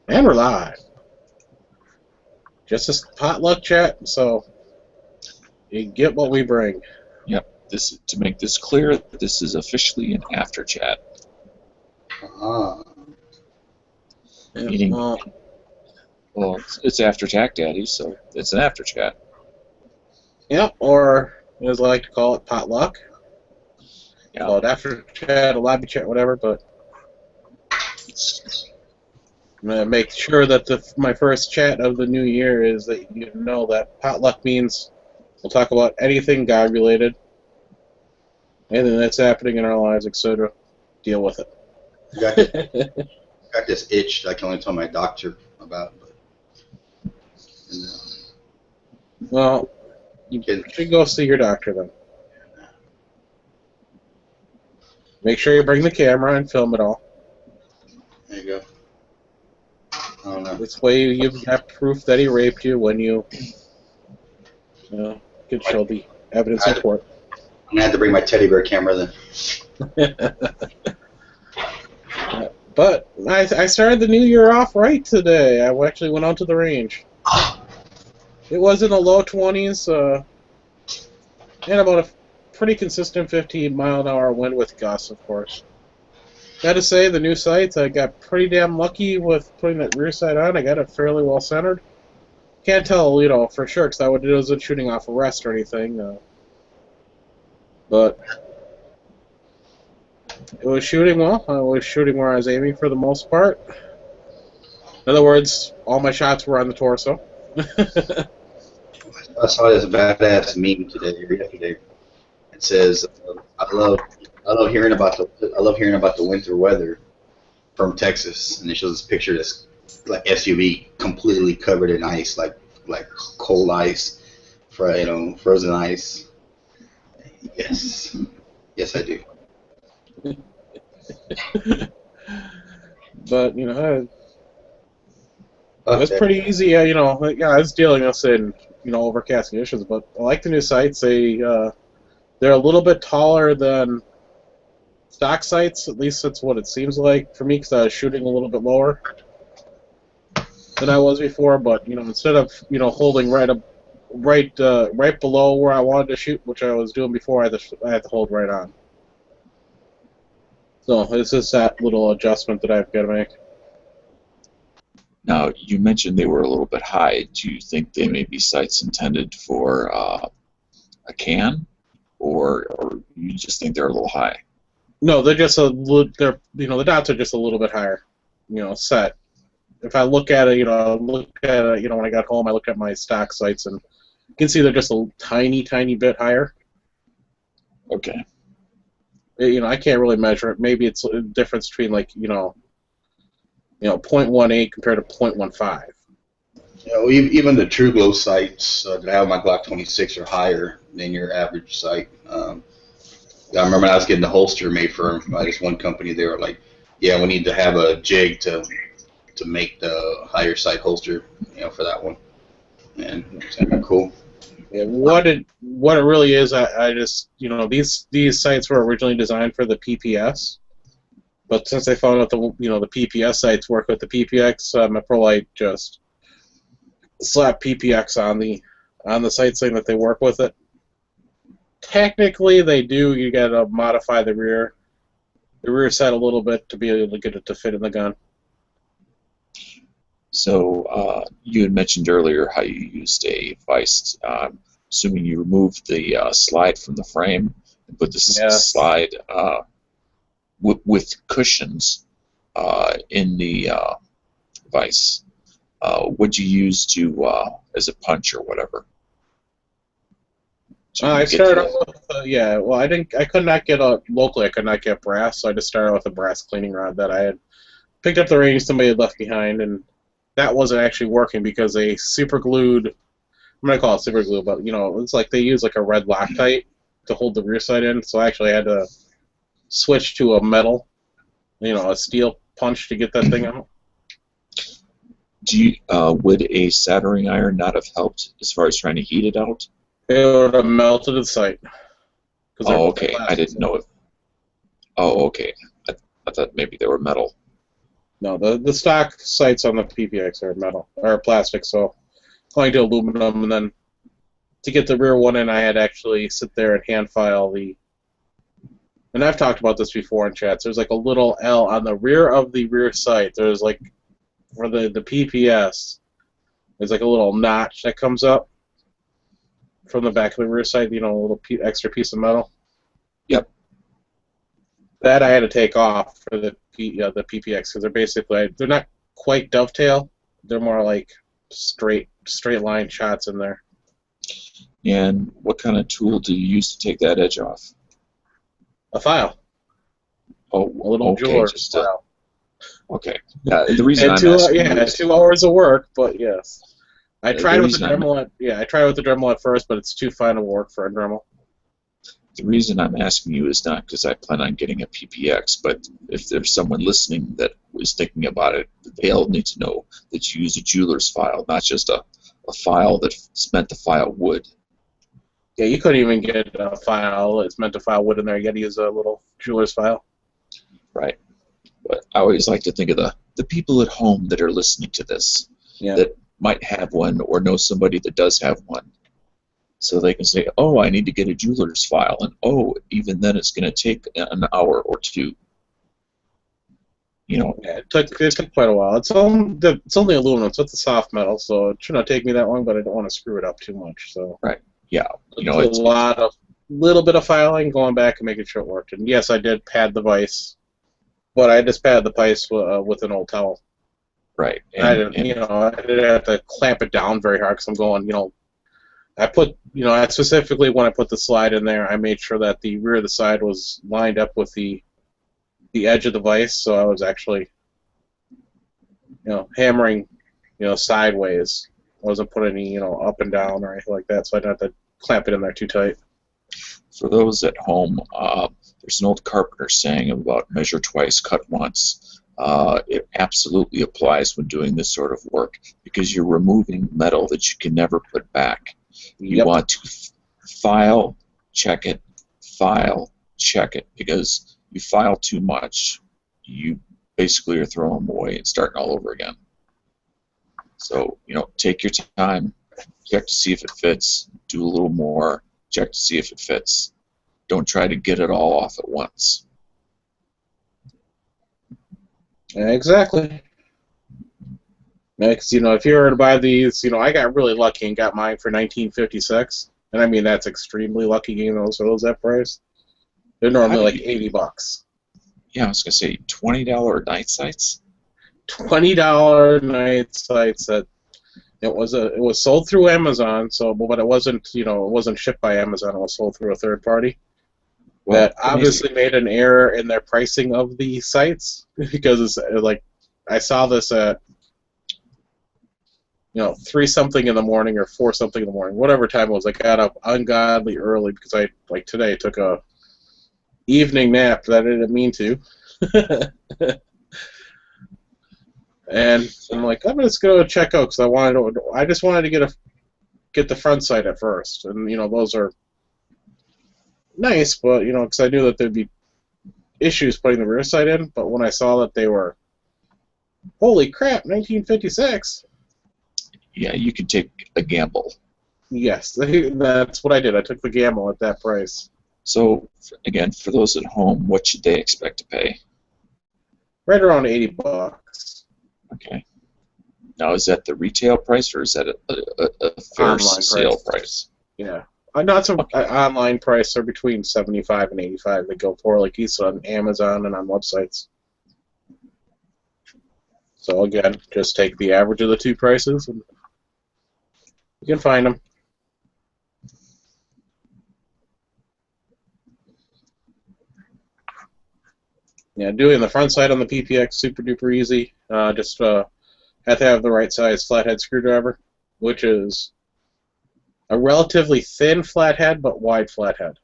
And we're live. Just a potluck chat, so you get what we bring. Yep. This to make this clear, this is officially an after chat. Ah, Yeah, Meaning, well, well, it's after Jack Daddy, so it's an after chat. yeah, or as I like to call it, potluck. Yeah. Call it after chat, a lobby chat, whatever. But I'm gonna make sure that my first chat of the new year is that you know that potluck means we'll talk about anything God related, anything that's happening in our lives, etc. Deal with I got this, it. got this itch that I can only tell my doctor about. But and, Well, you can, should go see your doctor then. Make sure you bring the camera and film it all. there you go. I don't know. This way you've got proof that he raped you when you can I, show the evidence I in had to, court. I'm gonna have to bring my teddy bear camera then. But I started the new year off right today. I actually went out to the range. It was in the low 20s and about a pretty consistent 15-mile-an-hour wind with gusts, of course. Gotta say, the new sights, I got pretty damn lucky with putting that rear sight on. I got it fairly well centered. Can't tell, for sure, because I wasn't shooting off a rest or anything. But it was shooting well. I was shooting where I was aiming for the most part. In other words, all my shots were on the torso. I saw this badass meme today or yesterday. It says, I love hearing about the winter weather from Texas," and it shows this picture of this like SUV completely covered in ice, like cold ice, frozen ice. Yes, yes, I do. But, it was Okay. pretty easy. I was dealing with it in, overcast conditions, but I like the new sights. They're a little bit taller than stock sights, at least that's what it seems like for me, because I was shooting a little bit lower than I was before. But instead of holding right below where I wanted to shoot, which I was doing before, I had to hold right on. So it's just that little adjustment that I've got to make. Now, you mentioned they were a little bit high. Do you think they may be sights intended for a can, or you just think they're a little high? No, they're just they're the dots are just a little bit higher, set. If I look at it, when I got home, I looked at my stock sights, and you can see they're just a tiny, tiny bit higher. Okay. I can't really measure it. Maybe it's a difference between 0.18 compared to 0.15. Even the True Glow sights that I have on my Glock 26 are higher than your average sight. I remember when I was getting the holster made for this one company. They were like, "Yeah, we need to have a jig to make the higher sight holster, for that one." And it's kind of cool. Yeah, what it really is, I just these sights were originally designed for the PPS, but since I found out the PPS sights work with the PPX, my ProLite just slap PPX on the sight saying that they work with it. Technically, they do. You gotta modify the rear sight a little bit to be able to get it to fit in the gun. So you had mentioned earlier how you used a vise. Assuming you removed the slide from the frame and put this Yeah. slide with cushions in the vise. What'd you use to as a punch or whatever? I started off with well, I could not get locally. I could not get brass, so I just started with a brass cleaning rod that I had picked up the range somebody had left behind, and that wasn't actually working because they super glued. I'm gonna call it super glue, but it's like they use like a red Loctite to hold the rear sight in. So I actually had to switch to a metal, a steel punch to get that thing out. Would a soldering iron not have helped as far as trying to heat it out? It would have melted the sight. Oh, okay. I didn't know it. Oh, okay. I thought maybe they were metal. No, the stock sights on the PPX are metal or plastic, so going to aluminum, and then to get the rear one in, I had to actually sit there and hand file the. And I've talked about this before in chats. There's like a little L on the rear of the rear sight. There's like for the PPS. There's like a little notch that comes up from the back of the rear sight. You know, a little extra piece of metal. Yep. That I had to take off for the PPX because they're not quite dovetail. They're more like straight line shots in there. And what kind of tool do you use to take that edge off? A file. Oh, A little okay, jeweler just file. okay. The reason And I'm asking you is 2 hours of work, but yes. I tried the with the reason I'm Dremel. I tried with the Dremel at first, but it's too fine of work for a Dremel. the reason I'm asking you is not because I plan on getting a PPX, but if there's someone listening that was thinking about it, they'll need to know that you use a jeweler's file, not just a file that's meant to file wood. Yeah, you couldn't even get a file. It's meant to file wood in there. You got to use a little jeweler's file. Right. But I always like to think of the people at home that are listening to this that might have one or know somebody that does have one. So they can say, oh, I need to get a jeweler's file, and oh, even then it's going to take an hour or two. You know. Yeah, it took quite a while. It's only aluminum, so it's a soft metal, so it shouldn't take me that long, but I don't want to screw it up too much. So Right. Yeah. You know, it's a little bit of filing, going back and making sure it worked. And yes, I did pad the vise, but I just padded the vise with an old towel. Right. And I didn't have to clamp it down very hard because I'm going, I put, specifically when I put the slide in there, I made sure that the rear of the side was lined up with the edge of the vise, so I was actually, hammering, sideways. I wasn't putting any, up and down or anything like that, so I didn't have to clamp it in there too tight. For those at home, there's an old carpenter saying about measure twice, cut once. It absolutely applies when doing this sort of work because you're removing metal that you can never put back. You want to file, check it, because you file too much, you basically are throwing them away and starting all over again. So, take your time, check to see if it fits, do a little more, check to see if it fits. Don't try to get it all off at once. Exactly. Next, if you were to buy these, I got really lucky and got mine for $19.56, and I mean that's extremely lucky getting those at that price. They're normally like $80. Yeah, I was gonna say $20 night sights. $20 night sights. That it was sold through Amazon, but it wasn't it wasn't shipped by Amazon. It was sold through a third party. Well, that obviously made an error in their pricing of the sites because it's like I saw this at 3 something in the morning or 4 something in the morning, whatever time it was. I got up ungodly early because I today took a evening nap that I didn't mean to. And I'm like, I'm just gonna check out because I just wanted to get the front sight at first, and those are nice, but because I knew that there'd be issues putting the rear sight in. But when I saw that they were, holy crap, 1956. Yeah, you can take a gamble. Yes, that's what I did. I took the gamble at that price. So again, for those at home, what should they expect to pay? Right around $80. Okay. Now, is that the retail price, or is that a fair Online sale price? Yeah. Not some online price. They're between $75 and $85. They go for like these on Amazon and on websites. So again, just take the average of the two prices, and you can find them. Yeah, doing the front side on the PPX super duper easy. Just have to have the right size flathead screwdriver, which is a relatively thin flathead but wide flathead.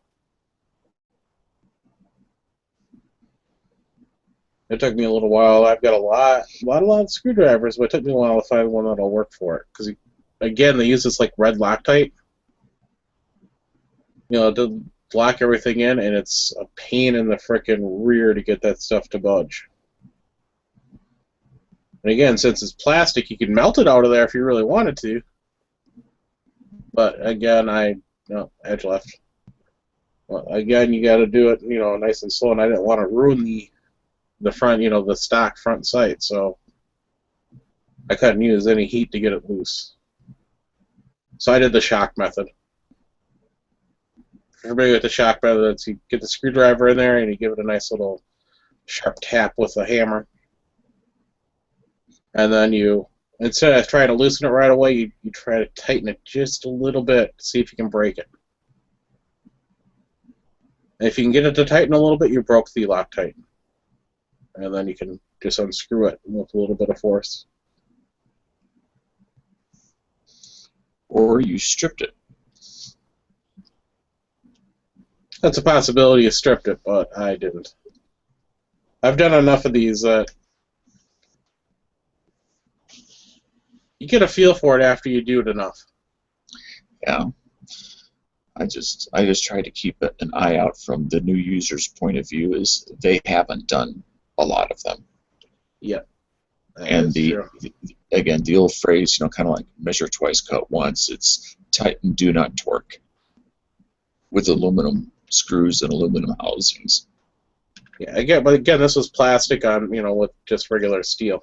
It took me a little while. I've got a lot of screwdrivers, but it took me a while to find one that'll work for it. Because again, they use this like red Loctite, to lock everything in, and it's a pain in the frickin' rear to get that stuff to budge. And again, since it's plastic, you can melt it out of there if you really wanted to. But again, no, edge left. Well, again, you got to do it, nice and slow, and I didn't want to ruin the front, the stock front sight, so I couldn't use any heat to get it loose. So I did the shock method. Everybody with the shock method, you get the screwdriver in there and you give it a nice little sharp tap with a hammer. And then instead of trying to loosen it right away, you try to tighten it just a little bit to see if you can break it. And if you can get it to tighten a little bit, you broke the Loctite. And then you can just unscrew it with a little bit of force. Or you stripped it. That's a possibility. You stripped it, but I didn't. I've done enough of these that you get a feel for it after you do it enough. Yeah. I just try to keep an eye out from the new user's point of view, is they haven't done a lot of them. Yeah. And again, the old phrase, kind of like measure twice, cut once. It's tighten, do not torque, with aluminum screws and aluminum housings. Yeah, but again, this was plastic on, with just regular steel.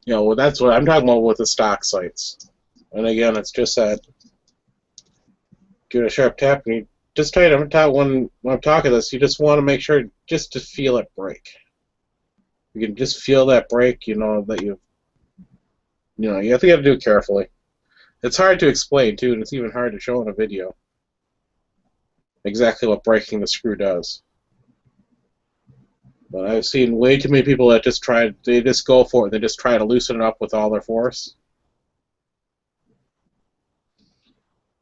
That's what I'm talking about with the stock sights. And again, it's just that, give it a sharp tap, and you just try to, when I'm talking this, you just want to make sure just to feel it break. You can just feel that break, that you have to do it carefully. It's hard to explain, too, and it's even hard to show in a video exactly what breaking the screw does. But I've seen way too many people that they just go for it, they just try to loosen it up with all their force.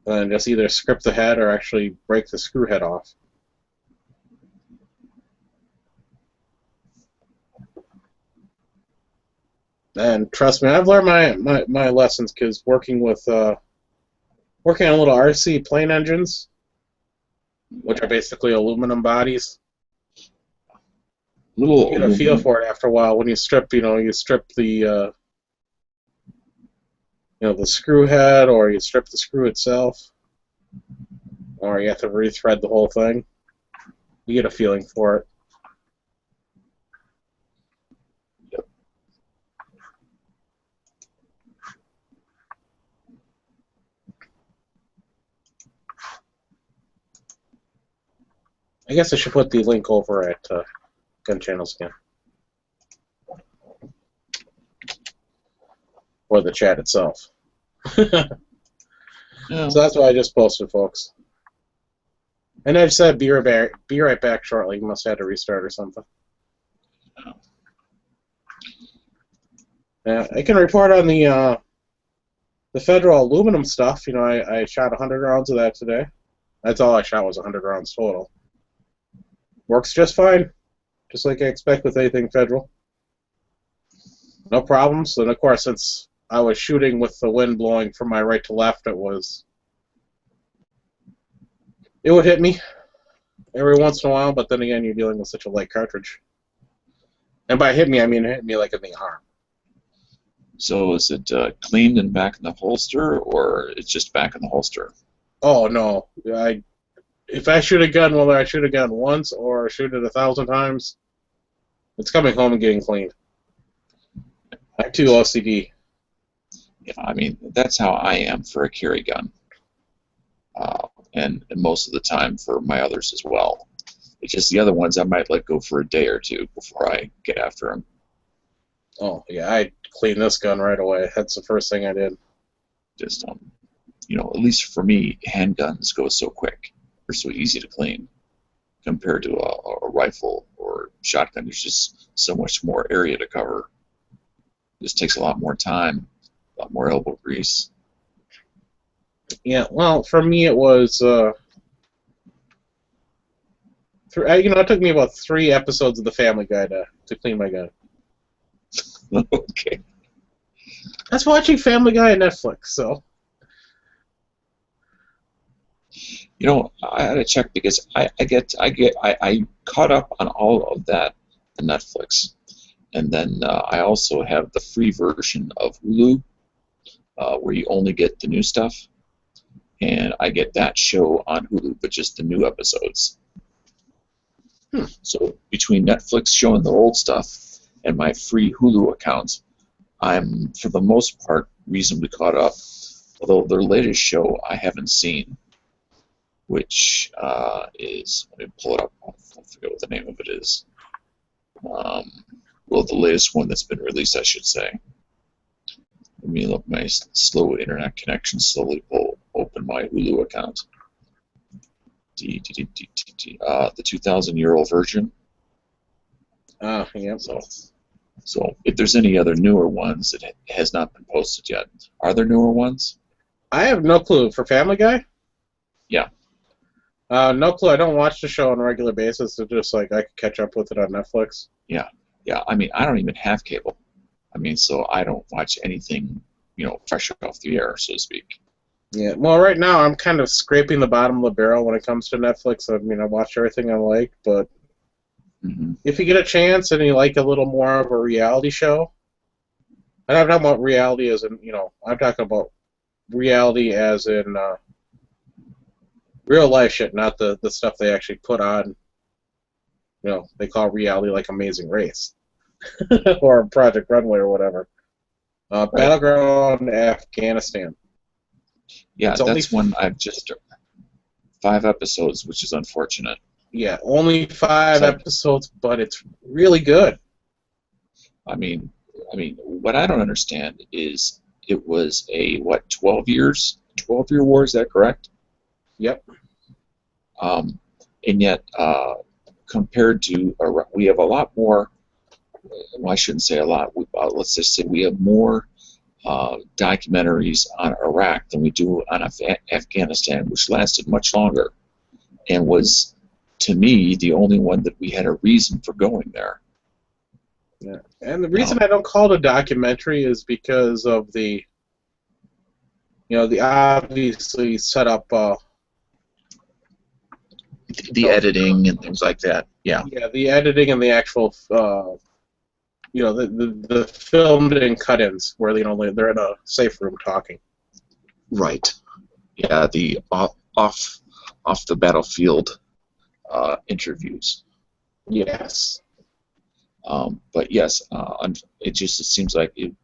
And then just either script the head or actually break the screw head off. And trust me, I've learned my lessons, because working on little RC plane engines, which are basically aluminum bodies, you get a feel for it after a while. When you strip, you strip the the screw head, or you strip the screw itself, or you have to rethread the whole thing. You get a feeling for it. I guess I should put the link over at Gun Channels again. Or the chat itself. Yeah. So that's what I just posted, folks. And I've said be right back shortly. You must have had to restart or something. I can report on the federal aluminum stuff. I shot 100 rounds of that today. That's all I shot, was 100 rounds total. Works just fine, just like I expect with anything federal. No problems. And of course, since I was shooting with the wind blowing from my right to left, it would hit me every once in a while. But then again, you're dealing with such a light cartridge. And by hit me, I mean it hit me like in the arm. So is it cleaned and back in the holster, or it's just back in the holster? Oh no, if I shoot a gun, whether I shoot a gun once or shoot it 1,000 times, it's coming home and getting cleaned. I have 2 OCD. Yeah, I mean, that's how I am for a carry gun, and most of the time for my others as well. It's just the other ones I might let go for a day or two before I get after them. Oh yeah, I cleaned this gun right away. That's the first thing I did. Just at least for me, handguns go so quick. They're so easy to clean compared to a rifle or shotgun. There's just so much more area to cover. It just takes a lot more time, a lot more elbow grease. Yeah, well, for me it was. It took me about 3 episodes of The Family Guy to clean my gun. Okay. That's watching Family Guy on Netflix, so. I had to check because I caught up on all of that the Netflix. And then I also have the free version of Hulu, where you only get the new stuff. And I get that show on Hulu, but just the new episodes. So between Netflix showing the old stuff and my free Hulu account, I'm, for the most part, reasonably caught up. Although their latest show I haven't seen, which is, let me pull it up, I forget what the name of it is. Well, the latest one that's been released, I should say. Let me look, my slow internet connection slowly open my Hulu account. The 2,000-year-old version. Yep. So if there's any other newer ones that has not been posted yet, are there newer ones? I have no clue. For Family Guy? Yeah. No clue. I don't watch the show on a regular basis. So just like I could catch up with it on Netflix. Yeah. I mean, I don't even have cable. I mean, so I don't watch anything, fresh off the air, so to speak. Yeah. Well, right now I'm kind of scraping the bottom of the barrel when it comes to Netflix. I mean, I watch everything I like, but if you get a chance and you like a little more of a reality show, and I'm talking about reality as in, I'm talking about reality as in real life shit, not the stuff they actually put on. They call reality like Amazing Race or Project Runway or whatever. Right. Battleground Afghanistan. Yeah, that's one I've just 5 episodes, which is unfortunate. Yeah, only 5 episodes, but it's really good. I mean, what I don't understand is it was a 12-year war, is that correct? Yep. And yet, compared to we have a lot more. Well, I shouldn't say a lot. Let's just say we have more documentaries on Iraq than we do on Afghanistan, which lasted much longer, and was, to me, the only one that we had a reason for going there. Yeah, and the reason I don't call it a documentary is because of the obviously set up. The editing and things like that. Yeah. Yeah, the editing and the actual, the filmed in cut-ins where they're in a safe room talking. Right. Yeah, the off the battlefield interviews. Yes. But yes, it seems like it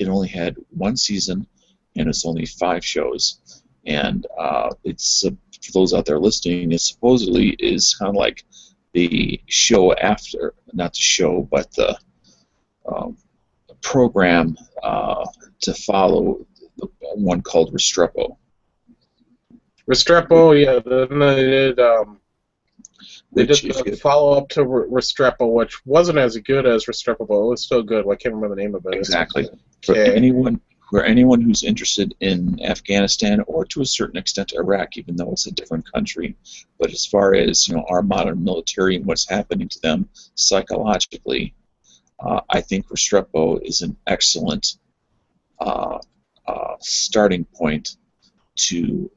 only had 1 season, and it's only 5 shows, and it's for those out there listening, it supposedly is kind of like the show after, not the show, but the program to follow, the one called Restrepo. Restrepo, yeah. Then they did the follow-up to Restrepo, which wasn't as good as Restrepo, but it was still good. Well, I can't remember the name of it. Exactly. For anyone who's interested in Afghanistan, or to a certain extent Iraq, even though it's a different country, but as far as our modern military and what's happening to them psychologically, I think Restrepo is an excellent starting point to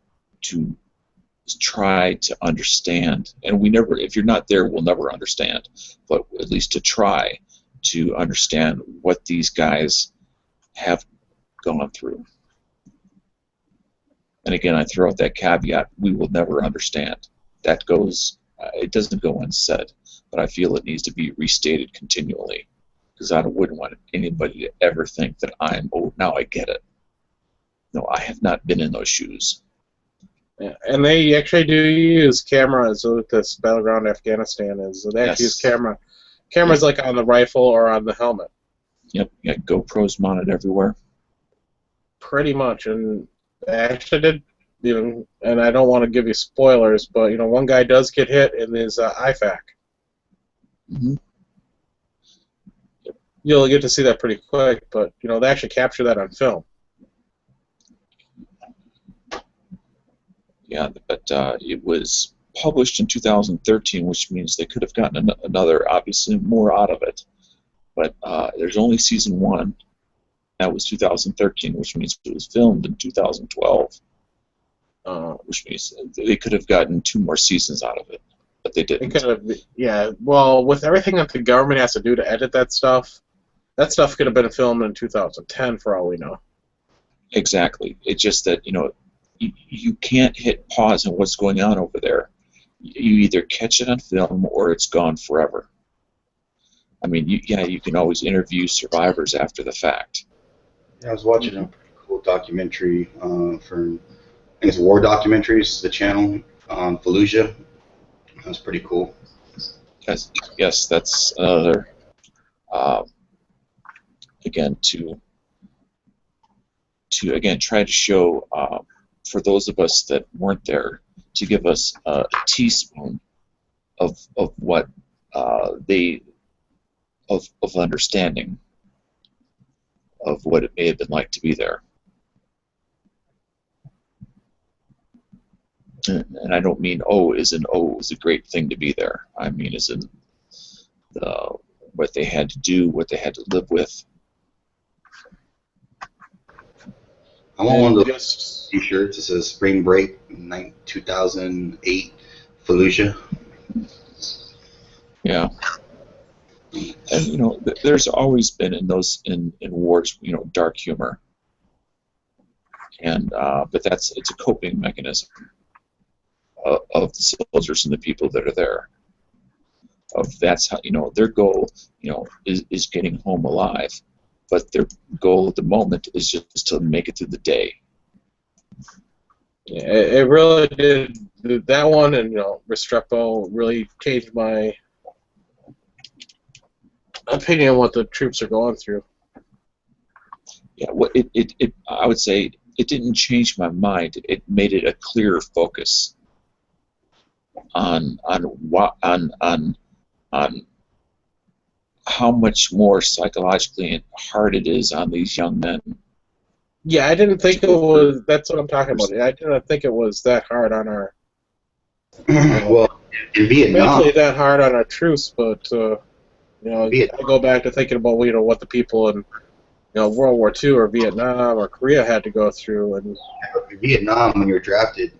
try to understand. And if you're not there, we'll never understand. But at least to try to understand what these guys have gone through. And again, I throw out that caveat: we will never understand. That goes. It doesn't go unsaid, but I feel it needs to be restated continually, because I wouldn't want anybody to ever think that now I get it. No, I have not been in those shoes. Yeah, and they actually do use cameras with this Battleground Afghanistan. They actually use cameras like on the rifle or on the helmet. Yep, you got GoPros mounted everywhere. Pretty much, and they actually did, and I don't want to give you spoilers, but one guy does get hit in his IFAC. Mm-hmm. You'll get to see that pretty quick, but they actually capture that on film. Yeah, but it was published in 2013, which means they could have gotten another, obviously, more out of it. But there's only season 1. That was 2013, which means it was filmed in 2012, which means they could have gotten 2 more seasons out of it. but they It didn't. could have, yeah. Well, with everything that the government has to do to edit that stuff could have been filmed in 2010 for all we know. Exactly. It's just that, you can't hit pause on what's going on over there. You either catch it on film or it's gone forever. I mean, you can always interview survivors after the fact. Yeah, I was watching a pretty cool documentary from, I think it's War Documentaries, the channel on Fallujah. That was pretty cool. Yes, that's another, again, to again try to show, for those of us that weren't there, to give us a teaspoon of what they of understanding of what it may have been like to be there. And I don't mean it was a great thing to be there. I mean as in what they had to do, what they had to live with. I want one of those T-shirts that says "Spring Break 2008 Fallujah." Yeah, and there's always been in wars, dark humor, and but it's a coping mechanism of the soldiers and the people that are there. That's how their goal, is getting home alive, but their goal at the moment is just to make it through the day. Yeah, it really did. That one and Restrepo really changed my opinion on what the troops are going through. Yeah, I would say it didn't change my mind. It made it a clearer focus on how much more psychologically hard it is on these young men. Yeah, I didn't think it was. That's what I'm talking about. I didn't think it was that hard on our. Well, in Vietnam, mentally that hard on our troops, but I go back to thinking about what the people in World War II or Vietnam or Korea had to go through, and in Vietnam when you were drafted,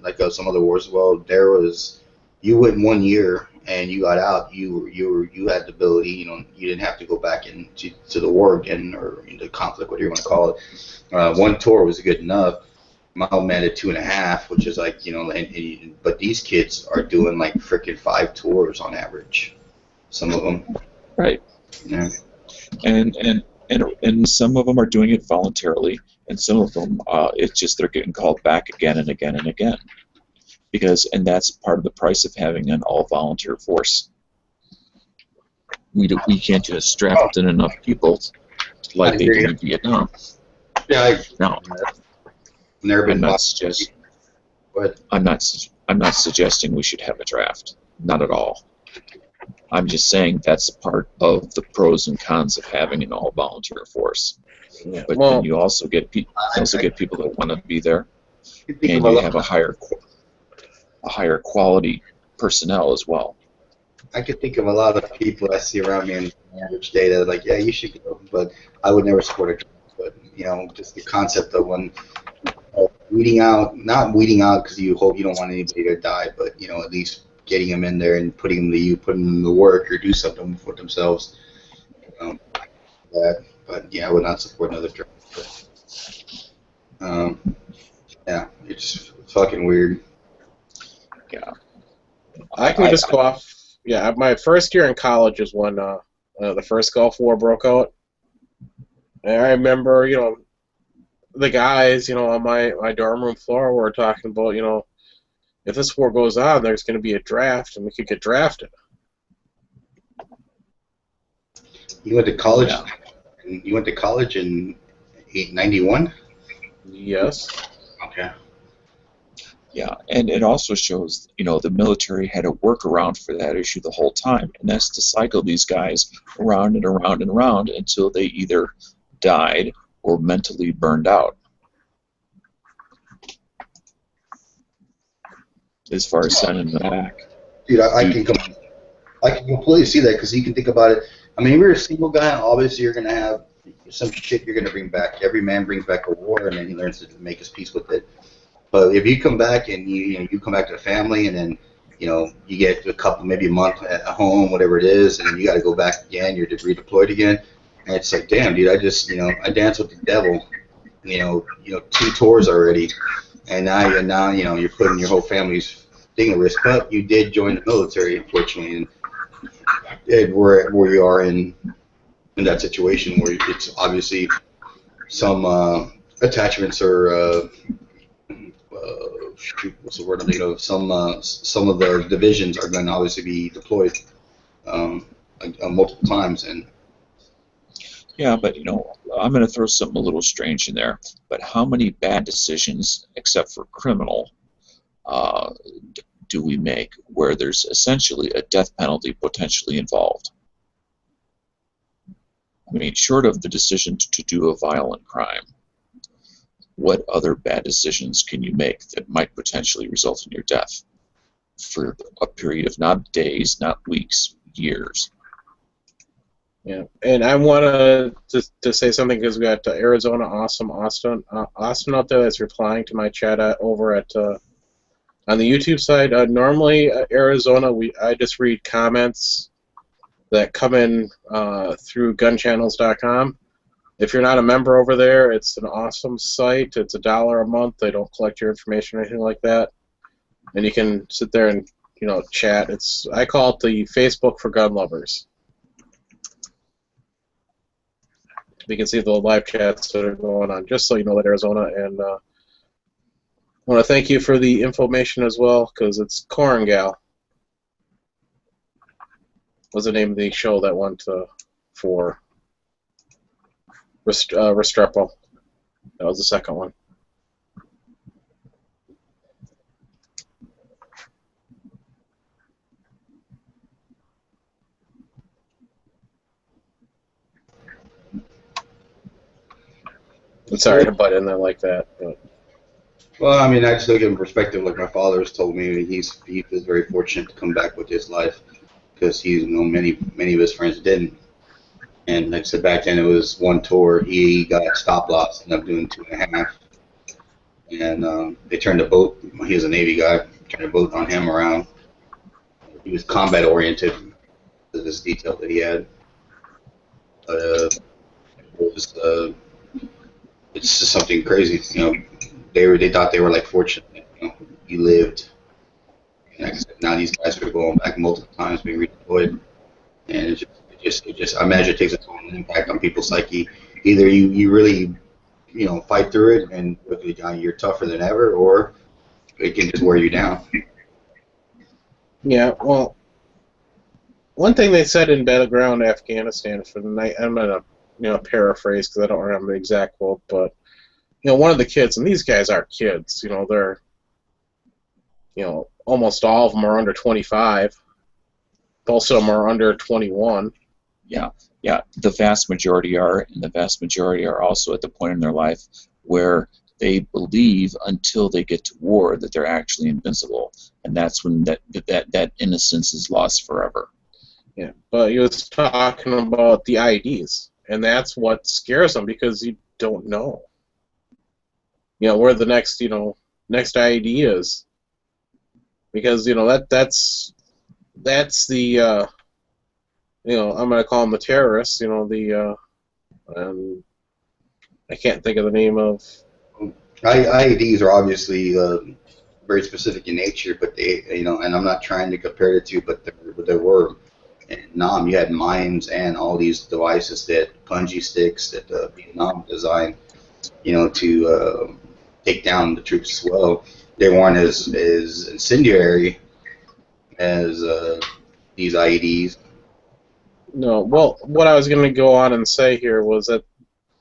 like some other wars as well, there was you went 1 year and you got out. You had the ability. You didn't have to go back into the war again or into conflict, whatever you want to call it. One tour was good enough. My old man did 2.5, which is like but these kids are doing like freaking 5 tours on average. Some of them. Right. Yeah. And some of them are doing it voluntarily, and some of them it's just they're getting called back again and again and again, and that's part of the price of having an all-volunteer force. We can't just draft in enough people like they did in Vietnam. Yeah. No. I'm not suggesting we should have a draft. Not at all. I'm just saying that's part of the pros and cons of having an all-volunteer force. Yeah, but then you also get people that want to be there, and you have a higher quality personnel as well. I could think of a lot of people I see around me in the average day that are like, yeah, you should go, but I would never support a draft. But just the concept of not weeding out because you hope you don't want anybody to die, but at least getting them in there and putting them to work or do something for themselves. But yeah, I would not support another draft. Yeah, it's fucking weird. Yeah, I can just go off. Yeah, my first year in college is when the first Gulf War broke out. And I remember, the guys, on my dorm room floor were talking about, if this war goes on, there's going to be a draft, and we could get drafted. You went to college. Yeah. You went to college in 91? Yes. Okay. Yeah, and it also shows, the military had a workaround for that issue the whole time, and that's to cycle these guys around and around and around until they either died or mentally burned out. As far as sending them back. Dude, I can completely see that because you can think about it. I mean, if you're a single guy, obviously you're going to have some shit you're going to bring back. Every man brings back a war, and then he learns to make his peace with it. But if you come back and you come back to the family, and then you get a couple, maybe a month at home, whatever it is, and you got to go back again. You're redeployed again, and it's like, damn, dude, I danced with the devil, 2 tours already, and now you're putting your whole family's thing at risk. But you did join the military, unfortunately, and where you are in that situation where it's obviously some attachments or what's the word I'm thinking of? Some of the divisions are going to obviously be deployed multiple times, and yeah, but I'm going to throw something a little strange in there. But how many bad decisions, except for criminal, do we make where there's essentially a death penalty potentially involved? I mean, short of the decision to do a violent crime, what other bad decisions can you make that might potentially result in your death for a period of not days, not weeks, years? Yeah, and I want to say something because we got Arizona Awesome Austin out there that's replying to my chat over at on the YouTube side. Normally, Arizona, I just read comments that come in through gunchannels.com. If you're not a member over there, it's an awesome site. It's $1 a month. They don't collect your information or anything like that, and you can sit there and chat. I call it the Facebook for gun lovers. You can see the live chats that are going on, just so you know that Arizona. And I want to thank you for the information as well, because it's Corn Gal was the name of the show that went for Restrepo. That was the second one. I'm sorry to butt in there like that. But. Well, I mean, I just look at it in perspective. Like my father has told me, he was very fortunate to come back with his life because many of his friends didn't. And like I said, back then it was 1 tour. He got stop loss, ended up doing 2.5. And they turned the boat. He was a Navy guy. Turned the boat on him around. He was combat oriented. This detail that he had. It's just something crazy. They thought they were like fortunate. He lived. And like I said, now these guys are going back multiple times, being redeployed, and it just I imagine it takes a total impact on people's psyche. Either you really fight through it and you're tougher than ever, or it can just wear you down. Yeah, well, one thing they said in Battleground Afghanistan for the night, I'm gonna paraphrase because I don't remember the exact quote, but one of the kids, and these guys are kids, they're almost all of them are under 25. Most of them are under 21. Yeah, the vast majority are, and the vast majority are also at the point in their life where they believe until they get to war that they're actually invincible, and that's when that innocence is lost forever. Yeah, but he was talking about the IEDs, and that's what scares them because you don't know, where the next IED is, because that's the I'm going to call them the terrorists, I can't think of the name of. IEDs are obviously very specific in nature, but they, and I'm not trying to compare the two, but there were. In Nam, you had mines and all these devices punji sticks that Vietnam designed, to take down the troops as well. They weren't as incendiary as these IEDs. No, well, what I was going to go on and say here was that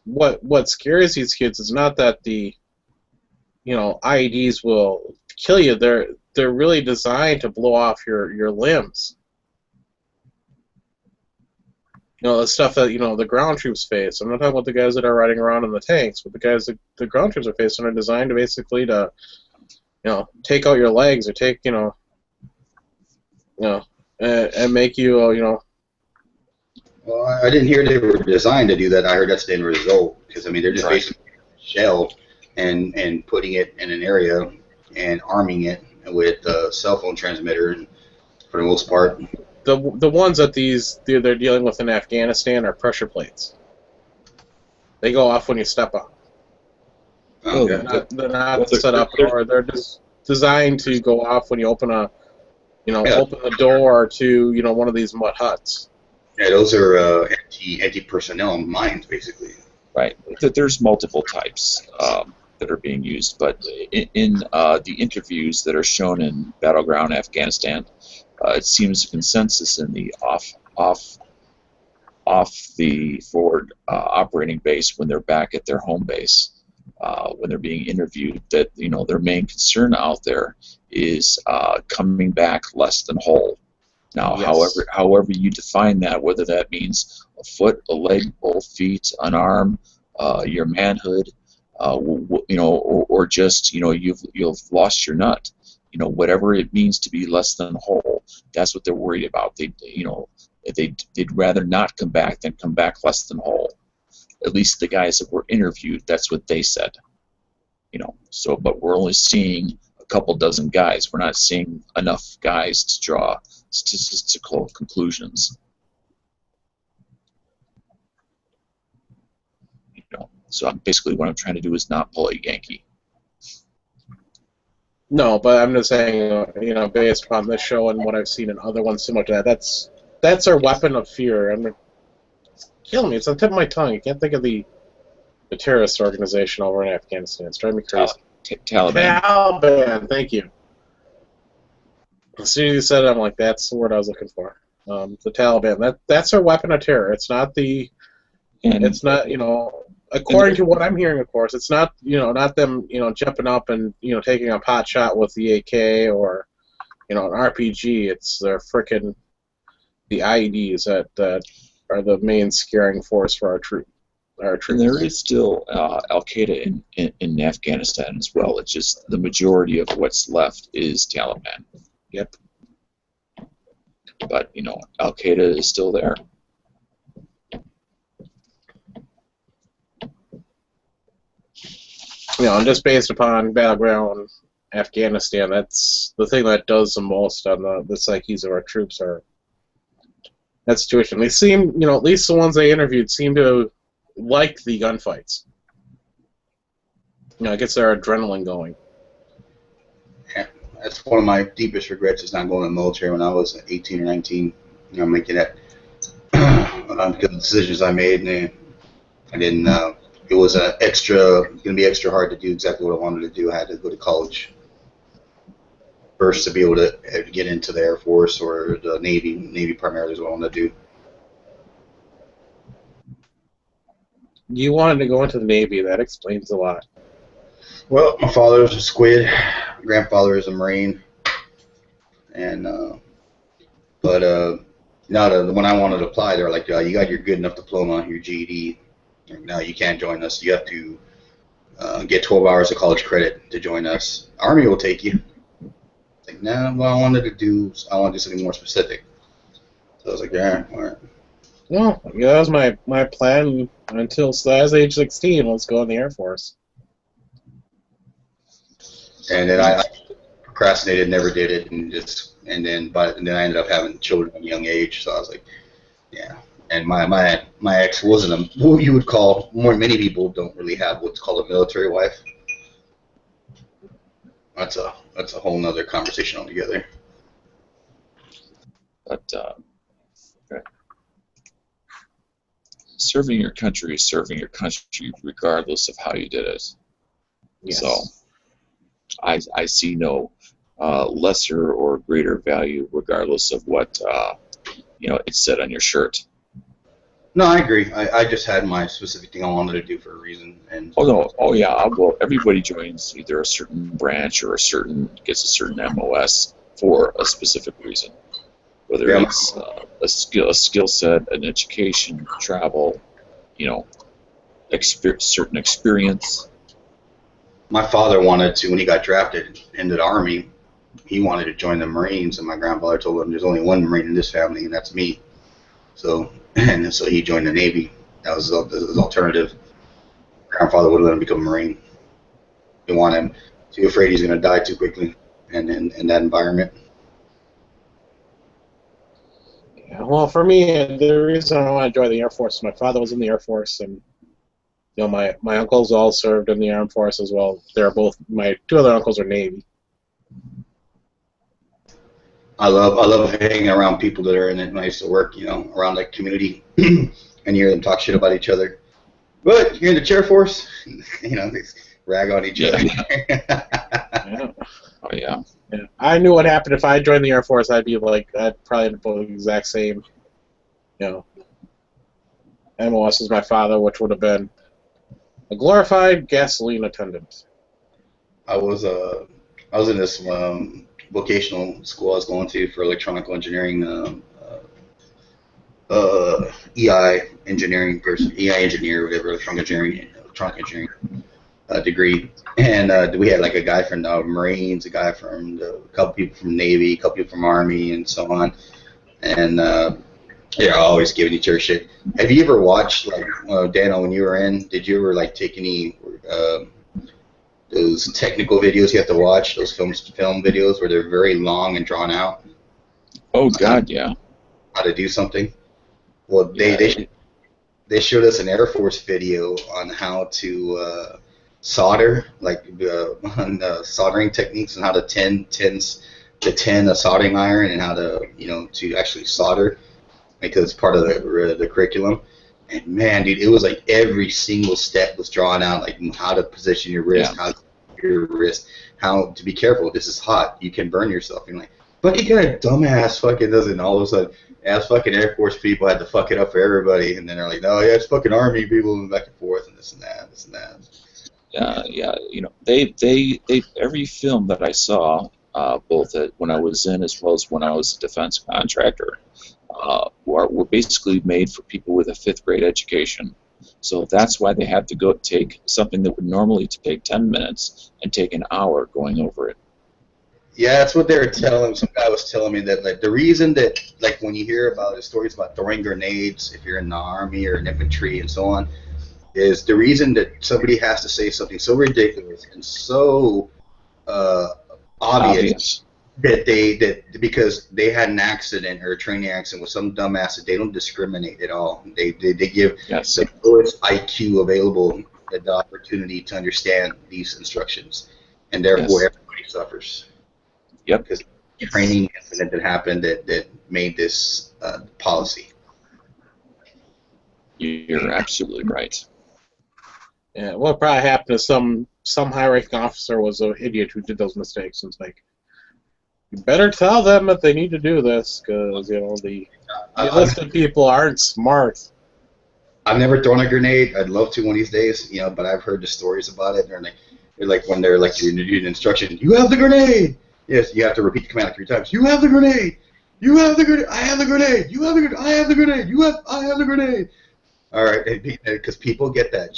what scares these kids is not that the IEDs will kill you. They're really designed to blow off your limbs. The stuff that the ground troops face. I'm not talking about the guys that are riding around in the tanks, but the guys that the ground troops are facing are designed to basically take out your legs or take and make you Well, I didn't hear they were designed to do that. I heard that's the end result because they're just basically shell and putting it in an area and arming it with a cell phone transmitter, and for the most part. The ones that they're dealing with in Afghanistan are pressure plates. They go off when you step on. Okay. They're not set up, or they're just designed to go off when you open open the door to one of these mud huts. Yeah, those are anti-personnel mines, basically. Right. There's multiple types that are being used, but in the interviews that are shown in Battleground Afghanistan, it seems a consensus in the off the forward operating base when they're back at their home base, when they're being interviewed, that their main concern out there is coming back less than whole. Now, Yes. however you define that, whether that means a foot, a leg, both feet, an arm, your manhood, or just you've lost your nut, whatever it means to be less than whole, that's what they're worried about. They'd rather not come back than come back less than whole. At least the guys that were interviewed, that's what they said. So, but we're only seeing a couple dozen guys. We're not seeing enough guys to draw statistical conclusions. So basically what I'm trying to do is not pull a Yankee. No, but I'm just saying, based upon this show and what I've seen in other ones similar to that, that's our weapon of fear. It's killing me. It's on the tip of my tongue. I can't think of the terrorist organization over in Afghanistan. It's driving me crazy. Taliban. Taliban, thank you. As soon as you said it, I'm like, that's the word I was looking for. The Taliban. That's our weapon of terror. It's not according to what I'm hearing, of course, it's not not them jumping up and taking a pot shot with the AK or an RPG. It's their frickin' the IEDs that are the main scaring force for our troops. And there is still Al Qaeda in Afghanistan as well. It's just the majority of what's left is Taliban. Yep. But Al Qaeda is still there. And just based upon Battleground Afghanistan, that's the thing that does the most on the psyches of our troops are that situation. They seem, at least the ones they interviewed seem to like the gunfights. It gets their adrenaline going. Yeah, that's one of my deepest regrets is not going to the military when I was 18 or 19. Making that because of the decisions I made, and I didn't. It was going to be extra hard to do exactly what I wanted to do. I had to go to college first to be able to get into the Air Force or the Navy. Navy primarily is what I wanted to do. You wanted to go into the Navy. That explains a lot. Well, my father was a squid. My grandfather is a Marine. And when I wanted to apply, they were like, you got your good enough diploma, your GED. No, you can't join us. You have to get 12 hours of college credit to join us. Army will take you. Like, nah, well, I wanted to do something more specific. So I was like, yeah, all right. Well, that was my plan until I was age 16. Let's go in the Air Force. And then I procrastinated, never did it, and then I ended up having children at a young age. So I was like, yeah. And my ex wasn't who you would call, many people don't really have what's called a military wife. That's a whole nother conversation altogether. But serving your country is serving your country regardless of how you did it. Yes. So I see no lesser or greater value regardless of what it said on your shirt. No, I agree. I just had my specific thing I wanted to do for a reason. And Well, everybody joins either a certain branch or gets a certain MOS for a specific reason, whether it's a skill set, an education, travel, certain experience. My father wanted to, when he got drafted into the Army, he wanted to join the Marines, and my grandfather told him there's only one Marine in this family, and that's me. So he joined the Navy. That was his alternative. Grandfather would let him become a Marine. He wanted him. Too afraid he's going to die too quickly. and in that environment. Yeah, well, for me, the reason I want to join the Air Force, my father was in the Air Force, and my uncles all served in the Armed Force as well. They're both my two other uncles are Navy. I love hanging around people that are in it. When I used to work, around that community, and hear them talk shit about each other. But you're in the chair force, they rag on each other. Yeah. Oh yeah. Yeah. I knew what happened if I joined the Air Force. I'd probably end up with the exact same, MOS as my father, which would have been a glorified gasoline attendant. I was in this vocational school I was going to for electronic engineering, EI engineering person, EI engineer, whatever, electronic engineering degree. And we had like a guy from the Marines, a couple people from Navy, a couple people from Army, and so on. And they're always giving each other shit. Have you ever watched, like, Daniel, when you were in, did you ever like take any those technical videos you have to watch, those film videos where they're very long and drawn out? Oh God, yeah. How to do something? Well, they showed us an Air Force video on how to solder, like on soldering techniques and how to tin a soldering iron and how to to actually solder, because it's part of the curriculum. And man, dude, it was like every single step was drawn out, like how to position your wrist, how to your wrist, how to be careful. This is hot. You can burn yourself. And like, but you got a dumbass fucking doesn't. All of a sudden, as fucking Air Force people had to fuck it up for everybody, and then they're like, no, yeah, it's fucking Army people and back and forth and this and that, this and that. Yeah. They every film that I saw, both when I was in as well as when I was a defense contractor, were basically made for people with a 5th grade education. So that's why they had to go take something that would normally take 10 minutes and take an hour going over it. Yeah, that's what they were telling. Some guy was telling me that, like, the reason that, like, when you hear about the stories about throwing grenades, if you're in the Army or in infantry and so on, is the reason that somebody has to say something so ridiculous and so obvious. That because they had an accident or a training accident with some dumbass that they don't discriminate at all. They give the lowest IQ available the opportunity to understand these instructions, and therefore everybody suffers. Yep. Because the training incident that happened that made this policy. You're absolutely right. Yeah, what probably happened is some high-ranking officer was an idiot who did those mistakes, and it's like, you better tell them that they need to do this, because the enlisted people aren't smart. I've never thrown a grenade. I'd love to one of these days, but I've heard the stories about it. They're like when they're like you're doing instruction, you have the grenade. Yes, you have to repeat the command like 3 times. You have the grenade. You have the grenade. I have the grenade. You have the grenade. I have the grenade. I have the grenade. All right, because people get that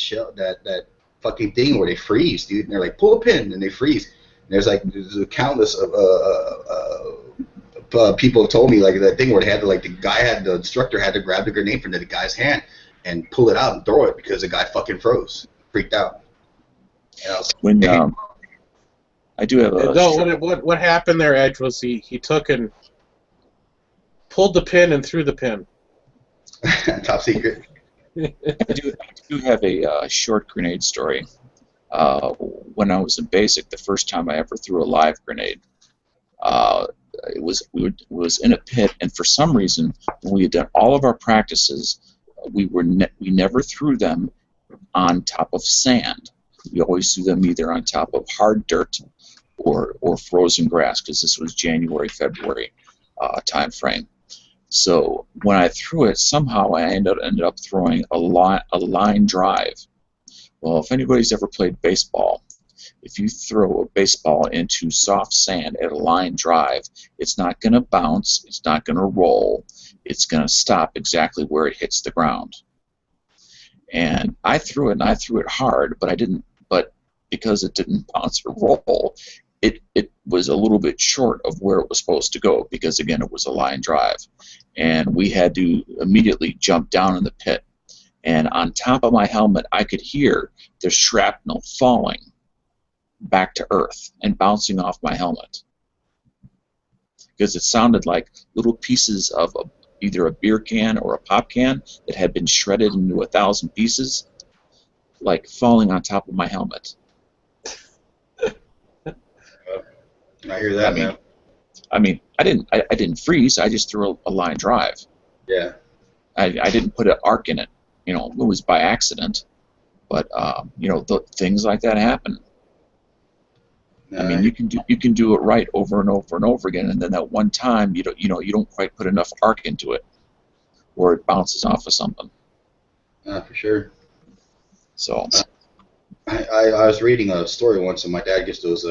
that fucking thing where they freeze, dude, and they're like, pull a pin, and they freeze. And there's countless of people have told me like that thing where they had to, like, the instructor had to grab the grenade from the guy's hand and pull it out and throw it because the guy fucking froze, freaked out. When I do have a what happened there, Edge, was he took and pulled the pin and threw the pin. Top secret. I do have a short grenade story. When I was in basic, the first time I ever threw a live grenade, it was in a pit, and for some reason, when we had done all of our practices, we never threw them on top of sand. We always threw them either on top of hard dirt or frozen grass, because this was January, February time frame. So when I threw it, somehow I ended up throwing a line drive. Well, if anybody's ever played baseball, if you throw a baseball into soft sand at a line drive, it's not going to bounce, it's not going to roll, it's going to stop exactly where it hits the ground. And I threw it, and I threw it hard, but because it didn't bounce or roll, it was a little bit short of where it was supposed to go, because again, it was a line drive. And we had to immediately jump down in the pit. And on top of my helmet, I could hear the shrapnel falling back to earth and bouncing off my helmet. because it sounded like little pieces of either a beer can or a pop can that had been shredded into 1,000 pieces, like falling on top of my helmet. I hear that, man. I mean, I didn't freeze. I just threw a line drive. Yeah. I didn't put an arc in it. You know, it was by accident. But you know, things like that happen. I mean, you can do it right over and over and over again, and then that one time you don't quite put enough arc into it, or it bounces off of something. For sure. So. I was reading a story once, and my dad gets those.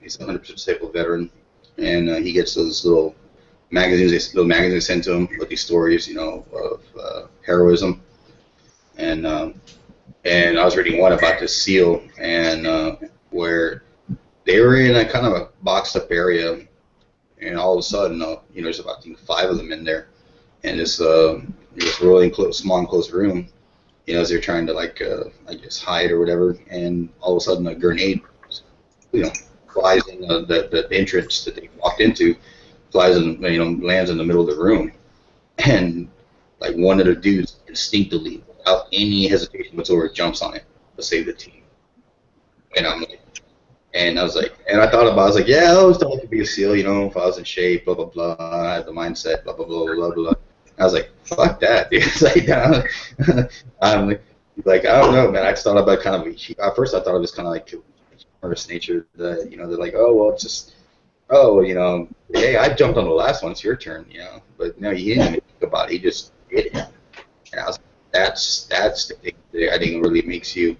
He's a 100% disabled veteran, and he gets those little magazines sent to him with these stories, you know, of heroism. And I was reading one about this SEAL, and where they were in a kind of a boxed up area, and all of a sudden, you know, there's about 5 of them in there, and this really small enclosed room. You know, as they're trying to, like, I guess, hide or whatever, and all of a sudden a grenade, you know, flies in the entrance that they walked into, flies in, you know, lands in the middle of the room, and like one of the dudes instinctively, without any hesitation whatsoever, jumps on it to save the team. And I was like, and I thought about, I was like, yeah, I always thought I could be a SEAL, you know, if I was in shape, blah blah blah, I had the mindset, blah blah blah blah blah. I was like, fuck that, dude. It's like, I'm like, I don't know, man. I just thought about kind of, at first I thought it was kind of like humorous nature, that, you know, they're like, oh, well, it's just, oh, you know, hey, I jumped on the last one, it's your turn, you know. But no, he didn't even think about it, he just did it. And I was like, that's the thing that I think really makes you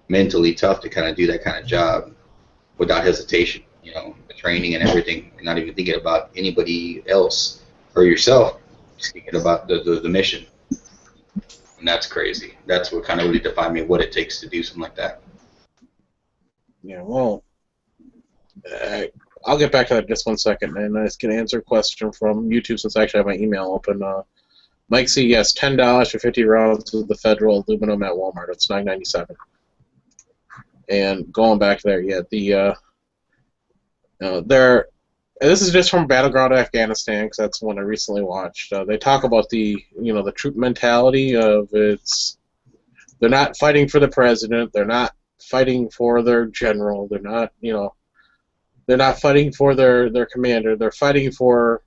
mentally tough to kind of do that kind of job without hesitation, you know, the training and everything, and not even thinking about anybody else or yourself. Just thinking about the mission, and that's crazy. That's what kind of really defined me, what it takes to do something like that. Yeah, well, I'll get back to that in just 1 second, and I just can answer a question from YouTube since I actually have my email open. Mike C, yes, $10 for 50 rounds of the Federal aluminum at Walmart. It's $9.97. And going back there, yeah, this is just from Battleground Afghanistan, because that's one I recently watched. They talk about the troop mentality of they're not fighting for the president, they're not fighting for their general, they're not fighting for their commander, they're fighting for,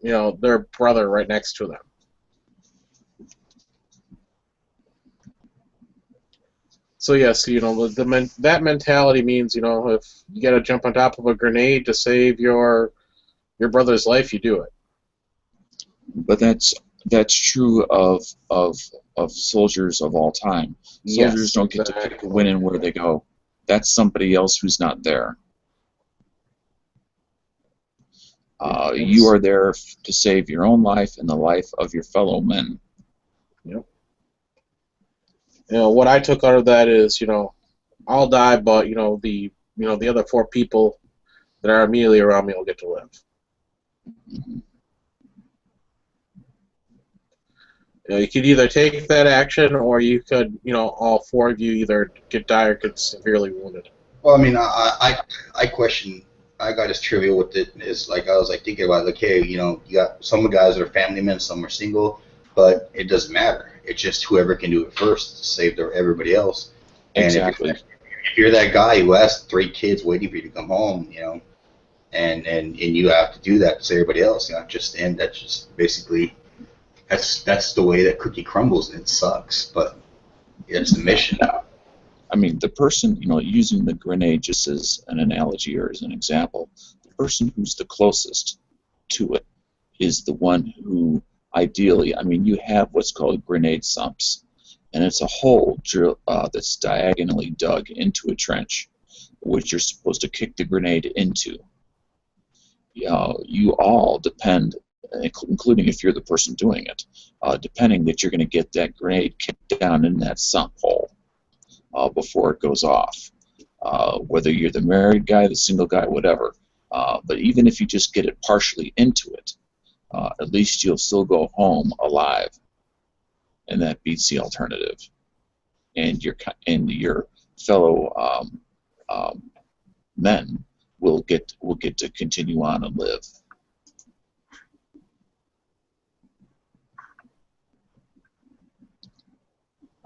you know, their brother right next to them. So yes, you know, that mentality means, you know, if you got to jump on top of a grenade to save your brother's life, you do it. But that's true of soldiers of all time. Soldiers don't get to pick when and where they go. That's somebody else who's not there. You are there to save your own life and the life of your fellow men. Yep. You know, what I took out of that is, you know, I'll die, but the other 4 people that are immediately around me will get to live. Mm-hmm. You know, you could either take that action, or you could, you know, all 4 of you either get die or get severely wounded. Well, I mean, I question. I got this trivial with it. Is like, I was like thinking about, like, hey, you know, you got some guys that are family men, some are single, but it doesn't matter. It's just whoever can do it first to save everybody else. And exactly. If you're that guy who has 3 kids waiting for you to come home, you know, and you have to do that to save everybody else, you know, that's just basically that's the way that cookie crumbles, and it sucks, but it's the mission. I mean, the person, you know, using the grenade just as an analogy or as an example, the person who's the closest to it is the one who, ideally, I mean, you have what's called grenade sumps, and it's a hole that's diagonally dug into a trench, which you're supposed to kick the grenade into. You all depend, including if you're the person doing it, depending that you're going to get that grenade kicked down in that sump hole before it goes off. Whether you're the married guy, the single guy, whatever. But even if you just get it partially into it, at least you'll still go home alive, and that beats the alternative. And your fellow men will get to continue on and live.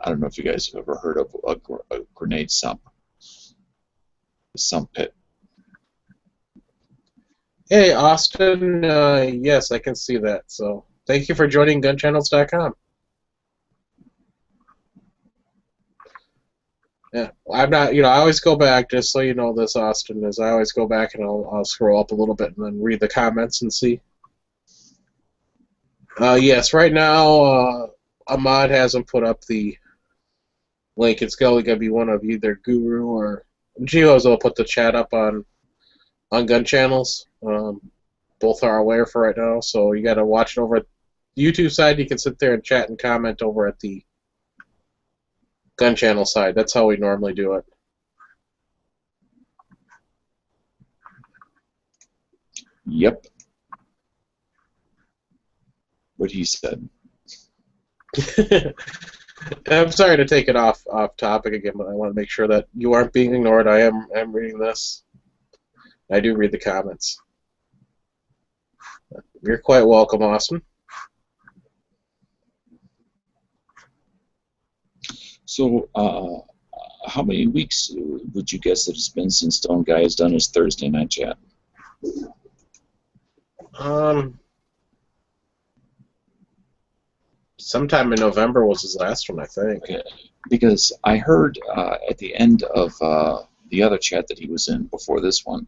I don't know if you guys have ever heard of a grenade sump. A sump pit. Hey, Austin. Yes, I can see that. So thank you for joining GunChannels.com. Yeah, I'm not. I always go back. Just so you know, this Austin is. I always go back and I'll scroll up a little bit and then read the comments and see. Yes, right now, Ahmad hasn't put up the link. It's going to be one of either Guru or Geo's will put the chat up on Gun Channels. Both are aware for right now, so you got to watch it over at the YouTube side. You can sit there and chat and comment over at the Gun Channel side. That's how we normally do it. Yep. What he said. I'm sorry to take it off topic again, but I want to make sure that you aren't being ignored. I am reading this. I do read the comments. You're quite welcome, Austin. So, how many weeks would you guess that it's been since Stone Guy has done his Thursday night chat? Sometime in November was his last one, I think. Because I heard at the end of the other chat that he was in before this one,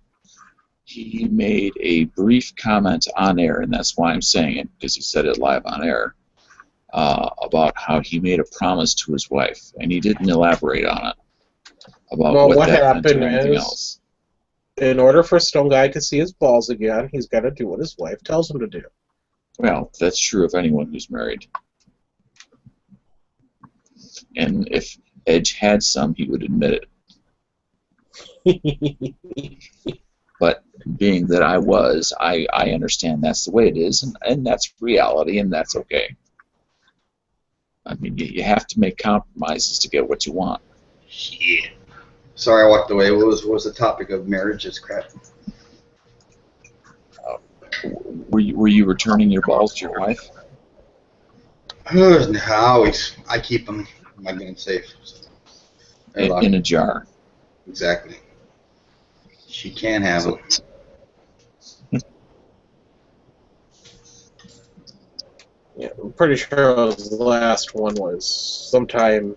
he made a brief comment on air, and that's why I'm saying it, because he said it live on air, about how he made a promise to his wife, and he didn't elaborate on it, about what that meant or anything else. In order for Stone Guy to see his balls again, he's got to do what his wife tells him to do. Well, that's true of anyone who's married. And if Edge had some, he would admit it. But being that I was, I understand that's the way it is, and that's reality, and that's okay. I mean, you have to make compromises to get what you want. Yeah. Sorry, I walked away. What was the topic of marriage? It's crap. Were you returning your balls to your wife? I keep them in my gun safe. So in a jar. Exactly. She can't have them. Yeah, I'm pretty sure the last one was sometime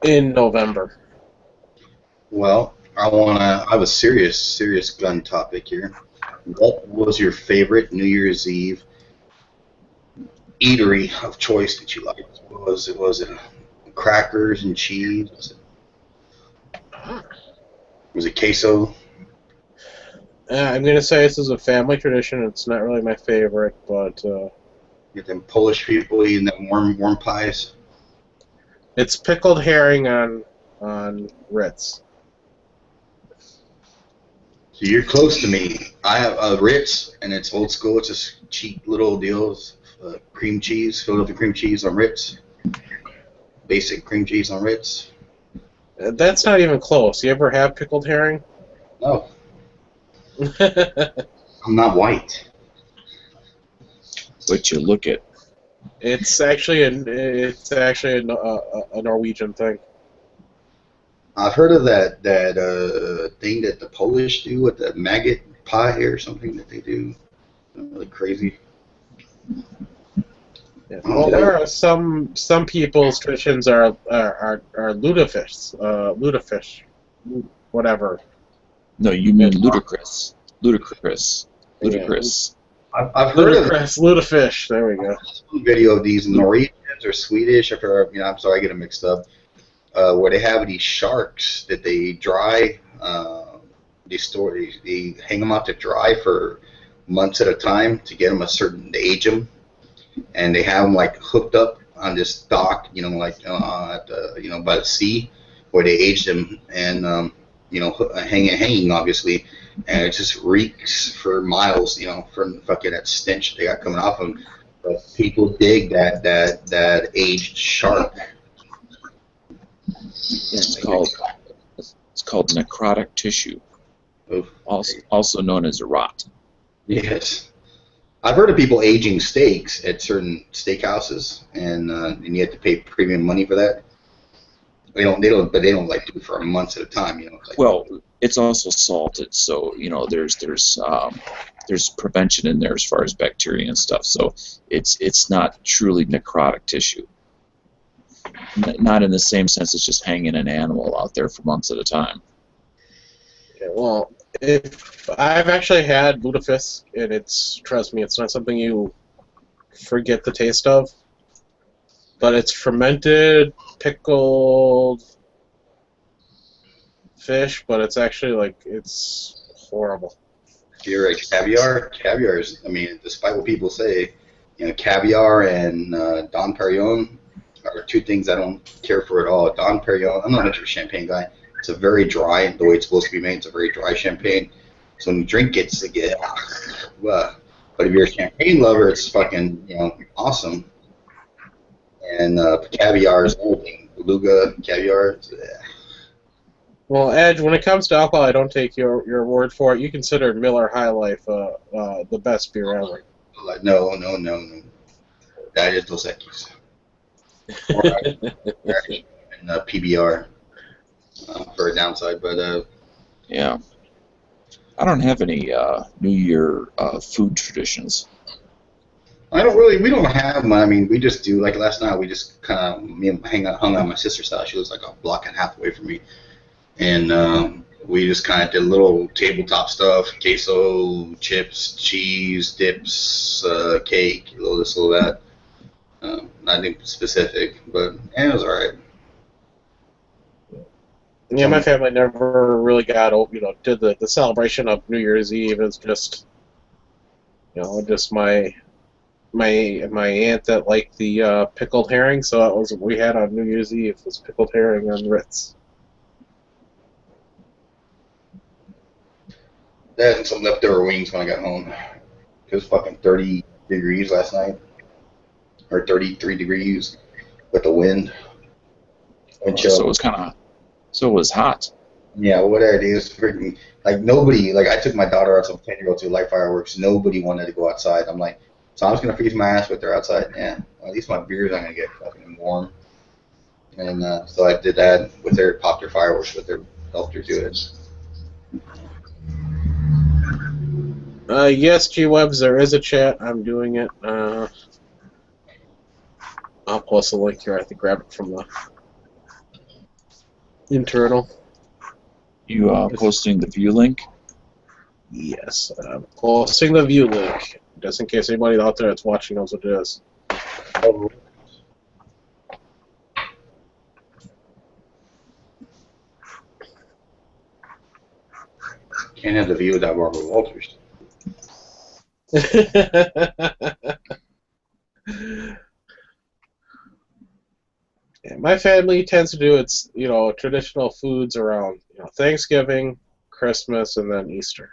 in November. Well, I have a serious gun topic here. What was your favorite New Year's Eve eatery of choice that you liked? Was it crackers and cheese? Was it queso? I'm going to say this is a family tradition. It's not really my favorite, but... Get them Polish people eating them warm pies? It's pickled herring on Ritz. So you're close to me. I have a Ritz, and it's old school. It's just cheap little deals. Cream cheese, Philadelphia cream cheese on Ritz. Basic cream cheese on Ritz. That's not even close. You ever have pickled herring? No. I'm not white. But you look at. It's actually a Norwegian thing. I've heard of that thing that the Polish do with the maggot pie or something that they do. Really crazy. Yeah. Well, there are some people's traditions are lutefisk, whatever. No, you mean ludicrous. Ludicrous. Ludicrous. Yeah. I've heard ludicrous, lutefisk. There we go. Some video of these Norwegians or Swedish. I'm sorry, I get them mixed up. Where they have these sharks that they dry. They hang them out to dry for months at a time to get them they age them, and they have them like hooked up on this dock, by the sea, where they age them and hanging obviously, and it just reeks for miles, from fucking that stench they got coming off them. But people dig that aged shark. It's called necrotic tissue, also known as a rot. Yes, I've heard of people aging steaks at certain steakhouses, and you have to pay premium money for that. They don't like do it for months at a time, you know. Like, well, it's also salted, so there's prevention in there as far as bacteria and stuff. So it's not truly necrotic tissue. Not in the same sense as just hanging an animal out there for months at a time. Yeah, well, if I've actually had lutefisk, and trust me, it's not something you forget the taste of. But it's fermented, pickled fish, but it's actually it's horrible. you're right. Caviar is, I mean, despite what people say, caviar and Dom Perignon are two things I don't care for at all. Dom Perignon, I'm not much of a champagne guy. It's a very dry, the way it's supposed to be made, it's a very dry champagne. So when you drink it, it's but if you're a champagne lover, it's fucking, awesome. And caviar is everything. Beluga, caviar. Well, Edge, when it comes to alcohol, I don't take your word for it. You consider Miller High Life the best beer ever. No. That is Dos Equis. And PBR for a downside, but yeah. I don't have any New Year food traditions. we don't have one. I mean, we just do, like last night, we just kind of, hung out at my sister's house. She was like a block and a half away from me. And we just kind of did little tabletop stuff, queso, chips, cheese, dips, cake, a little this, a little that. Nothing specific, but it was all right. Yeah, my family never really did the celebration of New Year's Eve. It's just, just my aunt that liked the pickled herring, so that was what we had on New Year's Eve, was pickled herring on Ritz. That and some leftover wings when I got home. It was fucking 30 degrees last night, or 33 degrees with the wind. And So it was hot. Yeah, whatever it is, freaking, like nobody, like I took my daughter out, some 10-year-old to light fireworks. Nobody wanted to go outside. I'm like, so I'm just gonna freeze my ass with her outside. Yeah, well, at least my beer's not gonna get fucking warm. And so I did that with her, popped her fireworks with her, helped her do it. Yes, G-Webs, there is a chat. I'm doing it. I'll post a link here. I have to grab it from the internal. You posting the view link? Yes, I'm posting the view link, just in case anybody out there that's watching knows what it is. Can't have the view without Barbara Walters. Yeah, my family tends to do its traditional foods around Thanksgiving, Christmas, and then Easter.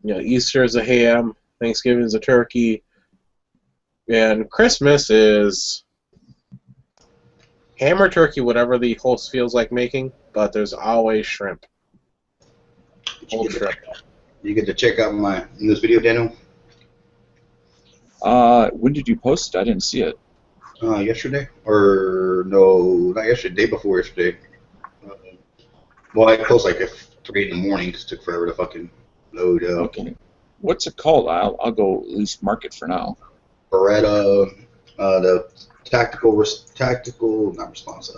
Easter is a ham, Thanksgiving is a turkey, and Christmas is ham or turkey, whatever the host feels like making, but there's always shrimp. Whole shrimp. You get to check out my news video, Daniel? When did you post it? I didn't see it. Yesterday? Or no, not yesterday, day before yesterday. Well, I post like at 3 in the morning because it took forever to fucking load up. Okay. What's it called? I'll go at least mark it for now. Beretta, the tactical, not response.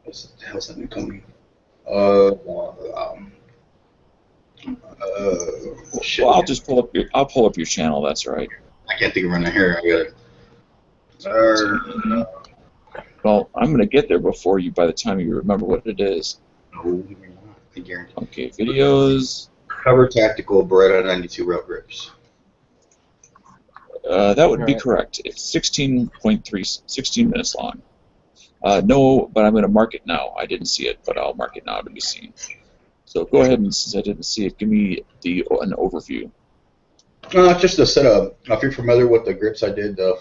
What's the hell's that new company? Shit. Well, I'll pull up your channel. That's right. I can't think of it right here. I got it. Well, I'm gonna get there before you. By the time you remember what it is. No, I guarantee. Okay, videos. Cover tactical Beretta 92 rail grips. That would be correct. It's 16 minutes long. No, but I'm going to mark it now. I didn't see it, but I'll mark it now to be seen. So go ahead and, since I didn't see it, give me an overview. Just a setup. If you're familiar with the grips I did, the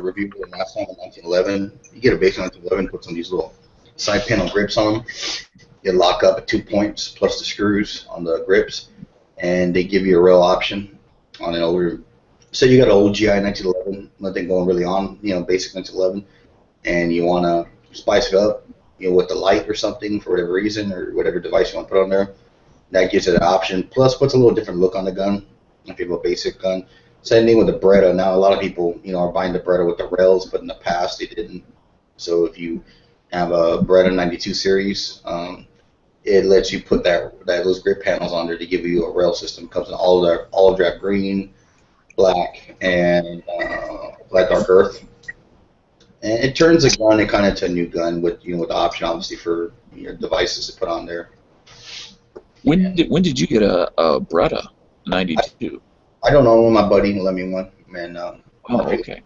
review of last time in 1911, you get a base in 1911, put some of these little side panel grips on them. You lock up at 2 points plus the screws on the grips, and they give you a rail option on an older. Say you got an old GI 1911, nothing going really on, basic 1911, and you want to spice it up, with the light or something for whatever reason or whatever device you want to put on there. That gives it an option. Plus, puts a little different look on the gun if you have a basic gun. Same thing with the Beretta. Now, a lot of people, are buying the Beretta with the rails, but in the past they didn't. So if you have a Beretta 92 series, it lets you put those grip panels on there to give you a rail system. It comes in olive drab green, black, and black dark earth. And it turns the gun kind of into a new gun with with the option obviously for devices to put on there. When did you get a Beretta 92? I don't know. My buddy let me one, and okay.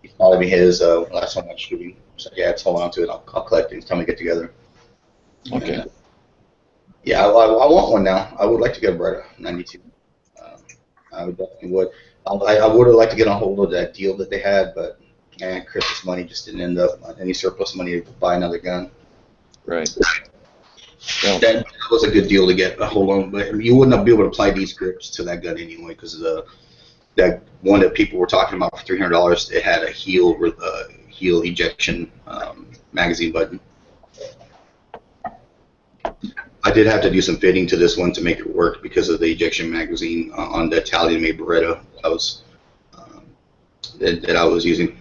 He followed me his last time I went shooting. So yeah, let's hold on to it. I'll collect it next time we get together. Okay. And, yeah, I want one now. I would like to get a Beretta 92. I would definitely would. I would have liked to get a hold of that deal that they had, but Christmas money just didn't end up any surplus money to buy another gun. Right. Well, that was a good deal to get a hold on, but you wouldn't be able to apply these grips to that gun anyway because that one that people were talking about for $300, it had a heel ejection magazine button. I did have to do some fitting to this one to make it work because of the ejection magazine on the Italian-made Beretta that I was using.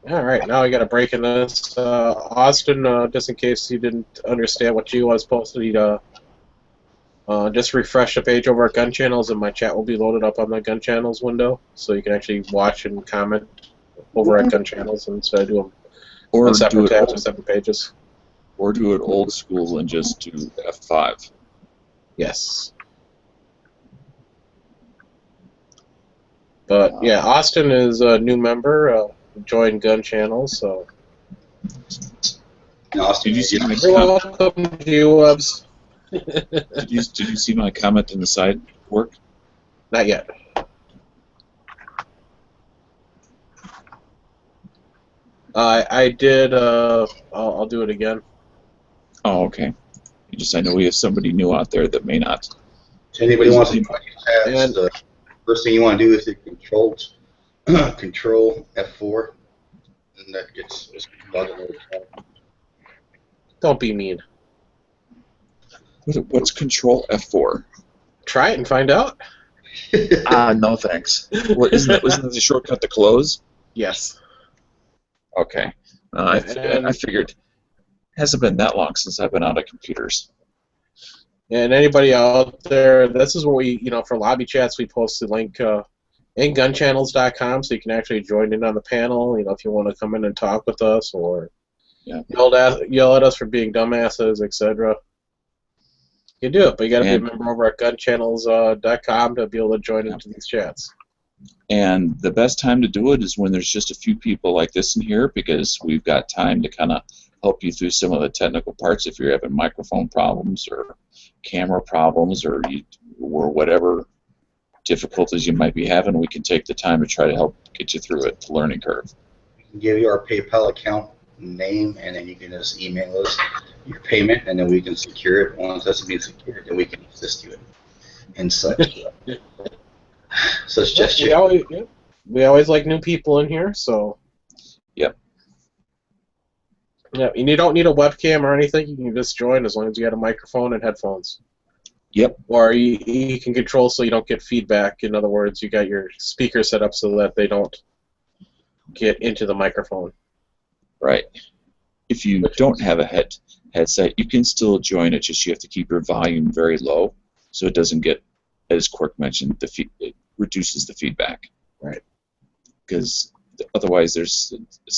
All right, now I got a break in this. Austin, just in case you didn't understand what you was posted, just refresh the page over at Gun Channels, and my chat will be loaded up on the Gun Channels window, so you can actually watch and comment over at Gun Channels instead of doing or separate tabs or separate pages. Or do it old school and just do F5. Yes. But yeah, Austin is a new member. Joined Gun Channels, so. Austin, did you see my welcome to you, Webs. Did you see my comment in the side work? Not yet. I did. I'll do it again. Oh, okay. I know we have somebody new out there that may not. If anybody wants to tabs, the first thing you want to do is hit Control F4, and that gets Don't be mean. What's Control F4? Try it and find out. No thanks. Well, isn't the shortcut to close? Yes. Okay. I figured. It hasn't been that long since I've been out of computers. And anybody out there, this is where we, for lobby chats, we post the link in gunchannels.com, so you can actually join in on the panel. If you want to come in and talk with us, or yell at us for being dumbasses, etc. You can do it, but you got to be a member over at gunchannels.com to be able to join into these chats. And the best time to do it is when there's just a few people like this in here, because we've got time to kind of help you through some of the technical parts if you're having microphone problems or camera problems or whatever difficulties you might be having. We can take the time to try to help get you through it, the learning curve. We can give you our PayPal account name, and then you can just email us your payment, and then we can secure it. Once that's been secured, then we can assist you in such gesture. We always like new people in here, so. Yep. Yeah, and you don't need a webcam or anything. You can just join as long as you got a microphone and headphones. Yep. Or you can control so you don't get feedback. In other words, you got your speaker set up so that they don't get into the microphone. Right. If you don't have a headset, you can still join it. Just you have to keep your volume very low so it doesn't get, as Quirk mentioned, it reduces the feedback. Right. Because otherwise, it's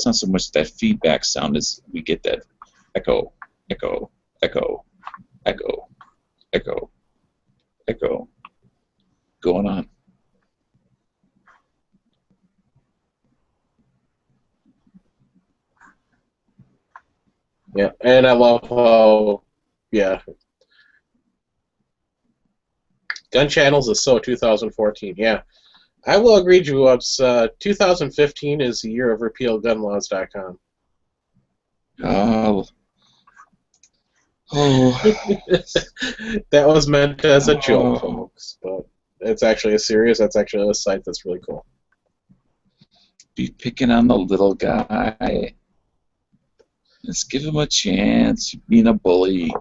not so much that feedback sound as we get that echo, echo, echo, echo, echo, echo going on. Yeah, and I love how, Gun Channels is so 2014. Yeah, I will agree, Drew. 2015 is the year of repealgunlaws.com. Oh. That was meant as a joke, folks, but it's actually that's actually a site that's really cool. Be picking on the little guy. Let's give him a chance. Being a bully.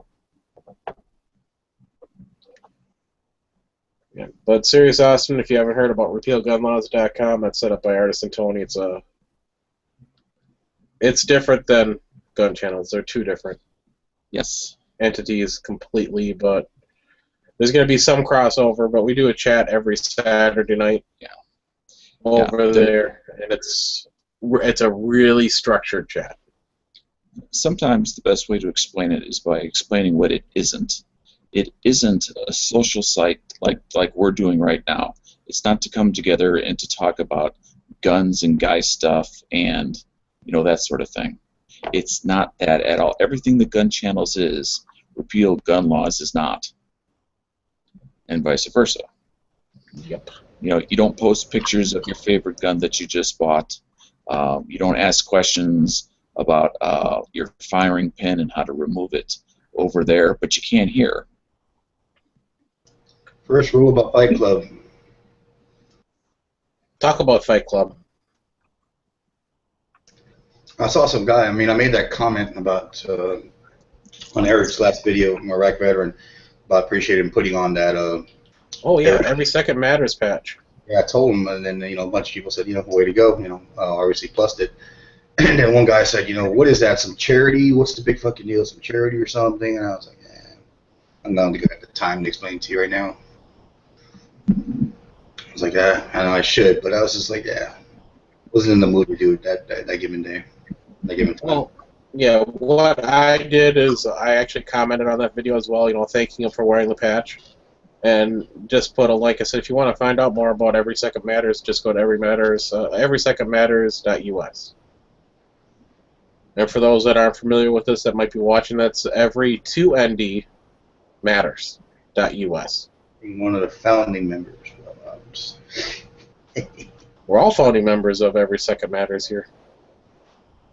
Yeah, but Serious Austin, if you haven't heard about repealgunlaws.com, that's set up by Artisan Tony. It's different than gun channels. They're two different entities completely, but there's going to be some crossover. But we do a chat every Saturday night. Over there, and it's a really structured chat. Sometimes the best way to explain it is by explaining what it isn't. It isn't a social site like we're doing right now. It's not to come together and to talk about guns and guy stuff and that sort of thing. It's not that at all. Everything the gun channels is, Repeal Gun Laws is not, and vice versa. Yep. You don't post pictures of your favorite gun that you just bought. You don't ask questions about your firing pin and how to remove it over there, but you can here. First rule about Fight Club. Talk about Fight Club. I saw some guy. I made that comment about on Eric's last video, I'm a Iraq veteran, about appreciating him putting on that. Oh yeah, every second matters patch. Yeah, I told him, and then a bunch of people said, way to go. Obviously plussed it. And then one guy said, what is that? Some charity? What's the big fucking deal? Some charity or something? And I was like, I'm not going to have the time to explain to you right now. I was like, I know I should, but I was just like, wasn't in the mood to do it that given day, that given time. Well, yeah, what I did is I actually commented on that video as well, thanking him for wearing the patch, and just put a link. I said, if you want to find out more about Every Second Matters, just go to everysecondmatters.us. And for those that aren't familiar with this that might be watching, that's every2ndmatters.us. One of the founding members. We're all founding members of Every Second Matters here.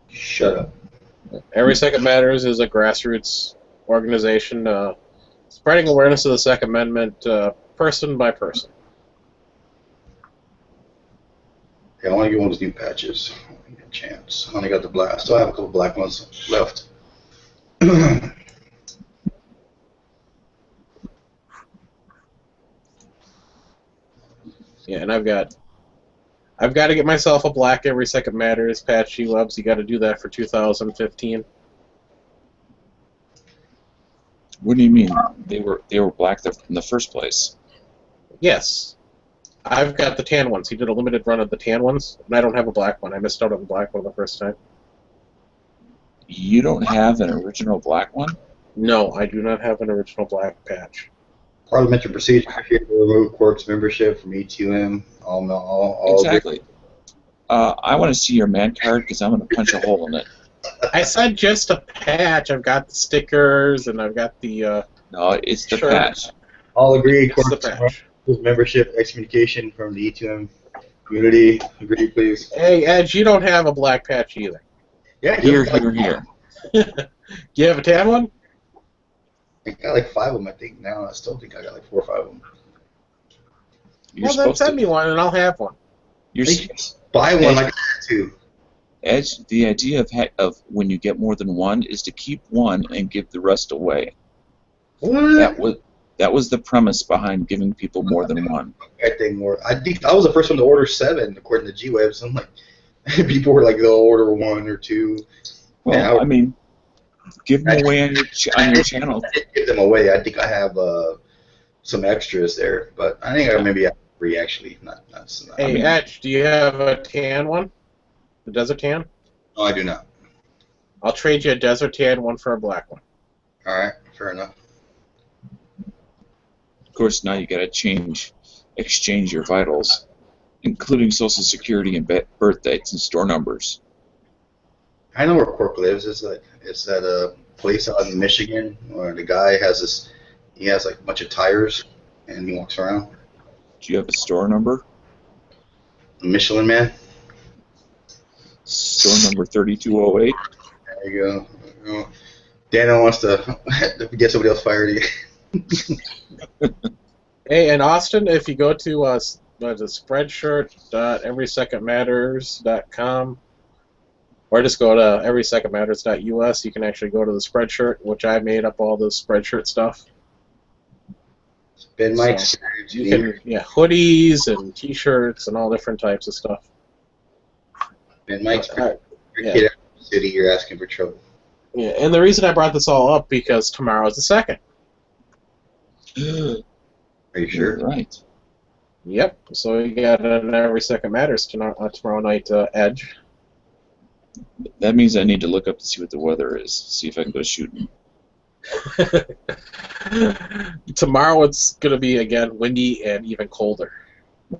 Shut up. Every Second Matters is a grassroots organization spreading awareness of the Second Amendment person by person. Yeah, I want to get one of those new patches. I want to get a chance. I only got the black. Still have a couple black ones left. Yeah, and I've got to get myself a black Every Second Matters patch, G-Lubs. You got to do that for 2015. What do you mean? They were black in the first place. Yes. I've got the tan ones. He did a limited run of the tan ones, and I don't have a black one. I missed out on the black one the first time. You don't have an original black one? No, I do not have an original black patch. Parliamentary procedure here to remove Quark's membership from E2M. All exactly. I want to see your man card because I'm going to punch a hole in it. I said just a patch. I've got the stickers and I've got the. No, it's the patch. All agree. Quark's membership excommunication from the E2M community. Agree, please. Hey, Edge, you don't have a black patch either. Yeah, here. Do you have a tan one? I got like 5 of them, I think, now. I still think I got like 4 or 5 of them. Well, then send me one and I'll have one. Buy one like that, too. Edge, the idea of when you get more than one is to keep one and give the rest away. What? That was the premise behind giving people more than one. I think I was the first one to order 7, according to G-Web. So I'm like, people were like, they'll order 1 or 2. Well, I mean, give them away on your channel. I didn't give them away. I think I have some extras there, but I think I maybe have 3 actually. Not hey, Edge, do you have a tan one? The desert tan? No, I do not. I'll trade you a desert tan one for a black one. All right, fair enough. Of course, now you got to exchange your vitals, including Social Security and birth dates and store numbers. I know where Cork lives. It's at a place out in Michigan where the guy has like a bunch of tires and he walks around. Do you have a store number? Michelin Man. Store number 3208. There you go. Daniel wants to get somebody else fired again. Hey, in Austin, if you go to the spreadshirt.everysecondmatters.com or just go to everysecondmatters.us, you can actually go to the Spreadshirt, which I made up all the Spreadshirt stuff. It's been my So, experience. you can, hoodies and T-shirts and all different types of stuff. Been my experience. You're a yeah. kid out of the city, you're asking for trouble. Yeah, and the reason I brought this all up because tomorrow's the 2nd. Are you sure? You're right. Yep. So we got an Every Second Matters tomorrow night Edge. That means I need to look up to see what the weather is, see if I can go shooting. Tomorrow it's going to be, again, windy and even colder.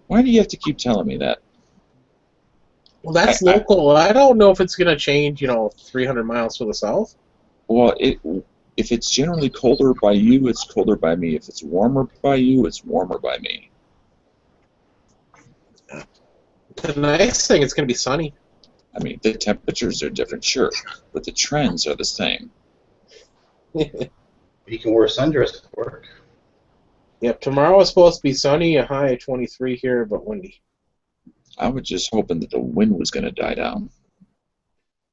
Why do you have to keep telling me that? Well, that's local. I don't know if it's going to change, 300 miles to the south. Well, if it's generally colder by you, it's colder by me. If it's warmer by you, it's warmer by me. The nice thing, it's going to be sunny. I mean, the temperatures are different, sure, but the trends are the same. You can wear a sundress to work. Yep, tomorrow is supposed to be sunny, a high of 23 here, but windy. I was just hoping that the wind was going to die down.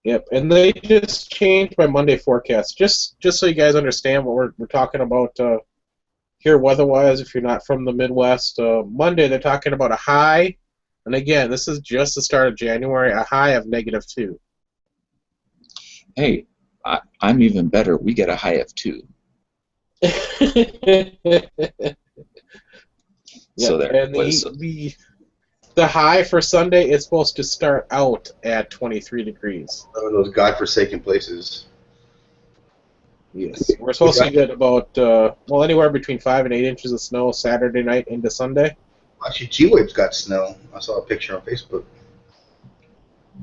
Yep, and they just changed my Monday forecast. Just so you guys understand what we're talking about here weather-wise, if you're not from the Midwest. Monday, they're talking about a high, and again, this is just the start of January, a high of -2. Hey, I'm even better. We get a high of 2. So there. And the high for Sunday is supposed to start out at 23 degrees. Some of those godforsaken places. Yes. We're supposed to get about, anywhere between 5 and 8 inches of snow Saturday night into Sunday. Actually, G-Wave's got snow. I saw a picture on Facebook.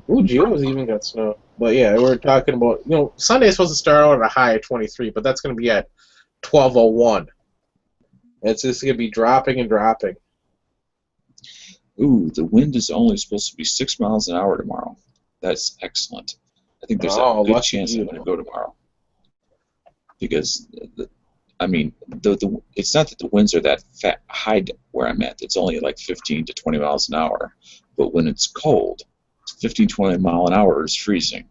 Ooh, Geo's even got snow. But yeah, we're talking about, Sunday's supposed to start out at a high of 23, but that's going to be at 12:01. It's just going to be dropping and dropping. Ooh, the wind is only supposed to be 6 miles an hour tomorrow. That's excellent. I think there's a good chance I'm going to go tomorrow. Because, it's not that the winds are that high where I'm at. It's only like 15 to 20 miles an hour. But when it's cold, 15, 20 mile an hour is freezing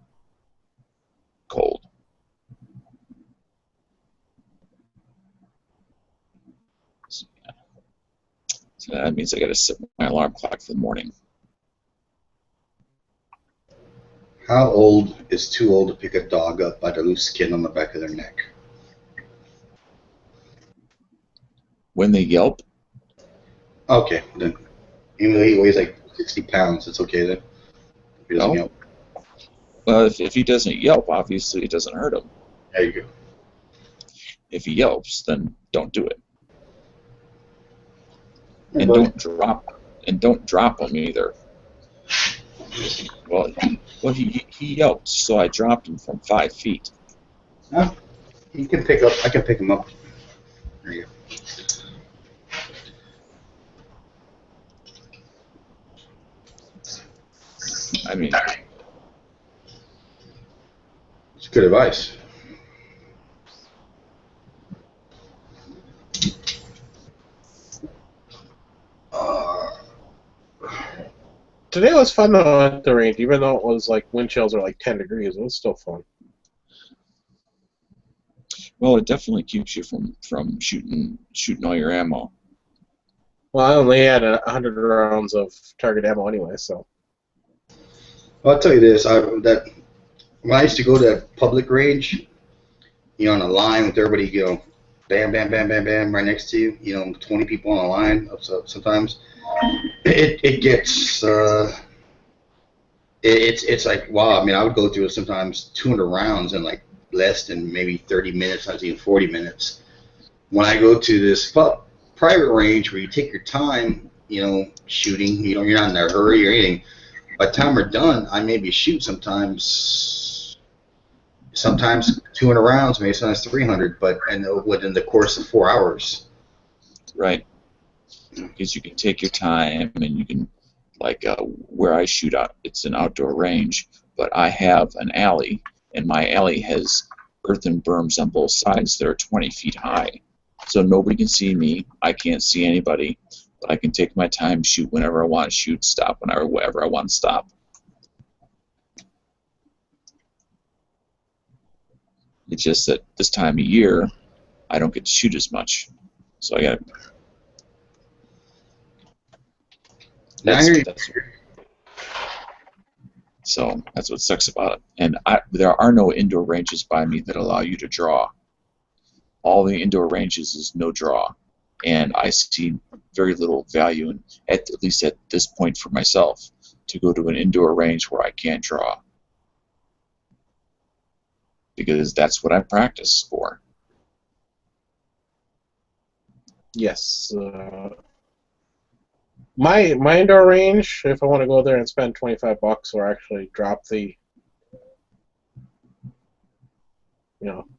cold. So that means I got to set my alarm clock for the morning. How old is too old to pick a dog up by the loose skin on the back of their neck? When they yelp? Okay, then. Even though he weighs like 60 pounds, it's okay then. If he doesn't yelp. Well, if he doesn't yelp, obviously it doesn't hurt him. There you go. If he yelps, then don't do it. Hey, and buddy. don't drop him either. Well, he yelped, so I dropped him from 5 feet. No, he can pick up. I can pick him up. There you go. I mean, it's good advice. Today was fun though at the range, even though it was like wind chills are like 10 degrees. It was still fun. well, it definitely keeps you from shooting all your ammo. Well, I only had 100 rounds of target ammo anyway, so. Well, I'll tell you this: when I used to go to that public range, on a line with everybody, bam, bam, bam, bam, bam, right next to you, 20 people on a line. So sometimes it gets it's like wow. I mean, I would go through sometimes 200 rounds in like less than maybe 30 minutes, sometimes even 40 minutes. When I go to this private range where you take your time, shooting, you're not in a hurry or anything. By the time we're done, I maybe shoot sometimes 200 rounds, maybe sometimes 300, and within the course of 4 hours. Right. Because you can take your time and you can like where I shoot out, it's an outdoor range, but I have an alley, and my alley has earthen berms on both sides that are 20 feet high. So nobody can see me. I can't see anybody, but I can take my time, shoot whenever I want to shoot, stop whenever I want to stop. It's just that this time of year, I don't get to shoot as much. So I got. So that's what sucks about it. And there are no indoor ranges by me that allow you to draw. All the indoor ranges is no draw, and I see very little value in, at least at this point for myself, to go to an indoor range where I can't draw, because that's what I practice for. Yes. My indoor range, if I want to go there and spend $25 or actually drop the,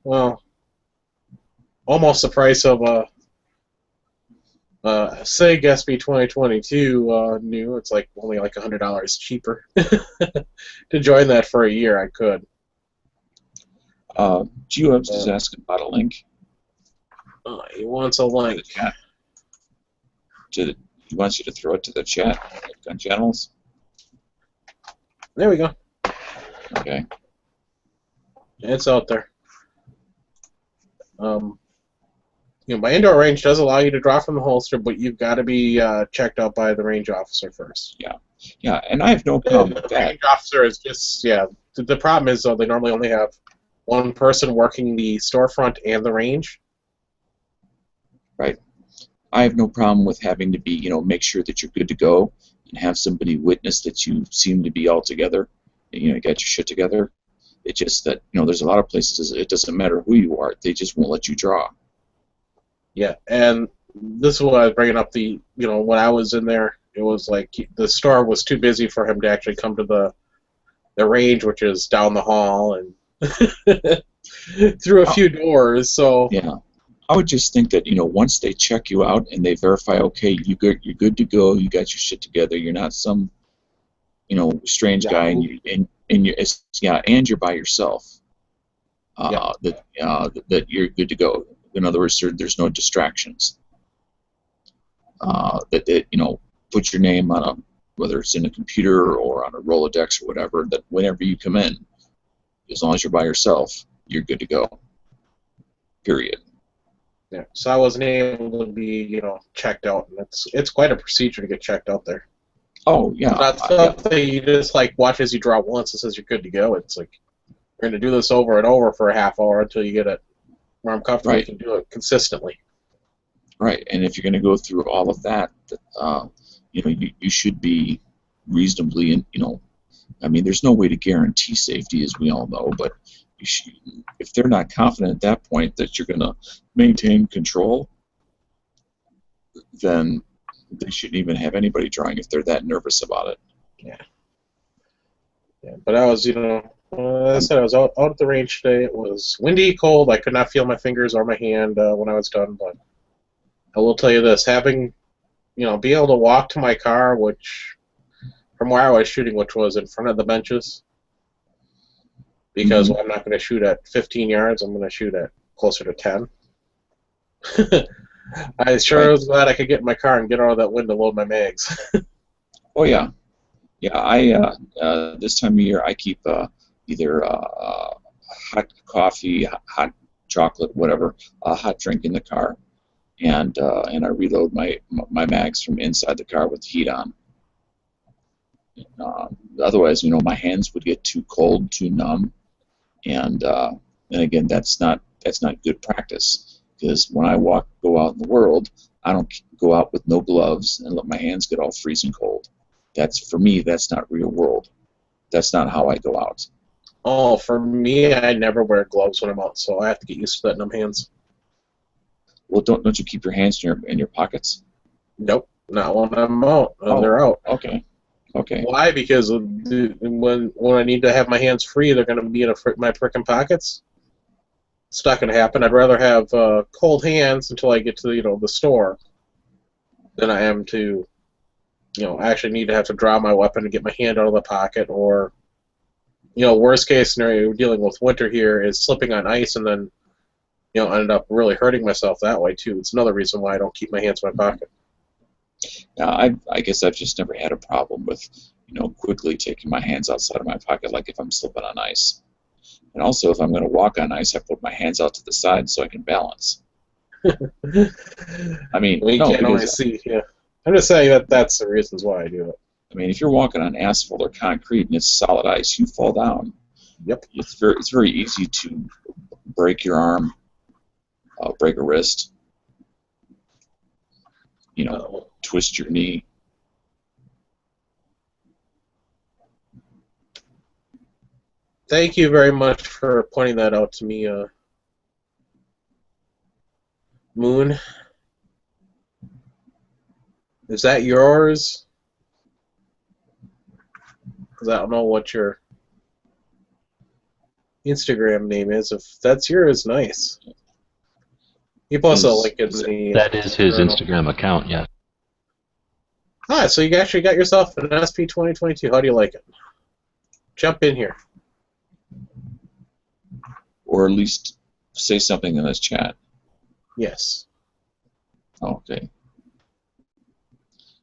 well, almost the price of a SIG SB 2022 new, it's like only like $100 cheaper. To join that for a year, I could. Geowebs is asking about a link. He wants a link. He wants you to throw it to the chat on channels. There we go. Okay. It's out there. My indoor range does allow you to draw from the holster, but you've got to be checked out by the range officer first. Yeah, and I have no problem with that. The range officer is just, the problem is, they normally only have one person working the storefront and the range. Right. I have no problem with having to be, make sure that you're good to go and have somebody witness that you seem to be all together, you got your shit together. It's just that, there's a lot of places, it doesn't matter who you are, they just won't let you draw. Yeah, and this is what I was bringing up, when I was in there, it was like the store was too busy for him to actually come to the range, which is down the hall, and through a few doors, so... Yeah. I would just think that, once they check you out and they verify, okay, you're good to go, you got your shit together, you're not some, strange guy, and you're by yourself, that you're good to go. In other words, there's no distractions. Put your name on whether it's in a computer or on a Rolodex or whatever, that whenever you come in, as long as you're by yourself, you're good to go. Period. Yeah, so I wasn't able to be, checked out, and it's quite a procedure to get checked out there. Oh yeah. It's not something you just watch as you draw once and says you're good to go. It's like you're going to do this over and over for a half hour until you get it where I'm comfortable you can do it consistently. Right, and if you're going to go through all of that, you should be reasonably, I mean, there's no way to guarantee safety, as we all know, but if they're not confident at that point that you're going to maintain control, then they shouldn't even have anybody drawing if they're that nervous about it. Yeah, but I was, as I said, I was out at the range today. It was windy, cold. I could not feel my fingers or my hand when I was done, but I will tell you this, having, be able to walk to my car, which, from where I was shooting, which was in front of the benches, because I'm not going to shoot at 15 yards, I'm going to shoot at closer to 10. I sure was glad I could get in my car and get out of that wind to load my mags. Oh, yeah. Yeah, I this time of year I keep either hot coffee, hot chocolate, whatever, a hot drink in the car, and I reload my mags from inside the car with the heat on. Otherwise, my hands would get too cold, too numb, and again, that's not good practice, because when I go out in the world, I don't go out with no gloves and let my hands get all freezing cold. For me, that's not real world. That's not how I go out. Oh, for me, I never wear gloves when I'm out, so I have to get used to that numb hands. Well, don't you keep your hands in your pockets? Nope, not when I'm out. They're out. Okay. Why? Because when I need to have my hands free, they're going to be in my frickin' pockets. It's not going to happen. I'd rather have cold hands until I get to the store than I am to I actually need to have to draw my weapon and get my hand out of the pocket, or, worst case scenario, dealing with winter here is slipping on ice and then, ended up really hurting myself that way too. It's another reason why I don't keep my hands in my pocket. I guess I've just never had a problem with, quickly taking my hands outside of my pocket, like if I'm slipping on ice. And also, if I'm going to walk on ice, I put my hands out to the side so I can balance. I mean, we no, can't always see. Yeah, I'm just saying that's the reasons why I do it. I mean, if you're walking on asphalt or concrete and it's solid ice, you fall down. Yep. It's very easy to break your arm, break a wrist, twist your knee. Thank you very much for pointing that out to me, Moon. Is that yours? Because I don't know what your Instagram name is. If that's yours, nice. You posted a link in the... That is his Instagram account, yeah. Ah, so you actually got yourself an SP 2022. How do you like it? Jump in here. Or at least say something in this chat. Yes. Okay.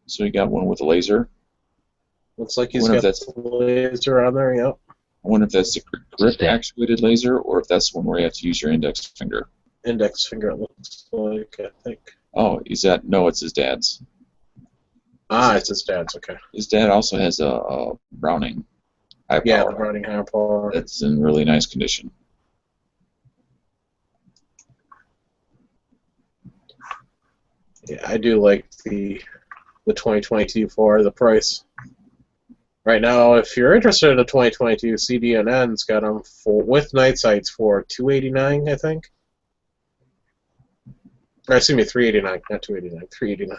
So you got one with a laser. Looks like he's got the laser on there, yep. I wonder if that's the grip-actuated laser, or if that's one where you have to use your index finger. Index finger, it looks like, I think. Oh, no, it's his dad's. Ah, it's his dad's, okay. His dad also has a Browning high power. Yeah, the Browning high power. That's in really nice condition. Yeah, I do like the 2022 for the price. Right now, if you're interested in the 2022, CDNN's got them with night sights for $289, I think. Or excuse me, $389, not $289, $389.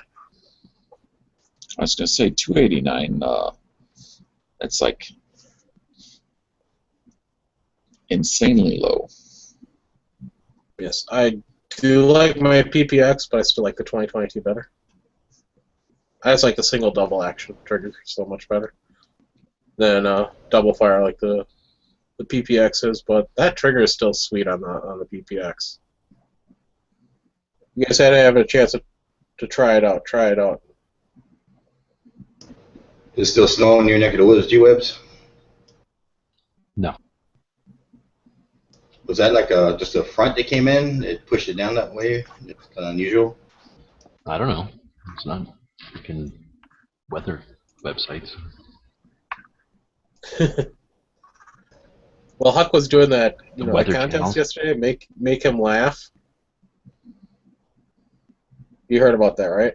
I was going to say $289. That's like insanely low. Yes, I do like my PPX, but I still like the 2022 better. I just like the single double action trigger so much better than double fire like the PPX is, but that trigger is still sweet on the PPX. You guys had to have a chance to try it out. Try it out. Is it still snow in your neck of the woods, G-Webs? No. Was that like just a front that came in? It pushed it down that way? It's kind of unusual. I don't know. It's not freaking weather websites. Well, Huck was doing that, that contest channels. yesterday. Make him laugh. You heard about that, right?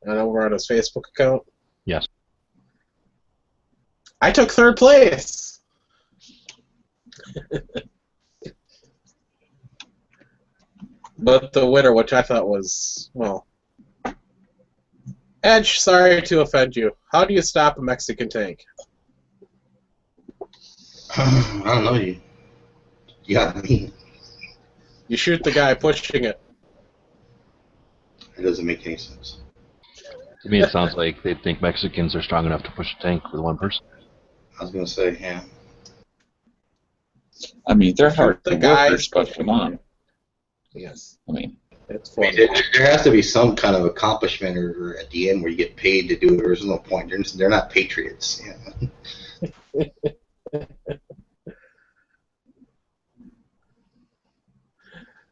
And over on his Facebook account. Yes. I took third place. But the winner, which I thought was, well, Edge, sorry to offend you. How do you stop a Mexican tank? I don't know. You got me. You shoot the guy pushing it. It doesn't make any sense. To me, it sounds like they think Mexicans are strong enough to push a tank with one person. I was going to say, yeah. I mean, they're hard The guy workers, but come on. Yes. I mean, It's I fun. mean, there has to be some kind of accomplishment or at the end where you get paid to do it. There's no point. They're not patriots. Yeah.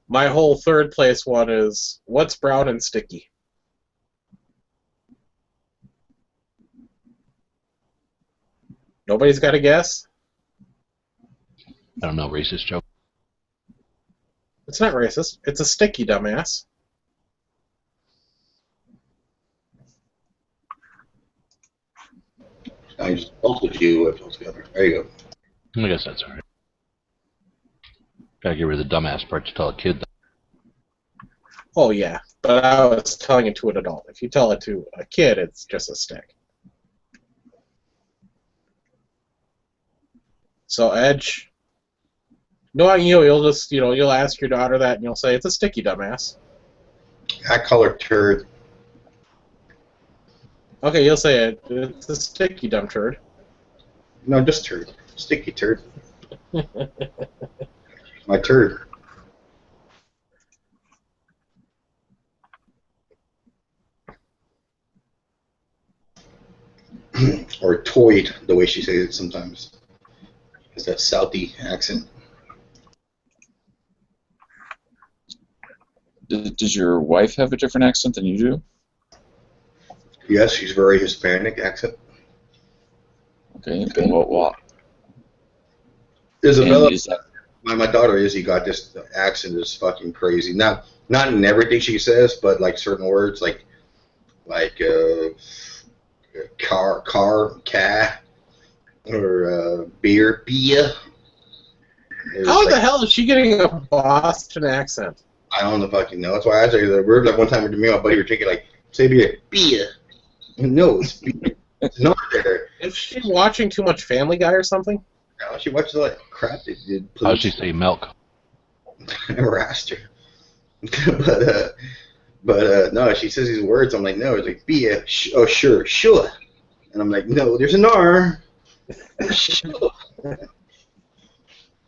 My whole third place one is, what's brown and sticky? Nobody's got a guess? I don't know, racist joke. It's not racist. It's a sticky, dumbass. I just posted you together. There you go. I guess that's alright. Gotta get rid of the dumbass part to tell a kid. Oh, yeah. But I was telling it to an adult. If you tell it to a kid, it's just a stick. So, Edge, knowing you'll just, you'll ask your daughter that and you'll say, it's a sticky, dumbass. I color turd. Okay, you'll say it. It's a sticky dumb turd. No, just turd. Sticky turd. My turd. Or toyed, the way she says it sometimes. It's that Southie accent. Does your wife have a different accent than you do? Yes, she's very Hispanic accent. Okay. Well, Isabella, and is that my daughter Izzy got this accent is fucking crazy. Not in everything she says, but like certain words, like car, or beer. How Like, the hell is she getting a Boston accent? I don't know fucking know. That's why I say the word. Like one time me and my buddy were drinking, like say beer. No, it's beer. It's not there. Is she watching too much Family Guy or something? No, she watches all that crap they did. How'd she say milk? I never asked her. No, she says these words. I'm like, no, it's like beer. Oh, sure. And I'm like, no, there's an R. Sure.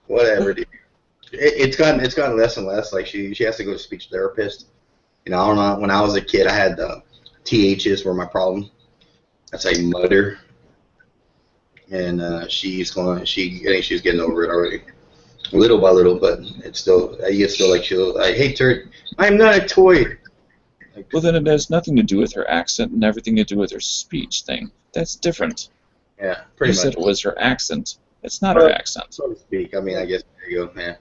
Whatever, dude. It's gotten less and less. Like she has to go to speech therapist. You know, I don't know. When I was a kid, I had THs were my problem. That's like mutter. And I think she's getting over it already, little by little. But it's still, like I hate her. I'm not a toy. Like, well, then it has nothing to do with her accent and everything to do with her speech thing. That's different. yeah, You pretty said much. it was her accent. It's not her accent. So to speak. I mean, I guess there you go, man.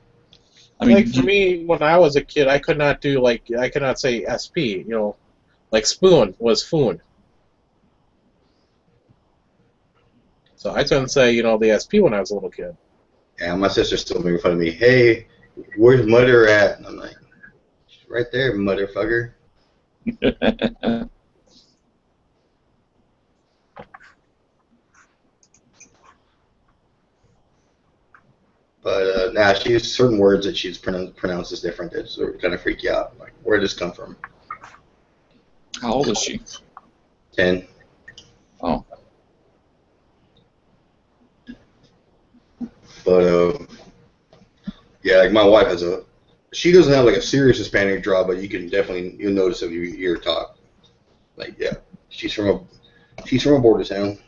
I mean, Like for me, when I was a kid, I could not say SP. You know, like spoon was foon. So I couldn't say the SP when I was a little kid. Yeah, my sister still making fun of me. Hey, where's Mother at? And I'm like, she's right there, motherfucker. But now she's certain words that she's pronounces different that sort of kind of freak you out. Like, where did this come from? How old is she? 10. Oh. But yeah, like my wife she doesn't have like a serious Hispanic draw, but you'll notice if you hear her talk. Like, yeah, she's from a border town.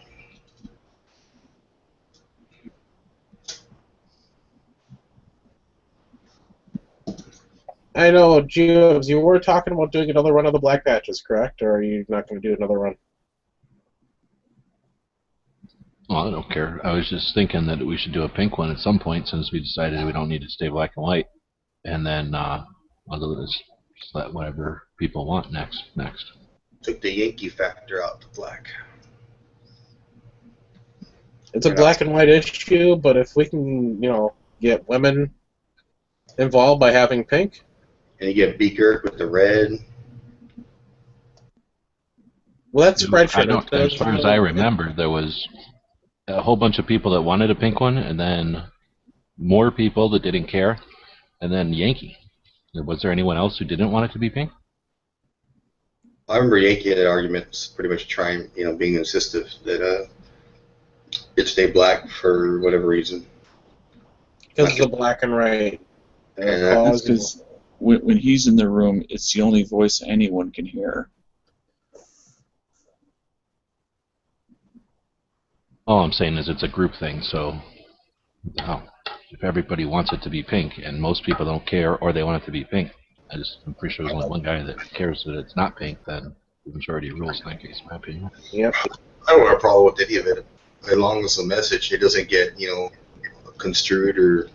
I know, Geobs, you were talking about doing another run of the black patches, correct? Or are you not going to do another run? Well, I don't care. I was just thinking that we should do a pink one at some point since we decided we don't need to stay black and white. And then just let whatever people want next. Took the Yankee factor out the black. It's a black and white issue, but if we can, get women involved by having pink. And you get Beaker with the red. Well, that's spreadshirt. As far as I remember, there was a whole bunch of people that wanted a pink one, and then more people that didn't care, and then Yankee. Was there anyone else who didn't want it to be pink? I remember Yankee had arguments pretty much trying, being insistent that it stay black for whatever reason. Because of the black and white. That's because when he's in the room, it's the only voice anyone can hear. All I'm saying is it's a group thing, so if everybody wants it to be pink and most people don't care or they want it to be pink, I'm pretty sure there's only one guy that cares that it's not pink, then the majority rules in that case, in my opinion. Yep. I don't have a problem with any of it, as long as the message, it doesn't get, construed or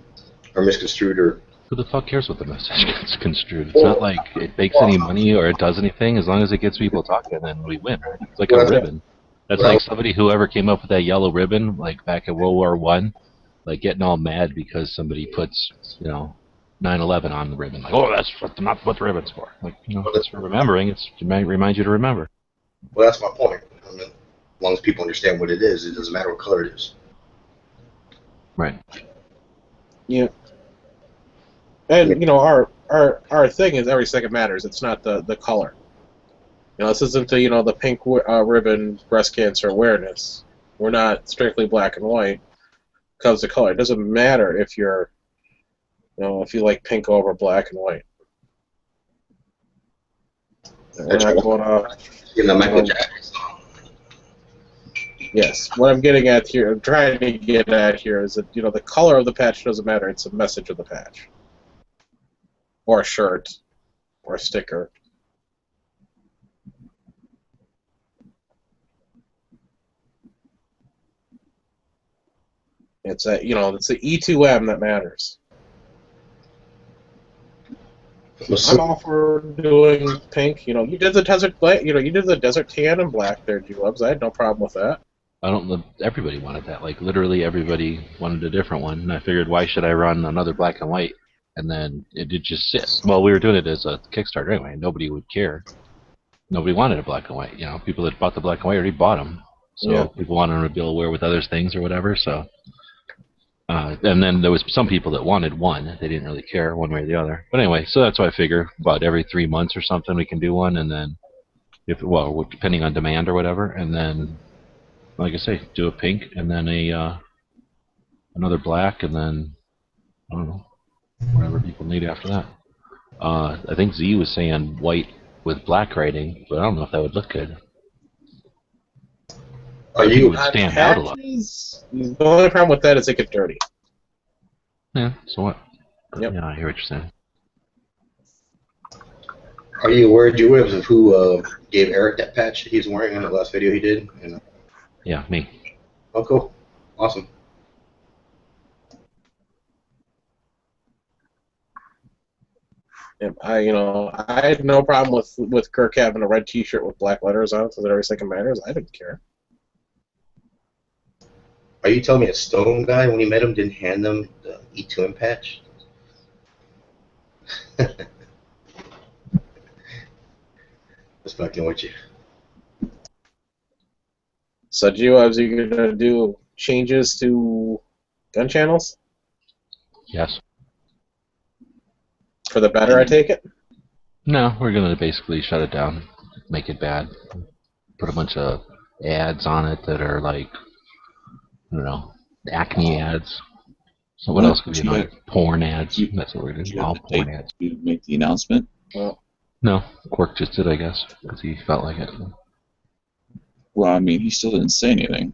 misconstrued or... Who the fuck cares what the message gets construed? It's not like it makes any money or it does anything. As long as it gets people talking, then we win. It's like a ribbon. That's like whoever came up with that yellow ribbon, like back in World War I, like getting all mad because somebody puts, 9/11 on the ribbon. Like, oh, that's not what the ribbon's for. Like, that's for remembering. It might remind you to remember. Well, that's my point. I mean, as long as people understand what it is, it doesn't matter what color it is. Right. Yeah. And our thing is every second matters. It's not the color. This isn't the pink ribbon breast cancer awareness. We're not strictly black and white. Comes to color. It doesn't matter if you're, if you like pink over black and white. We're not going to. In the Michael Jackson. Yes, what I'm getting at here, I'm trying to get at here is that the color of the patch doesn't matter. It's the message of the patch, or a shirt, or a sticker. It's it's the E2M that matters. I'm all for doing pink. You did the desert black. You did the desert tan and black there, G-Wubs. I had no problem with that. Everybody wanted that. Like literally everybody wanted a different one, and I figured why should I run another black and white? And then it did just sit. Well, we were doing it as a Kickstarter anyway. Nobody would care. Nobody wanted a black and white. People that bought the black and white already bought them. So yeah. People wanted them to be able to wear with other things or whatever. So. And then there was some people that wanted one. They didn't really care one way or the other. But anyway, so that's why I figure about every 3 months or something we can do one, and then depending on demand or whatever, and then, like I say, do a pink and then another black, and then I don't know, whatever people need after that. I think Z was saying white with black writing, but I don't know if that would look good. You would stand out a lot. The only problem with that is it gets dirty. Yeah, so what? Yep. Yeah, I hear what you're saying. Are you aware, G-Webs, of who gave Eric that patch he's wearing in the last video he did? Yeah, me. Oh, cool. Awesome. Yep, I had no problem with Kirk having a red T-shirt with black letters on it, so that every second matters. I didn't care. Are you telling me a Stone guy, when he met him, didn't hand them the E2M patch? Just fucking with you. So, G-Webs, are you going to do changes to gun channels? Yes. For the better, I take it? No, we're going to basically shut it down, make it bad, put a bunch of ads on it that are like, I don't know, Acme ads. So what else could be annoying? Porn ads. That's what we're doing. All porn ads. You make the announcement? Well, no, Quark just did, I guess, because he felt like it. Well, I mean, he still didn't say anything.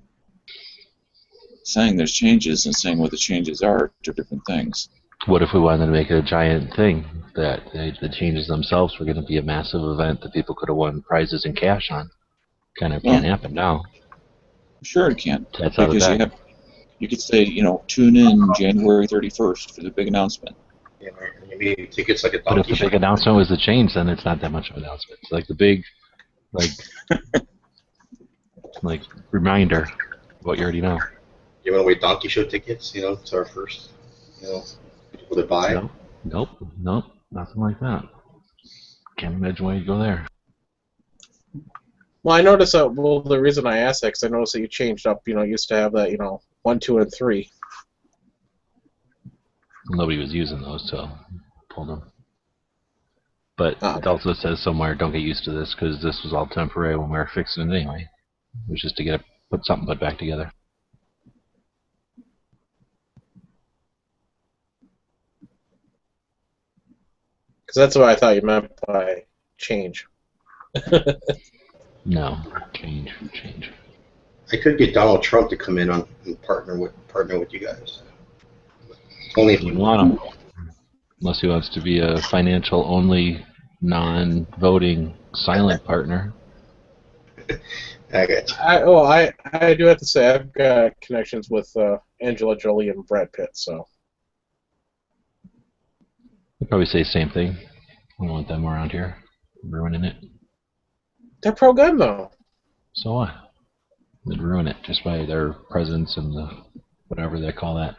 Saying there's changes and saying what the changes are two different things. What if we wanted to make it a giant thing that the changes themselves were going to be a massive event that people could have won prizes and cash on? Kind of can't happen now. Sure it can. That's out of that. You could say, tune in January 31st for the big announcement. Yeah, maybe tickets like a But if the big announcement was the change, then it's not that much of an announcement. It's like the big, like reminder of what you already know. You want to wait donkey show tickets? It's our first, people to buy. Nope, nothing like that. Can't imagine why you'd go there. Well, I noticed that. Well, the reason I asked that because I noticed that you changed up. You used to have that. 1, 2, and 3. Nobody was using those, so pulled them. But it also says somewhere, don't get used to this because this was all temporary when we were fixing it anyway. It was just to put something put back together. Because that's what I thought you meant by change. No, change. I could get Donald Trump to come in and partner with you guys. Only if you want him. Unless he wants to be a financial only, non-voting, silent partner. I got you. I do have to say I've got connections with Angela Jolie and Brad Pitt, so. I'd probably say the same thing. I don't want them around here ruining it. They're pro-gun, though. So what? They'd ruin it just by their presence and the whatever they call that.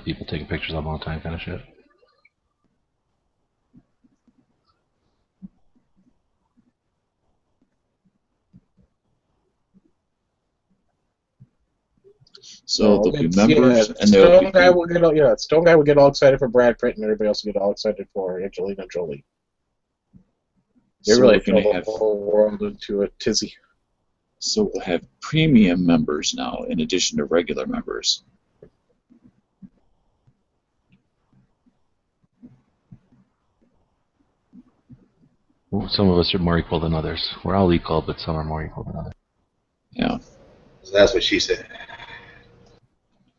People taking pictures of them all the time kind of shit. So there'll be members, and there'll be Stone Guy would get all excited for Brad Pitt, and everybody else would get all excited for Angelina Jolie. They So really we're going throw to the have. whole world into a tizzy. So we'll have premium members now in addition to regular members. Some of us are more equal than others. We're all equal, but some are more equal than others. Yeah. So that's what she said.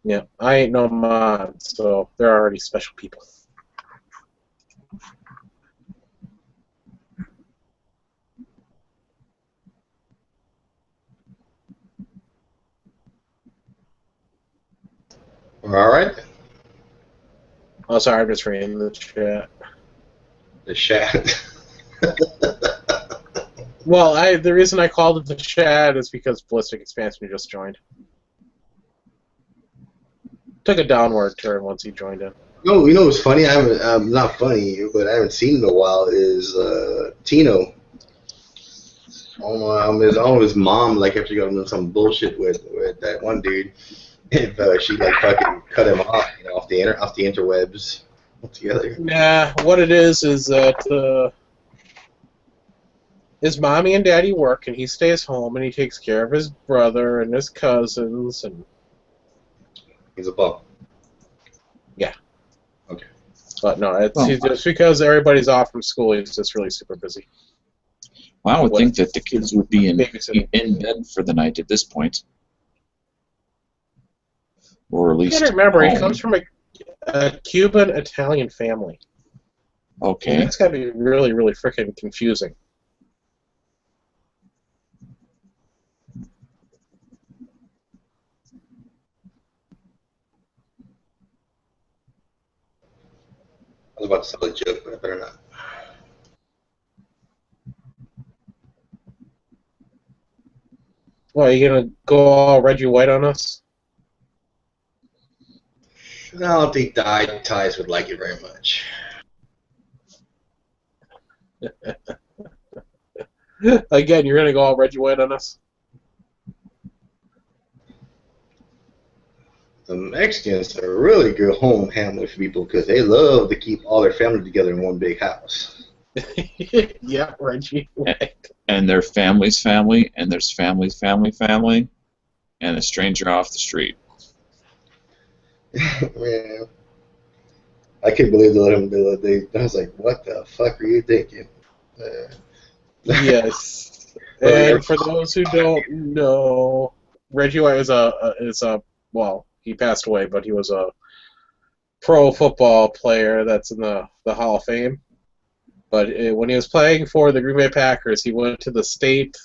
Yeah, I ain't no mod, so they're already special people. All right. Oh, sorry, I'm just reading the chat. The chat. Well, the reason I called it the chat is because Ballistic Expansion just joined. Took a downward turn once he joined in. No, you know what's funny? I haven't, not funny, but I haven't seen in a while. Is Tino? His mom like after got into some bullshit with that one dude. If she like fucking cut him off, off the interwebs altogether. Nah, what it is that his mommy and daddy work, and he stays home, and he takes care of his brother and his cousins, and He's a bum. yeah. Okay. But no, it's because everybody's off from school. He's just really super busy. Well, I would think that the kids would be in babysitting. bed for the night at this point. Or at least. You gotta remember, he home. comes from a Cuban-Italian family. Okay. That's gotta be really, really freaking confusing. I was about to tell a joke, but I better not. What, are you gonna go all Reggie White on us? I don't think Ties would like it very much. Again, you're gonna go all Reggie White on us? The Mexicans are really good home family people because they love to keep all their family together in one big house. Yeah, Reggie White. And their family's family, and there's family's family, and a stranger off the street. Man, I can't believe they let him do it. I was like, what the fuck are you thinking? Yes. And for those who don't know, Reggie White is well, he passed away, but he was a pro football player that's in the Hall of Fame. But when he was playing for the Green Bay Packers, he went to the state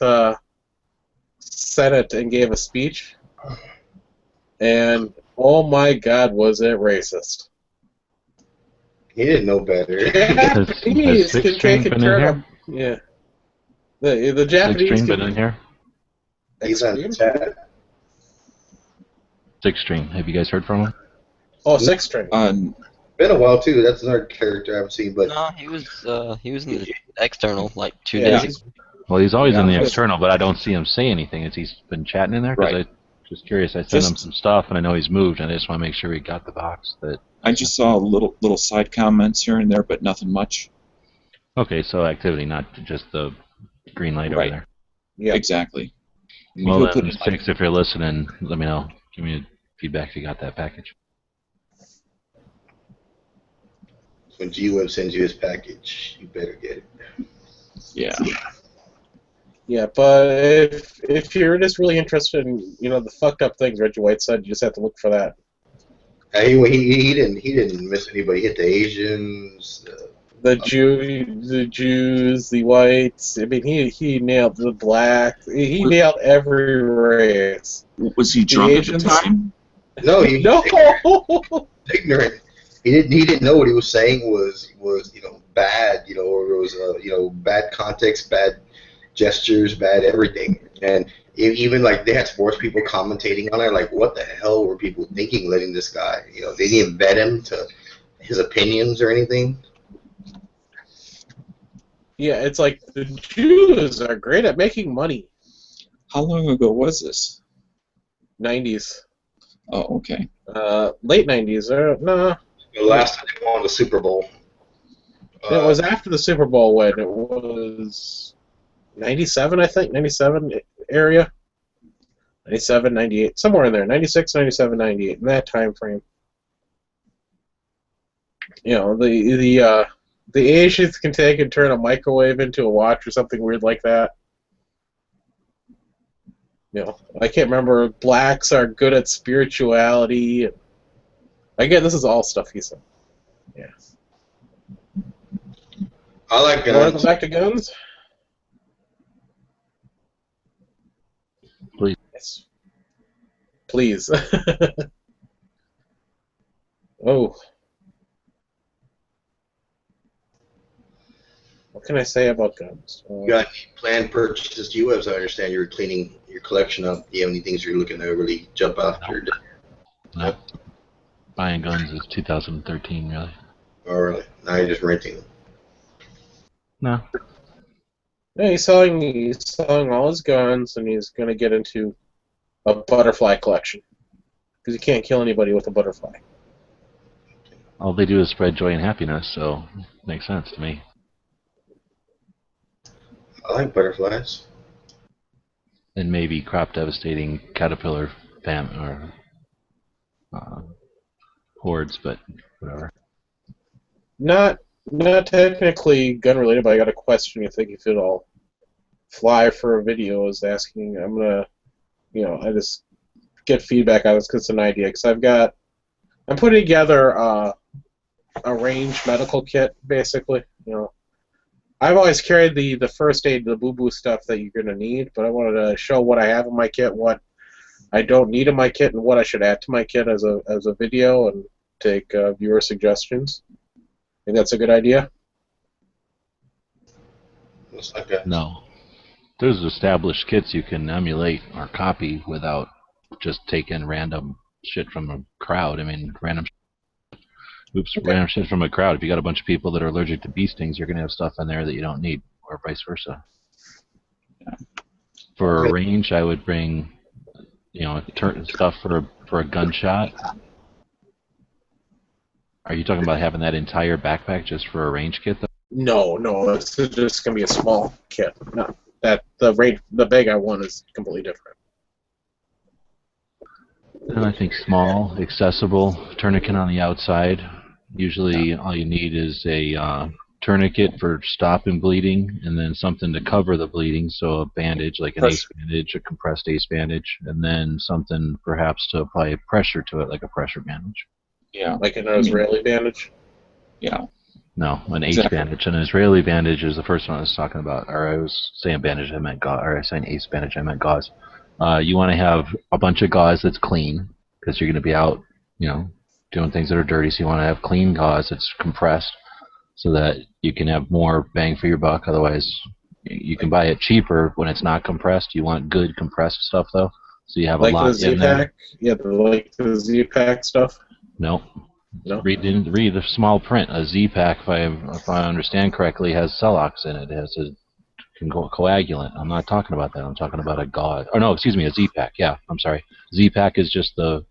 Senate and gave a speech. And, oh my God, was it racist. He didn't know better. Japanese can take a turn. Yeah. The Japanese Six String been in here? He's on the chat. Six String. Have you guys heard from him? Oh, Six String. Been a while too. That's another character I haven't seen, but no, he was in the external like 2 days ago. Well, he's always in the external, but I don't see him say anything. Has he been chatting in there? Because I'm just curious. I sent him some stuff, and I know he's moved, and I just want to make sure he got the box. I just saw little side comments here and there, but nothing much. Okay, so activity, not just the green light over there. Yeah, exactly. Well, then, Six, if you're listening, let me know. Give me feedback if you got that package. when G-Web sends you his package, you better get it. Yeah. Yeah, but if you're just really interested in the fucked up things Reggie White said, you just have to look for that. He didn't miss anybody. He hit the Asians. The Jews, the whites. I mean, he nailed the black. He nailed every race. Was he drunk at the time? No, no. Ignorant. He didn't know what he was saying was bad. Or it was bad context, bad gestures, bad everything. And even like they had sports people commentating on it, like what the hell were people thinking letting this guy? They didn't vet him to his opinions or anything. Yeah, it's like the Jews are great at making money. How long ago was this? 90s. Oh, okay. Late 90s. No. The last time they won the Super Bowl. It was after the Super Bowl win. It was 97, I think, 97 area. 97, 98, somewhere in there. 96, 97, 98, in that time frame. You know, the Asians can take and turn a microwave into a watch or something weird like that. You know, I can't remember. Blacks are good at spirituality. Again, this is all stuff he said. Yeah. I like You want to guns. go back to guns? Please. Yes. Please. Oh. What can I say about guns? You got any planned purchases? You, as I understand, you're cleaning your collection up. Do you have any things you're looking to really jump after? No. Buying guns is 2013, really. Or now you're just renting them? No. Yeah, he's selling all his guns, and he's going to get into a butterfly collection. Because you can't kill anybody with a butterfly. All they do is spread joy and happiness, so makes sense to me. I like butterflies. And maybe crop devastating caterpillar hordes, but whatever. Not technically gun related, but I got a question. You think if it'll fly for a video? Is asking. I'm gonna, I just get feedback on this because it's an idea. Because I'm putting together a range medical kit, basically. I've always carried the first aid, the boo-boo stuff that you're gonna need, but I wanted to show what I have in my kit, what I don't need in my kit, and what I should add to my kit as a video, and take viewer suggestions. Think that's a good idea? Looks like a... No. There's established kits you can emulate or copy without just taking random shit from a crowd. I mean, random shit from a crowd. If you got a bunch of people that are allergic to bee stings, you're going to have stuff in there that you don't need, or vice versa. For a range, I would bring, stuff for a gunshot. Are you talking about having that entire backpack just for a range kit, though? No, it's just gonna be a small kit. No, the bag I want is completely different. And I think small, accessible, tourniquet on the outside. Usually, all you need is a tourniquet for stopping bleeding, and then something to cover the bleeding. So a bandage, like an ACE bandage, a compressed ACE bandage, and then something perhaps to apply pressure to it, like a pressure bandage. Yeah. Like an Israeli bandage? Yeah. No, an ACE bandage. An Israeli bandage is the first one I was talking about. Or I was saying bandage, I meant gauze. Or I was saying ACE bandage, I meant gauze. You want to have a bunch of gauze that's clean, because you're going to be out, doing things that are dirty. So you want to have clean gauze that's compressed, so that you can have more bang for your buck. Otherwise, you can buy it cheaper when it's not compressed. You want good compressed stuff, though. So you have a lot in there. Yeah, like the Z-Pack stuff. No. Read the small print. A Z-Pack, if I understand correctly, has Celox in it. It has a coagulant. I'm not talking about that. I'm talking about a gauze. Oh no, excuse me, a Z-Pack. Yeah, I'm sorry. Z-Pack is just the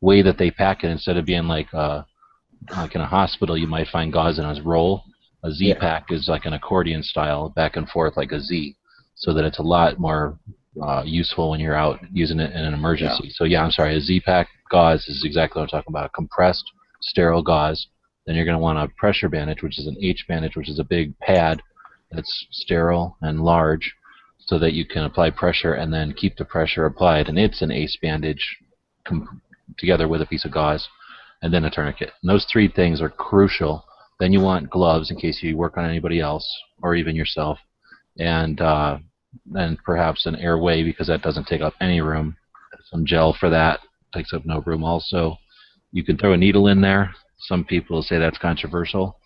way that they pack it. Instead of being like in a hospital, you might find gauze in a roll. A Z-Pack is like an accordion style, back and forth like a Z, so that it's a lot more useful when you're out using it in an emergency. So yeah, I'm sorry, a Z-Pack gauze is exactly what I'm talking about. A compressed, sterile gauze. Then you're going to want a pressure bandage, which is an H bandage, which is a big pad that's sterile and large, so that you can apply pressure and then keep the pressure applied. And it's an ACE bandage together with a piece of gauze, and then a tourniquet. And those three things are crucial. Then you want gloves in case you work on anybody else or even yourself, and then perhaps an airway, because that doesn't take up any room. Some gel for that takes up no room. Also, you can throw a needle in there. Some people say that's controversial,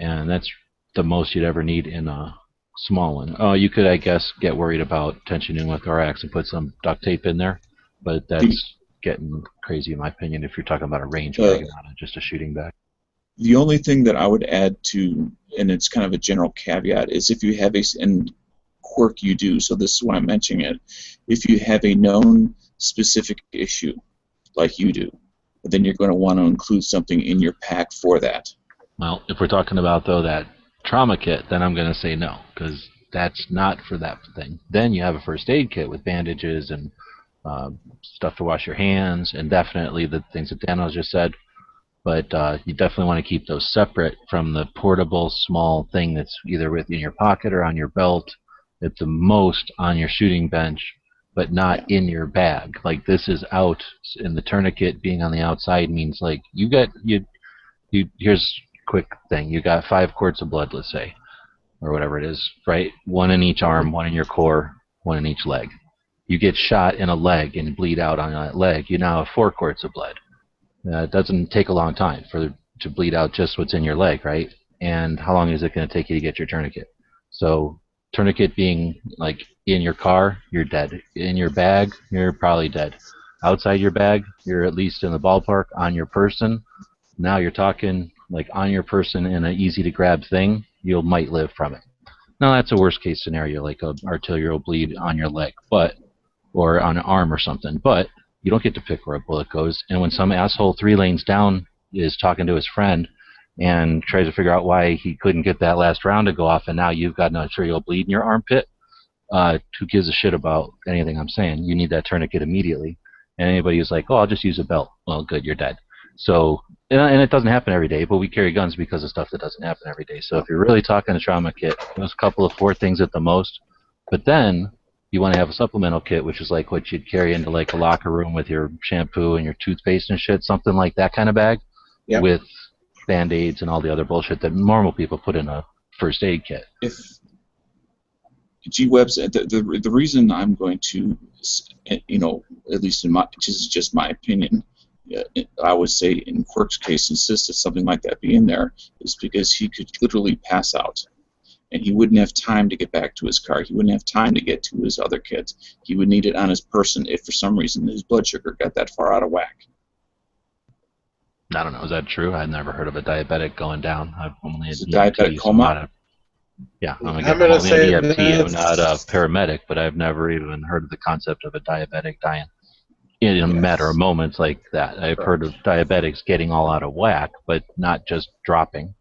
and that's the most you'd ever need in a small one. You could, I guess, get worried about tensioning pneumothorax and put some duct tape in there, but that's getting crazy in my opinion if you're talking about a range bag and not just a shooting bag. The only thing that I would add to, and it's kind of a general caveat, is if you have and quirk you do, so this is why I'm mentioning it, if you have a known specific issue, like you do, then you're going to want to include something in your pack for that. Well, if we're talking about, though, that trauma kit, then I'm going to say no, because that's not for that thing. Then you have a first aid kit with bandages and stuff to wash your hands, and definitely the things that Daniel just said. But you definitely want to keep those separate from the portable small thing that's either within your pocket or on your belt, at the most on your shooting bench, but not in your bag. Like this is out, and the tourniquet being on the outside means like you. Here's a quick thing: you got 5 quarts of blood, let's say, or whatever it is, right? One in each arm, one in your core, one in each leg. You get shot in a leg and bleed out on that leg, you now have 4 quarts of blood. It doesn't take a long time to bleed out just what's in your leg, right? And how long is it going to take you to get your tourniquet? So tourniquet being like in your car, you're dead. In your bag, you're probably dead. Outside your bag, you're at least in the ballpark. On your person, now you're talking like on your person in an easy to grab thing, you might live from it. Now that's a worst case scenario, like an arterial bleed on your leg, or on an arm or something. But you don't get to pick where a bullet goes. And when some asshole 3 lanes down is talking to his friend and tries to figure out why he couldn't get that last round to go off, and now you've got an arterial bleed in your armpit, who gives a shit about anything I'm saying? You need that tourniquet immediately. And anybody who's like, oh, I'll just use a belt. Well, good, you're dead. So, and it doesn't happen every day, but we carry guns because of stuff that doesn't happen every day. So if you're really talking a trauma kit, there's a couple of 4 things at the most. But then you want to have a supplemental kit, which is like what you'd carry into like a locker room with your shampoo and your toothpaste and shit, something like that kind of bag, with Band-Aids and all the other bullshit that normal people put in a first aid kit. If G Webs, the reason I'm going to, at least in my, this is just my opinion, I would say in Quirk's case, insist that something like that be in there, is because he could literally pass out. And he wouldn't have time to get back to his car. He wouldn't have time to get to his other kids. He would need it on his person if for some reason his blood sugar got that far out of whack. I don't know. Is that true? I've never heard of a diabetic going down. I've only had diabetic coma? I'm going to say EMT. I'm not a paramedic, but I've never even heard of the concept of a diabetic dying in a matter of moments like that. I've heard of diabetics getting all out of whack, but not just dropping.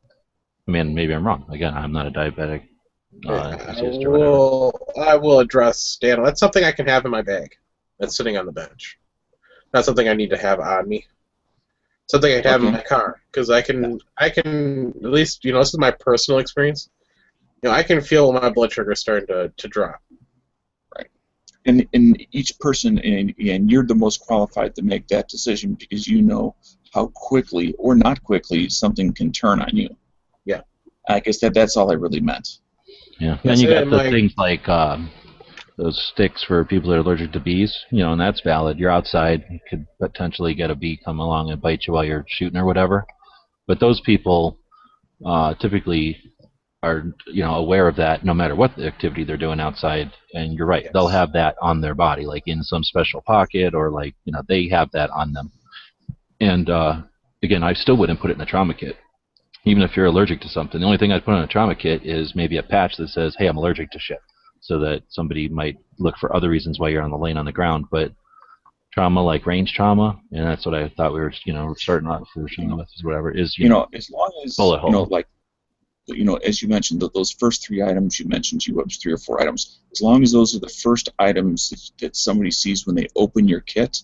I mean, maybe I'm wrong. Again, I'm not a diabetic enthusiast or whatever. I will address Daniel. That's something I can have in my bag. That's sitting on the bench. Not something I need to have on me. Something I can have in my car, because I can at least, this is my personal experience. I can feel my blood sugar starting to drop. Right. And each person, and you're the most qualified to make that decision because you know how quickly or not quickly something can turn on you. Yeah. I guess that's all I really meant. Yeah. And you got the things like those sticks for people that are allergic to bees, and that's valid. You're outside, you could potentially get a bee come along and bite you while you're shooting or whatever. But those people typically are, aware of that no matter what the activity they're doing outside. And you're right, they'll have that on their body, like in some special pocket, or like, they have that on them. And again, I still wouldn't put it in a trauma kit, even if you're allergic to something. The only thing I'd put in a trauma kit is maybe a patch that says, hey, I'm allergic to shit, so that somebody might look for other reasons why you're on the lane on the ground. But trauma, like range trauma, and that's what I thought we were, starting off with, is whatever, is, as long as, bullet hole. As you mentioned, those first 3 items you mentioned, you have 3 or 4 items, as long as those are the first items that somebody sees when they open your kit,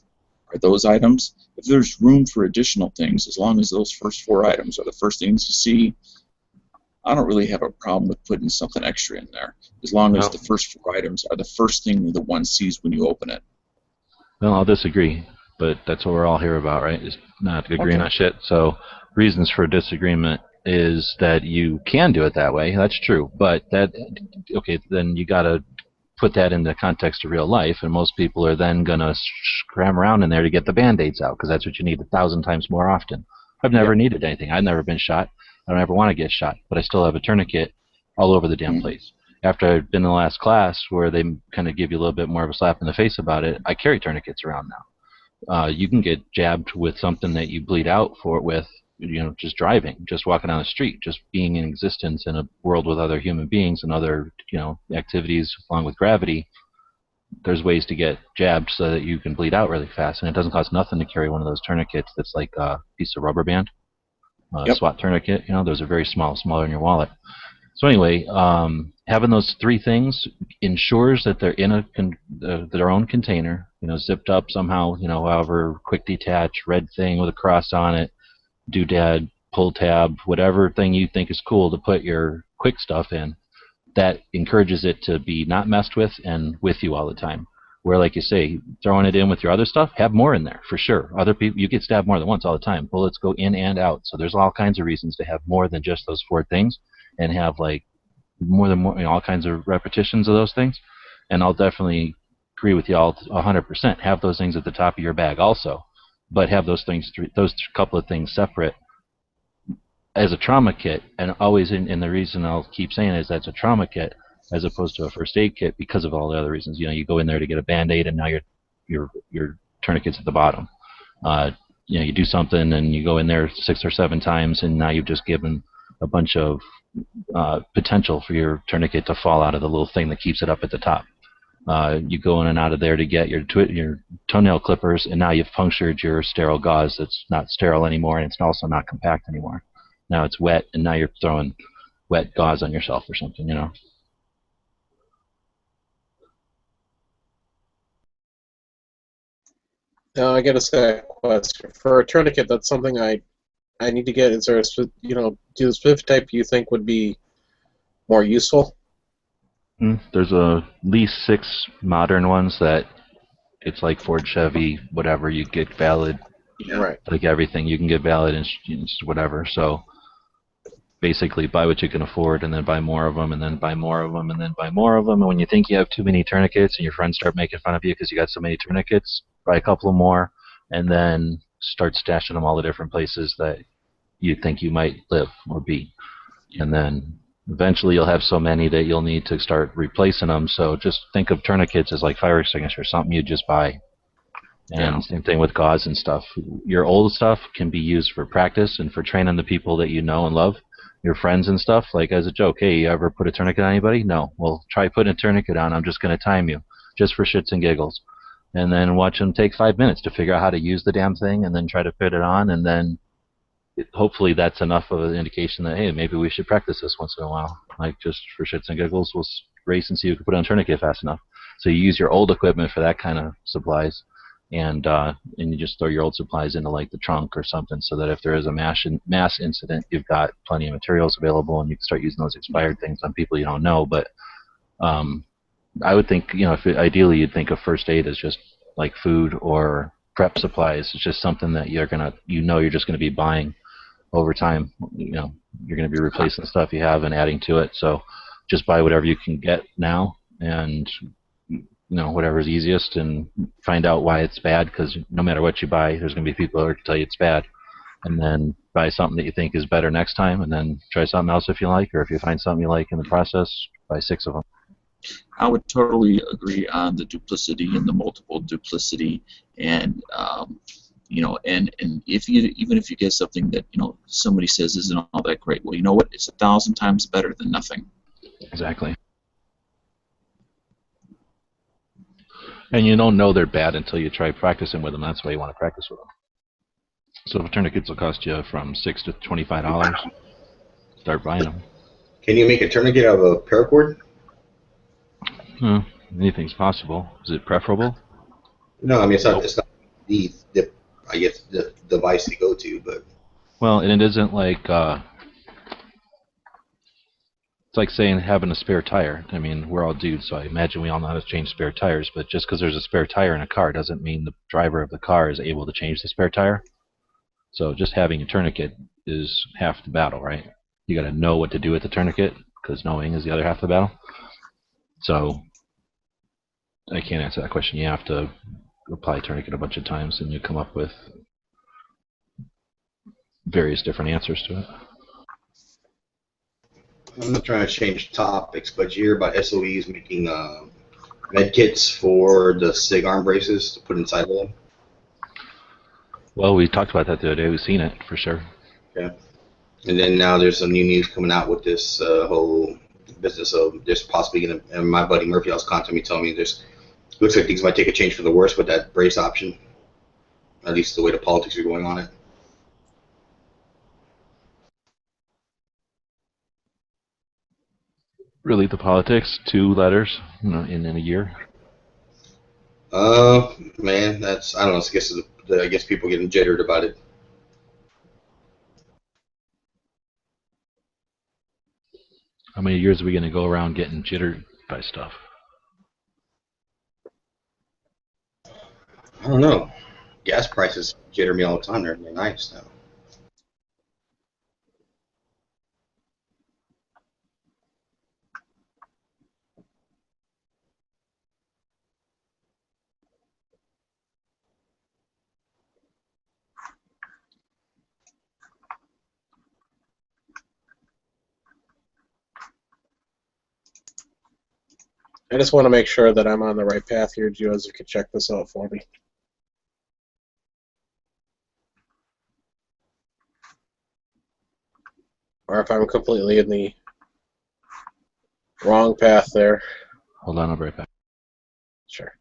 are those items, if there's room for additional things, as long as those first 4 items are the first things you see, I don't really have a problem with putting something extra in there, as long as the first 4 items are the first thing the one sees when you open it. Well, I'll disagree, but that's what we're all here about, right? Is not agreeing on shit. So reasons for disagreement is that you can do it that way. That's true, but then you got to put that in the context of real life, and most people are then going to scram around in there to get the Band-Aids out, because that's what you need 1,000 times more often. I've never needed anything. I've never been shot. I don't ever want to get shot, but I still have a tourniquet all over the damn place. After I've been in the last class where they kind of give you a little bit more of a slap in the face about it, I carry tourniquets around now. You can get jabbed with something that you bleed out with, just driving, just walking down the street, just being in existence in a world with other human beings and other, activities along with gravity. There's ways to get jabbed so that you can bleed out really fast, and it doesn't cost nothing to carry one of those tourniquets that's like a piece of rubber band. Yep. SWAT tourniquet. Those are very small, smaller than your wallet. So anyway, having those three things ensures that they're in their own container, zipped up somehow, however, quick detach, red thing with a cross on it, doodad, pull tab, whatever thing you think is cool to put your quick stuff in. That encourages it to be not messed with and with you all the time. Where, like you say, throwing it in with your other stuff, have more in there for sure. Other people, you get stabbed more than once all the time. Bullets go in and out, so there's all kinds of reasons to have more than just those 4 things, and have like all kinds of repetitions of those things. And I'll definitely agree with you all 100%. Have those things at the top of your bag also, but have those couple of things separate as a trauma kit. And always, and the reason I'll keep saying is that's a trauma kit as opposed to a first aid kit because of all the other reasons. You go in there to get a Band-Aid, and now your tourniquet's at the bottom. You do something and you go in there 6 or 7 times, and now you've just given a bunch of potential for your tourniquet to fall out of the little thing that keeps it up at the top. You go in and out of there to get your toenail clippers, and now you've punctured your sterile gauze that's not sterile anymore, and it's also not compact anymore. Now it's wet, and now you're throwing wet gauze on yourself or something, Now I got to say a question. For a tourniquet, that's something I need to get. Is there do the specific type you think would be more useful? There's at least 6 modern ones that it's like Ford, Chevy, whatever. You get valid, Right? like everything. You can get valid and whatever. So basically, buy what you can afford, and then buy more of them, and then buy more of them, and then buy more of them. And when you think you have too many tourniquets, and your friends start making fun of you because you got so many tourniquets, buy a couple more, and then start stashing them all the different places that you think you might live or be. And then eventually you'll have so many that you'll need to start replacing them. So just think of tourniquets as like fire extinguishers, something you just buy. And same thing with gauze and stuff. Your old stuff can be used for practice and for training the people that you know and love, your friends and stuff, like as a joke. Hey, you ever put a tourniquet on anybody? No. Well, try putting a tourniquet on. I'm just going to time you, just for shits and giggles. And then watch them take 5 minutes to figure out how to use the damn thing, and then try to fit it on, and then hopefully that's enough of an indication that, hey, maybe we should practice this once in a while. Like, just for shits and giggles, we'll race and see who can put on a tourniquet fast enough. So you use your old equipment for that kind of supplies, and you just throw your old supplies into like the trunk or something, so that if there is a mass incident, you've got plenty of materials available, and you can start using those expired things on people you don't know. But I would think, ideally you'd think of first aid as just like food or prep supplies. It's just something that you're just gonna be buying over time. You're gonna be replacing the stuff you have and adding to it. So just buy whatever you can get now, and whatever's easiest, and find out why it's bad, because no matter what you buy, there's gonna be people who are gonna tell you it's bad. And then buy something that you think is better next time, and then try something else if you like, or if you find something you like in the process, buy 6 of them. I would totally agree on the duplicity and the multiple duplicity, and and even if you get something that somebody says isn't all that great, well, you know what? It's 1,000 times better than nothing. Exactly. And you don't know they're bad until you try practicing with them. That's why you want to practice with them. So if tourniquets will cost you from $6 to $25, start buying them. Can you make a tourniquet out of a paracord? Anything's possible. Is it preferable? No, I mean it's not the I guess the device to go to, but well, and it isn't like it's like saying having a spare tire. I mean, we're all dudes, so I imagine we all know how to change spare tires. But just because there's a spare tire in a car doesn't mean the driver of the car is able to change the spare tire. So just having a tourniquet is half the battle, right? You got to know what to do with the tourniquet, because knowing is the other half of the battle. So I can't answer that question. You have to apply tourniquet a bunch of times, and you come up with various different answers to it. I'm not trying to change topics, but you hear about SOEs making med kits for the SIG arm braces to put inside of them? Well, we talked about that the other day. We've seen it for sure. Yeah. And then now there's some new news coming out with this whole business of there's possibly going to, and my buddy Murphy was contacting me telling me there's, looks like things might take a change for the worse with that brace option. At least the way the politics are going on it. Really, the politics, 2 letters, in a year. Man, that's I don't know. I guess people getting jittered about it. How many years are we going to go around getting jittered by stuff? I don't know. Gas prices jitter me all the time. They're nice now. I just want to make sure that I'm on the right path here, Gio, as you could check this out for me. Or if I'm completely in the wrong path there. Hold on, I'll be right back. Sure.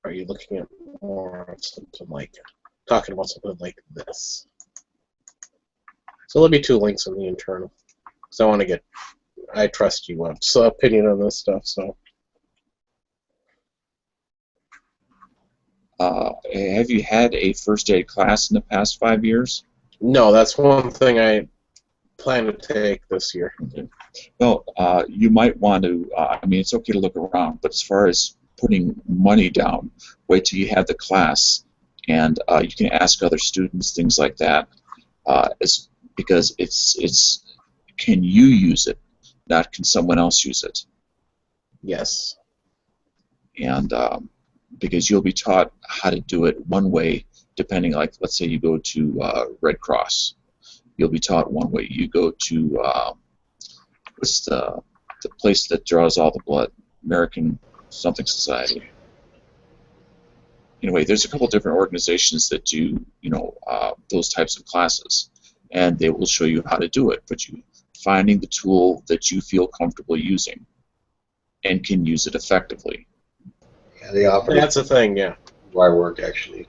Are you looking at more of something like, talking about something like this? So there'll be 2 links in the internal. So I want to get, I trust you opinion on this stuff, so. Have you had a first aid class in the past 5 years? No, that's one thing I plan to take this year. Okay. Well, you might want to, I mean, it's okay to look around, but as far as putting money down, wait till you have the class, and you can ask other students, things like that, because it's can you use it, not can someone else use it. Yes. And because you'll be taught how to do it one way, depending, like, let's say you go to Red Cross, you'll be taught one way. You go to what's the place that draws all the blood, American something society. Anyway, there's a couple different organizations that do those types of classes, and they will show you how to do it. But you finding the tool that you feel comfortable using and can use it effectively. Yeah, they offer. That's the thing, yeah. Where I work, actually.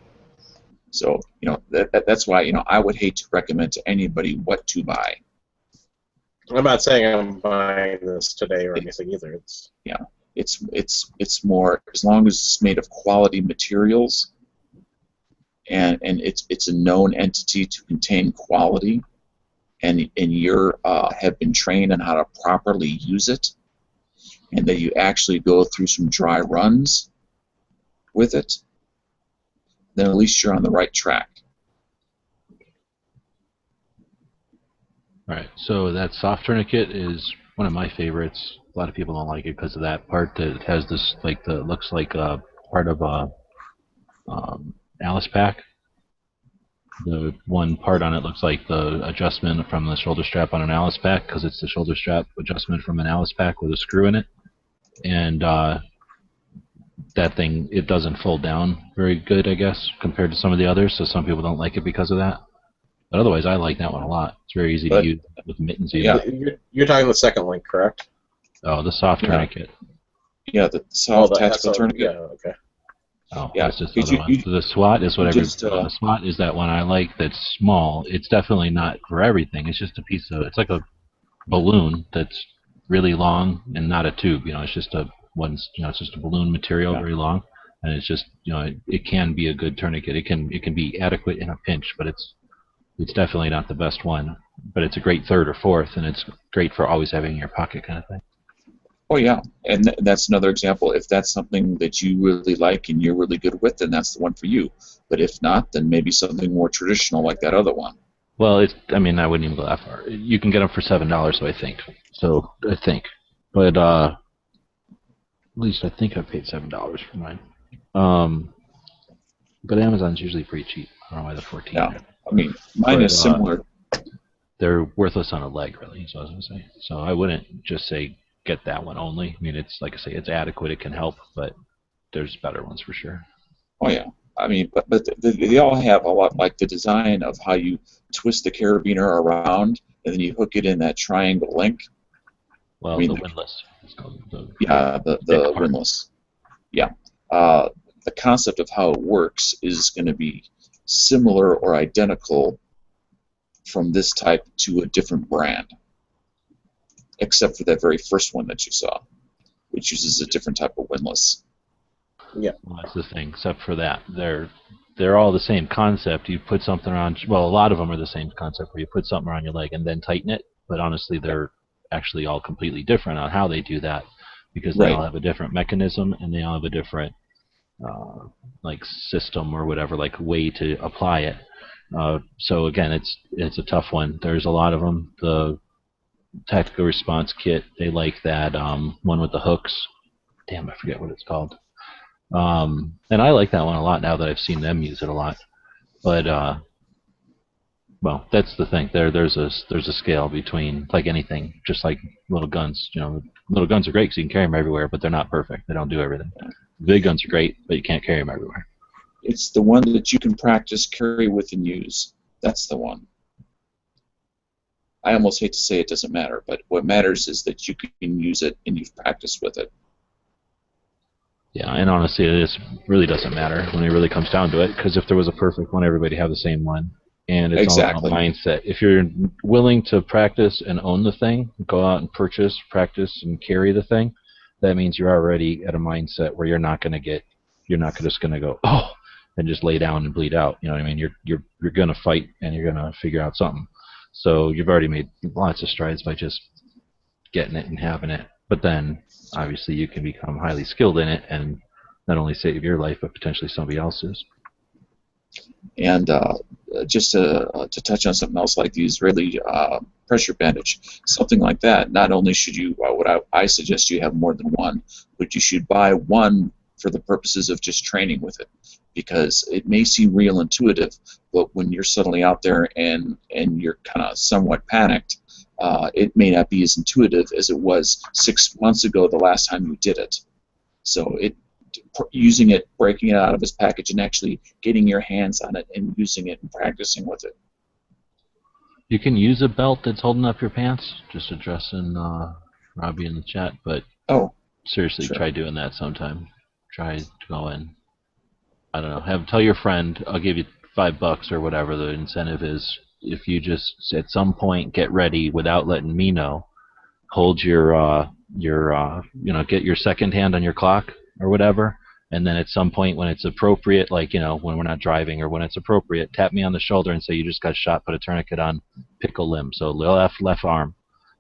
So that's why I would hate to recommend to anybody what to buy. I'm not saying I'm buying this today or anything either. It's more, as long as it's made of quality materials and it's a known entity to contain quality, and you have been trained on how to properly use it, and that you actually go through some dry runs with it, then at least you're on the right track. All right, so that soft tourniquet is one of my favorites. A lot of people don't like it because of that part that has this, like, looks like a part of a Alice pack. The one part on it looks like the adjustment from the shoulder strap on an Alice pack, because it's the shoulder strap adjustment from an Alice pack with a screw in it. And that thing, it doesn't fold down very good, I guess, compared to some of the others, so some people don't like it because of that. But otherwise, I like that one a lot. It's very easy to use with mittens even. Yeah. You're talking the second link, correct? Oh, the soft tourniquet. Yeah, the soft tactical tourniquet. Yeah, okay. Oh, yeah, that's just another one. The SWAT is whatever. The SWAT is that one I like that's small. It's definitely not for everything. It's just a piece of, it's like a balloon that's really long and not a tube. It's just it's just a balloon material, very long, and it's just, it can be a good tourniquet. It can be adequate in a pinch, but it's definitely not the best one. But it's a great third or fourth, and it's great for always having in your pocket kind of thing. Oh yeah, and that's another example. If that's something that you really like and you're really good with, then that's the one for you. But if not, then maybe something more traditional like that other one. Well, I mean, I wouldn't even go that far. You can get them for $7, I think. But at least I think I paid $7 for mine. But Amazon's usually pretty cheap. I don't know why the 14. Yeah, I mean, mine is similar. They're worthless on a leg, really. So I was gonna say. So I wouldn't just say get that one only. I mean, it's like I say, it's adequate. It can help, but there's better ones for sure. Oh yeah, I mean, but they all have a lot, like the design of how you twist the carabiner around and then you hook it in that triangle link. Well, I mean, the windlass. It's called the windlass. Yeah. the concept of how it works is going to be similar or identical from this type to a different brand, except for that very first one that you saw, which uses a different type of windlass. Yeah. Well, that's the thing. Except for that, they're all the same concept. You put something around. Well, a lot of them are the same concept, where you put something around your leg and then tighten it. But honestly, they're actually all completely different on how they do that, because they all have a different mechanism and they all have a different like system or whatever, like way to apply it. So again, it's a tough one. There's a lot of them. The tactical response kit, they like that one with the hooks. Damn, I forget what it's called. And I like that one a lot now that I've seen them use it a lot. But well, that's the thing. There's a scale between, like anything, just like little guns. You know, little guns are great because you can carry them everywhere, but they're not perfect. They don't do everything. Big guns are great, but you can't carry them everywhere. It's the one that you can practice, carry with, and use. That's the one. I almost hate to say it doesn't matter, but what matters is that you can use it and you've practiced with it. Yeah, and honestly, it really doesn't matter when it really comes down to it, because if there was a perfect one, everybody have the same one. And it's all about mindset. If you're willing to practice and own the thing, go out and purchase, practice, and carry the thing, that means you're already at a mindset where you're not just going to go, oh, and just lay down and bleed out. You know what I mean? You're going to fight and you're going to figure out something. So you've already made lots of strides by just getting it and having it. But then, obviously, you can become highly skilled in it and not only save your life, but potentially somebody else's. And just to touch on something else, like the Israeli pressure bandage, something like that, not only should you, I suggest you have more than one, but you should buy one for the purposes of just training with it, because it may seem real intuitive, but when you're suddenly out there and you're kind of somewhat panicked, it may not be as intuitive as it was 6 months ago the last time you did it. So using it, breaking it out of its package, and actually getting your hands on it and using it and practicing with it. You can use a belt that's holding up your pants, just addressing Robbie in the chat, but seriously, try doing that sometime. Try going, I don't know, tell your friend, I'll give you $5 or whatever the incentive is, if you just at some point get ready without letting me know, hold your get your second hand on your clock or whatever, and then at some point when it's appropriate, like, when we're not driving or when it's appropriate, tap me on the shoulder and say you just got shot, put a tourniquet on, pick a limb, so left arm,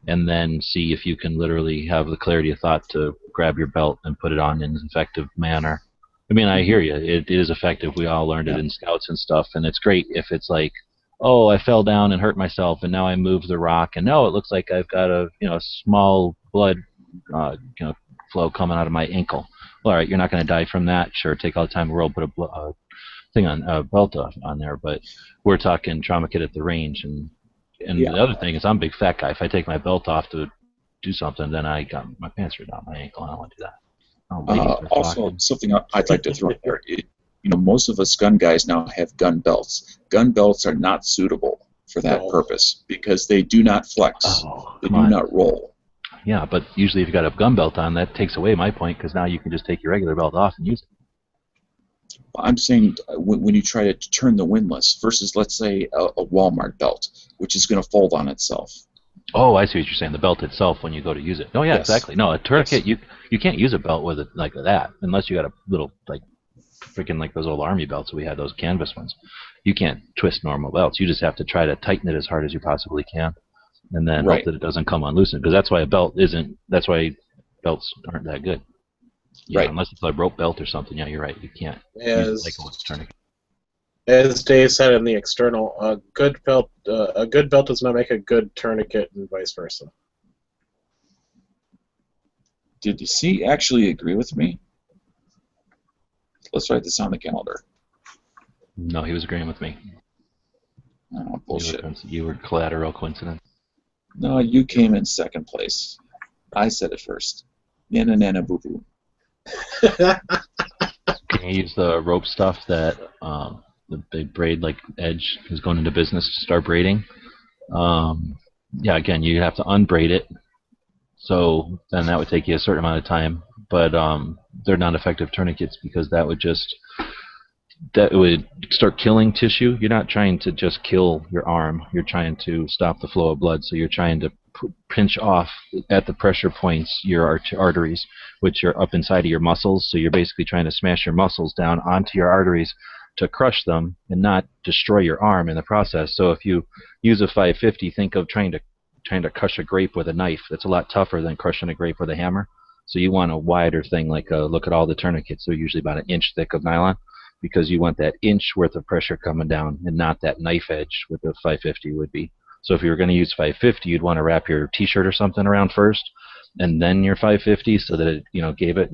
and then see if you can literally have the clarity of thought to grab your belt and put it on in an effective manner. I mean, I hear you. It is effective. We all learned it in scouts and stuff, and it's great if it's like, oh, I fell down and hurt myself, and now I moved the rock, and now it looks like I've got a small blood flow coming out of my ankle. Well, all right, you're not going to die from that. Sure, take all the time in the world, put a thing on a belt on there, but we're talking trauma kit at the range, and the other thing is I'm a big fat guy. If I take my belt off to do something, then I got my pants are down my ankle. I don't want to do that. Also, something I'd like to throw in there. Most of us gun guys now have gun belts. Gun belts are not suitable for that purpose because they do not flex. They do not roll. Yeah, but usually if you've got a gun belt on, that takes away my point, because now you can just take your regular belt off and use it. I'm saying when you try to turn the windlass versus, let's say, a Walmart belt, which is going to fold on itself. Oh, I see what you're saying. The belt itself when you go to use it. Oh, yeah, exactly. No, a tourniquet, you can't use a belt with it like that unless you got a little, like, freaking like those old army belts we had, those canvas ones. You can't twist normal belts. You just have to try to tighten it as hard as you possibly can, and then hope that it doesn't come unloosened. Because that's why that's why belts aren't that good. Unless it's a rope belt or something. Yeah, you're right. You can't use it like a tourniquet. As Dave said in the external, a good belt does not make a good tourniquet, and vice versa. Did he actually agree with me? Let's write this on the calendar. No, he was agreeing with me. Oh, bullshit. You were collateral coincidence. No, you came in second place. I said it first. Nana nana boo boo. Can you use the rope stuff that the big braid like Edge is going into business to start braiding? Again, you have to unbraid it. So then that would take you a certain amount of time but they're not effective tourniquets because that would start killing tissue. You're not trying to just kill your arm. You're trying to stop the flow of blood. So you're trying to pinch off at the pressure points your arteries, which are up inside of your muscles. So you're basically trying to smash your muscles down onto your arteries to crush them and not destroy your arm in the process. So if you use a 550, think of trying to crush a grape with a knife. That's a lot tougher than crushing a grape with a hammer. So you want a wider thing, like look at all the tourniquets. They're usually about an inch thick of nylon, because you want that inch worth of pressure coming down and not that knife edge with the 550 would be. So if you were going to use 550, you'd want to wrap your t-shirt or something around first and then your 550 so that it, gave it,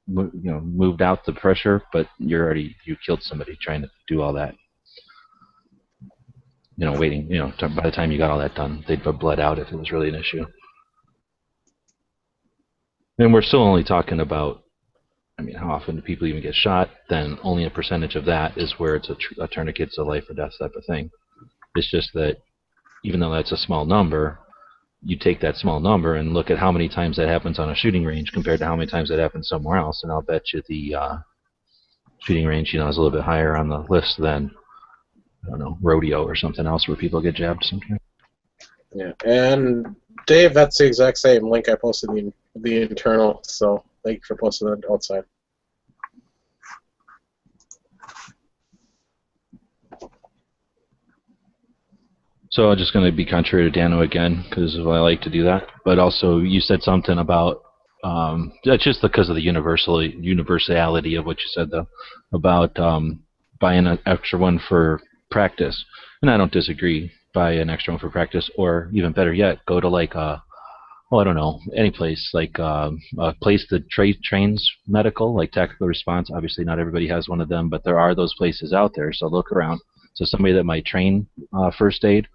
moved out the pressure, but you killed somebody trying to do all that. Waiting, by the time you got all that done, they'd have bled out if it was really an issue. And we're still only talking about, how often do people even get shot? Then only a percentage of that is where it's a tourniquet's a life or death type of thing. It's just that even though that's a small number, you take that small number and look at how many times that happens on a shooting range compared to how many times that happens somewhere else, and I'll bet you the shooting range, is a little bit higher on the list than, I don't know, rodeo or something else where people get jabbed sometimes. Yeah, and Dave, that's the exact same link I posted in the internal, so thank you for posting that outside. So I'm just going to be contrary to Dano again because I like to do that. But also, you said something about that's just because of the universality of what you said, though, about buying an extra one for practice. And I don't disagree. Buy an extra one for practice, or even better yet, go to like I don't know, any place like a place that trains medical, like tactical response. Obviously, not everybody has one of them, but there are those places out there. So look around. So somebody that might train first aid.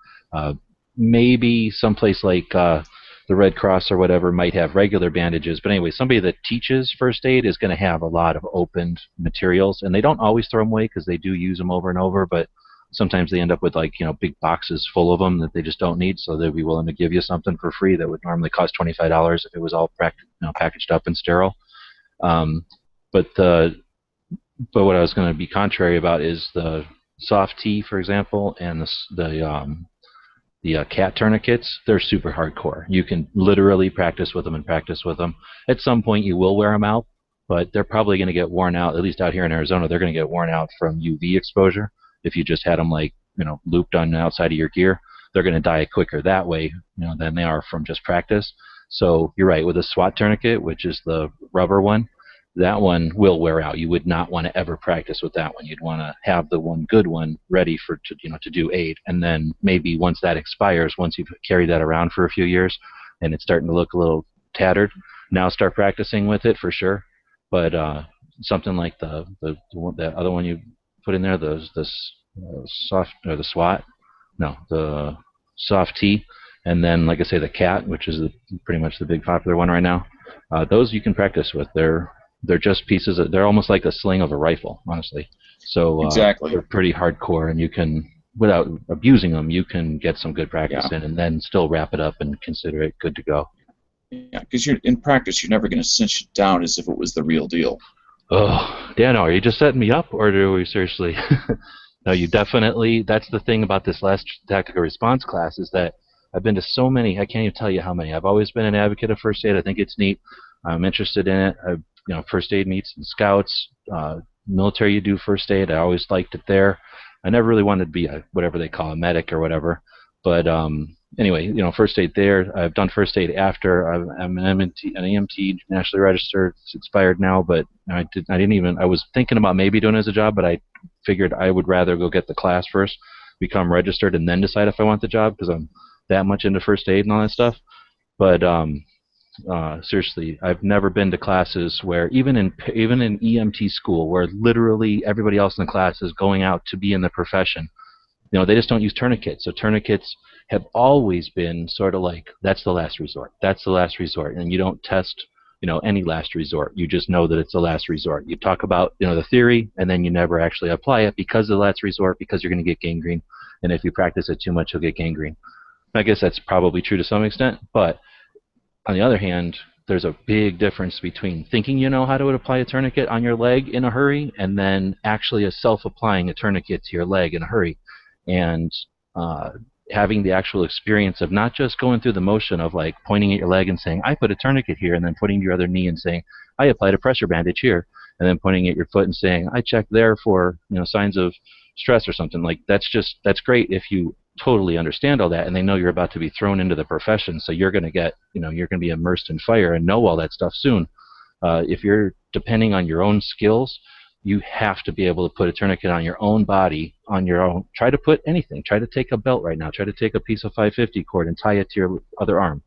Maybe someplace like the Red Cross or whatever might have regular bandages. But anyway, somebody that teaches first aid is going to have a lot of opened materials. And they don't always throw them away because they do use them over and over. But sometimes they end up with big boxes full of them that they just don't need. So they'd be willing to give you something for free that would normally cost $25 if it was all packaged up and sterile. But what I was going to be contrary about is the soft T, for example, and the cat tourniquets. They're super hardcore. You can literally practice with them. At some point, you will wear them out, but they're probably going to get worn out. At least out here in Arizona, they're going to get worn out from UV exposure. If you just had them looped on the outside of your gear, they're going to die quicker that way than they are from just practice. So you're right, with a SWAT tourniquet, which is the rubber one, that one will wear out. You would not want to ever practice with that one. You'd want to have the one good one ready to do aid, and then maybe once that expires, once you've carried that around for a few years and it's starting to look a little tattered, now start practicing with it for sure. But something like the other one you put in there, the soft or the SWAT, no, the soft T, and then like I say, the cat, which is pretty much the big popular one right now. Those you can practice with. They're just pieces. They're almost like the sling of a rifle, honestly. So exactly. They're pretty hardcore, and you can, without abusing them, you can get some good practice in, and then still wrap it up and consider it good to go. Yeah, because in practice, you're never going to cinch it down as if it was the real deal. Oh, Dano, are you just setting me up, or do we seriously? No, you definitely. That's the thing about this last tactical response class is that I've been to so many. I can't even tell you how many. I've always been an advocate of first aid. I think it's neat. I'm interested in it. First aid meets and scouts, military, you do first aid. I always liked it there. I never really wanted to be whatever they call a medic or whatever. But anyway, first aid there. I've done first aid after. I'm an EMT, nationally registered. It's expired now, but I was thinking about maybe doing it as a job, but I figured I would rather go get the class first, become registered, and then decide if I want the job because I'm that much into first aid and all that stuff. But seriously, I've never been to classes where even in EMT school, where literally everybody else in the class is going out to be in the profession, they just don't use tourniquets. So tourniquets have always been sort of like, that's the last resort. That's the last resort, and you don't test any last resort. You just know that it's the last resort. You talk about the theory, and then you never actually apply it because of the last resort, because you're going to get gangrene, and if you practice it too much, you'll get gangrene. I guess that's probably true to some extent, but on the other hand, there's a big difference between thinking you know how to apply a tourniquet on your leg in a hurry and then actually self-applying a tourniquet to your leg in a hurry. And uh, having the actual experience of not just going through the motion of like pointing at your leg and saying, I put a tourniquet here, and then putting your other knee and saying, I applied a pressure bandage here, and then pointing at your foot and saying, I checked there for signs of stress or something. Like that's great if you totally understand all that and they know you're about to be thrown into the profession, so you're going to get you're going to be immersed in fire and know all that stuff soon. If you're depending on your own skills, you have to be able to put a tourniquet on your own body on your own. Try to put anything. Try to take a belt right now. Try to take a piece of 550 cord and tie it to your other arm.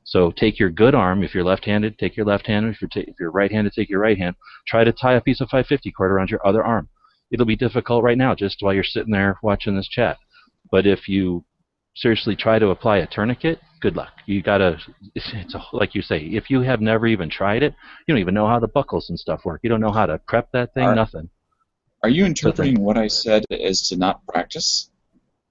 So take your good arm. If you're left-handed, take your left hand. If you're right-handed, take your right hand. Try to tie a piece of 550 cord around your other arm. It'll be difficult right now just while you're sitting there watching this chat. But if you seriously try to apply a tourniquet, good luck. You gotta, like you say, if you have never even tried it, you don't even know how the buckles and stuff work. You don't know how to prep that thing, nothing. Are you interpreting what I said as to not practice?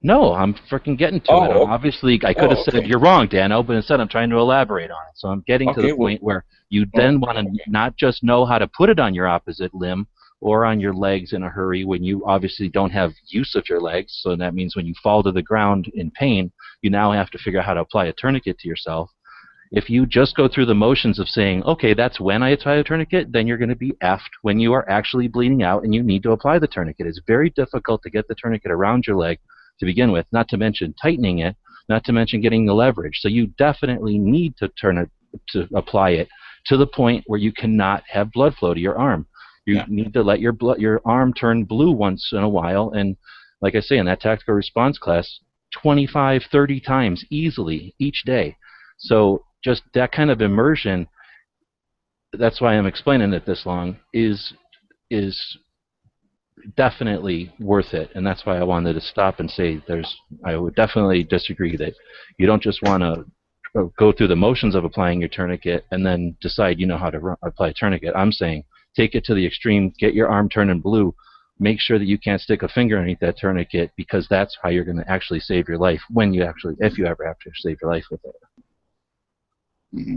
No, I'm freaking getting to it. Obviously, I could have said, you're wrong, Dano, but instead I'm trying to elaborate on it. So I'm getting to the point where you then want to not just know how to put it on your opposite limb or on your legs in a hurry when you obviously don't have use of your legs. So that means when you fall to the ground in pain, you now have to figure out how to apply a tourniquet to yourself. If you just go through the motions of saying, okay, that's when I apply a tourniquet, then you're going to be effed when you are actually bleeding out and you need to apply the tourniquet. It's very difficult to get the tourniquet around your leg to begin with, not to mention tightening it, not to mention getting the leverage. So you definitely need to apply it to the point where you cannot have blood flow to your arm. You need to let your arm turn blue once in a while, and like I say, in that tactical response class, 25, 30 times easily each day. So just that kind of immersion, that's why I'm explaining it this long, is definitely worth it. And that's why I wanted to stop and say I would definitely disagree that you don't just want to go through the motions of applying your tourniquet and then decide you know how to apply a tourniquet. I'm saying take it to the extreme, get your arm turning blue, make sure that you can't stick a finger underneath that tourniquet, because that's how you're going to actually save your life if you ever have to save your life with it. Mm-hmm.